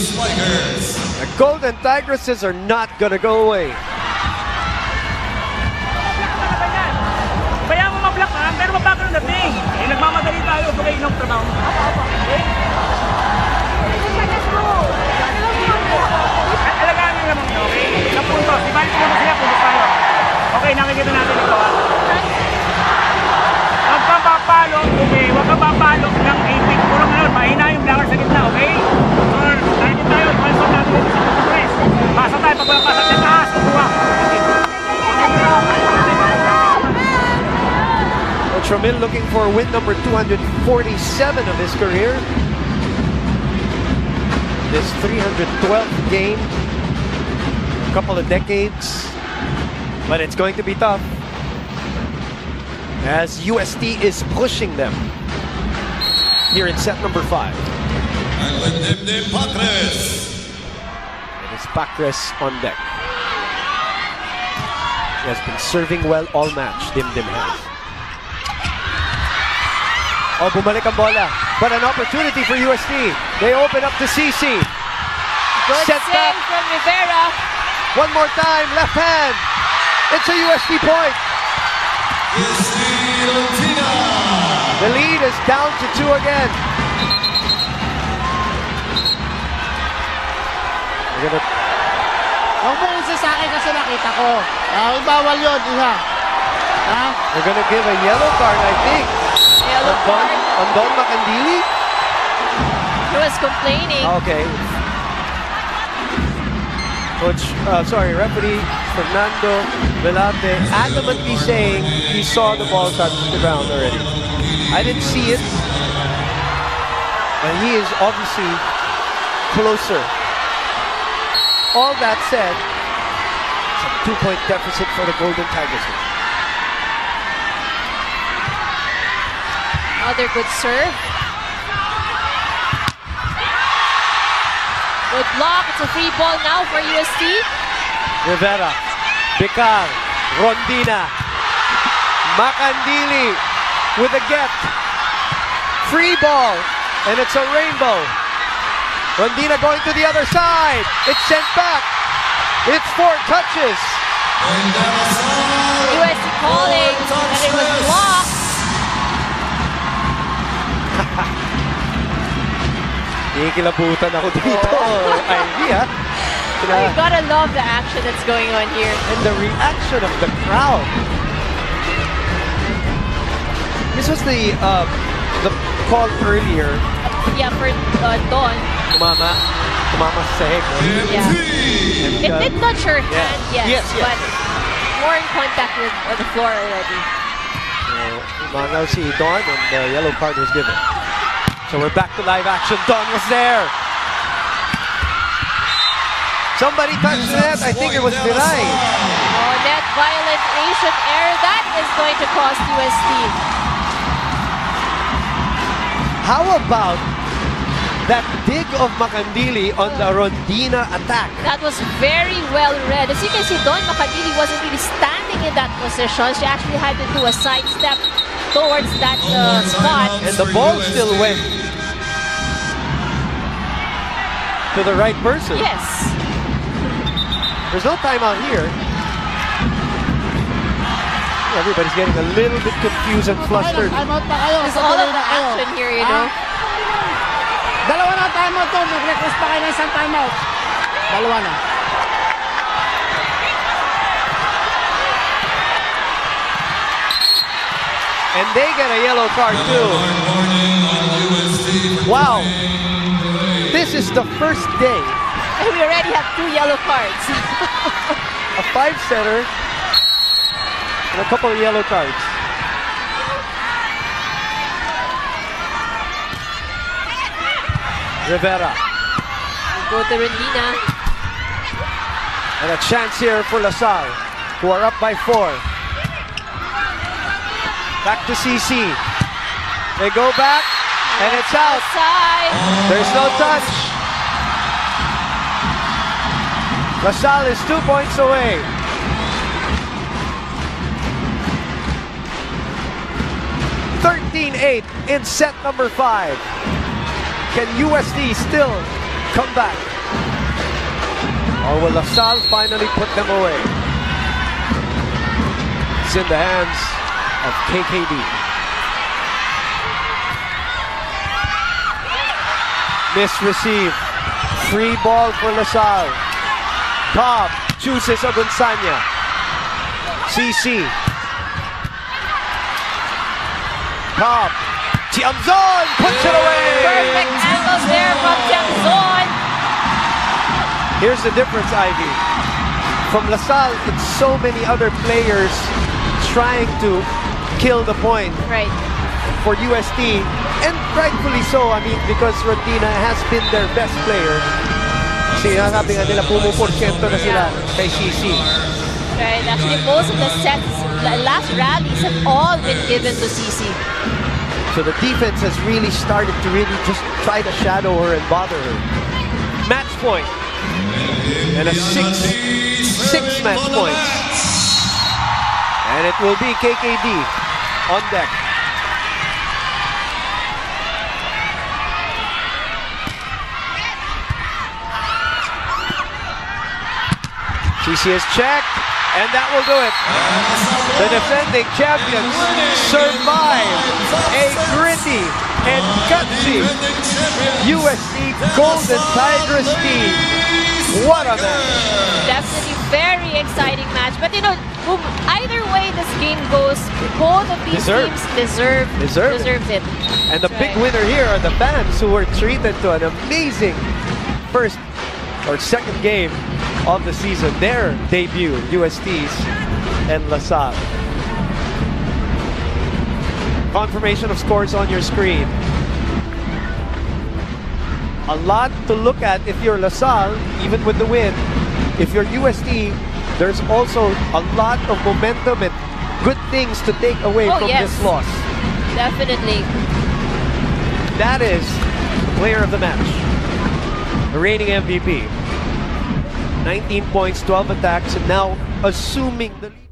The Golden Tigresses are not gonna go away. Kaya mo ma-block ha, pero mabagal na dating. Eh, nagmamadali tayo, okay ng trabaho. Okay? Alagaan nyo naman nyo, okay? Ilang puntos, ibalik ko naman sila, puntos tayo. Okay, nakikita natin ito ha. Huwag kang papalo, okay? Huwag kang papalo ng 8-pick. Purong ano, mahina yung blocker sa gitna, okay? So, nakikita tayo, transfer natin dito sa press. Pasa tayo, pag walang pasa sa taas, kukuha. Coach Ramil looking for win number 247 of his career. This 312th game, a couple of decades, but it's going to be tough as UST is pushing them here in set number 5. It is Tigresses on deck. He has been serving well all match, Dim has. Oh, bumalik ang bola. But an opportunity for UST. They open up to Cici. Good Set save back. from Rivera. One more time, left hand. It's a UST point. UST Tigresses. The lead is down to 2 again. We're gonna... Huwag mo isa sa akin kasi nakita ko. Bawal yun, Iha. Ha? We're gonna give a yellow card, I think. Yellow card. On Don Macandili? He was complaining. Okay. Coach, referee Fernando Velate adamantly saying he saw the ball touch the ground already. I didn't see it, but he is obviously closer. All that said, it's a 2-point deficit for the Golden Tigresses. Another good serve. Good block. It's a free ball now for UST. Rivera, Bicar, Rondina, Macandili with a get. Free ball, and it's a rainbow. Rondina going to the other side. It's sent back. It's 4 touches. UST calling, and it was blocked. Ikilabutan ako dito. Ivy, ha? You gotta love the action that's going on here. And the reaction of the crowd. This was the call earlier. Yeah, for Don. Tumama sa sahig. Yeah. It did touch her hand, yes. But more in contact with the floor already. Umanaw si Don, and the yellow card was given. So we're back to live action. Don was there. Somebody touched the net. I think it was Mirai. Oh, net violation error. That is going to cost UST. How about that dig of Macandili on the Rondina attack? That was very well read. As you can see, Don Macandili wasn't really standing in that position. She actually had to do a sidestep towards that spot. And the ball still went to the right person. Yes. There's no timeout here. Everybody's getting a little bit confused and flustered. There's all of the action here, you know. Dalawa na timeout to. Nag-request pa kayo ng isang timeout. Dalawa na. And they get a yellow card too. Wow. This is the first day. And we already have 2 yellow cards. A 5-setter and a couple of yellow cards. Rivera. Go to Rondina. And a chance here for LaSalle, who are up by 4. Back to CC. They go back, and it's out. Outside. There's no touch. LaSalle is 2 points away. (13-8) in set number 5. Can UST still come back? Or will LaSalle finally put them away? It's in the hands of KKD. Misreceive. Free ball for LaSalle. Cobb chooses Agunsanya. CC. Cobb. Tiamzon puts it away. Perfect angles there from Tiamzon. Here's the difference, Ivy. From LaSalle, it's so many other players trying to kill the point. Right. For UST, and rightfully so. I mean, because Rondina has been their best player. Kasi sabi nga nila, pumuporsyento na sila kay CC. Right. Actually, most of the sets, last rallies have all been given to CC. So the defense has really started to just try to shadow her and bother her. Match point. And a six match points. And it will be KKD on deck. CC is checked. And that will do it. The defending champions survive a gritty and gutsy UST Golden Tigress team. What a match. Definitely very exciting match. But you know, either way this game goes, both of these teams deserves it. And the big winner here are the fans who were treated to an amazing first or second game of the season. Their debut, UST's and LaSalle. Confirmation of scores on your screen. A lot to look at if you're LaSalle, even with the win. If you're UST, there's also a lot of momentum and good things to take away from this loss. Definitely. That is player of the match. The reigning MVP. 19 points, 12 attacks, and now assuming the lead.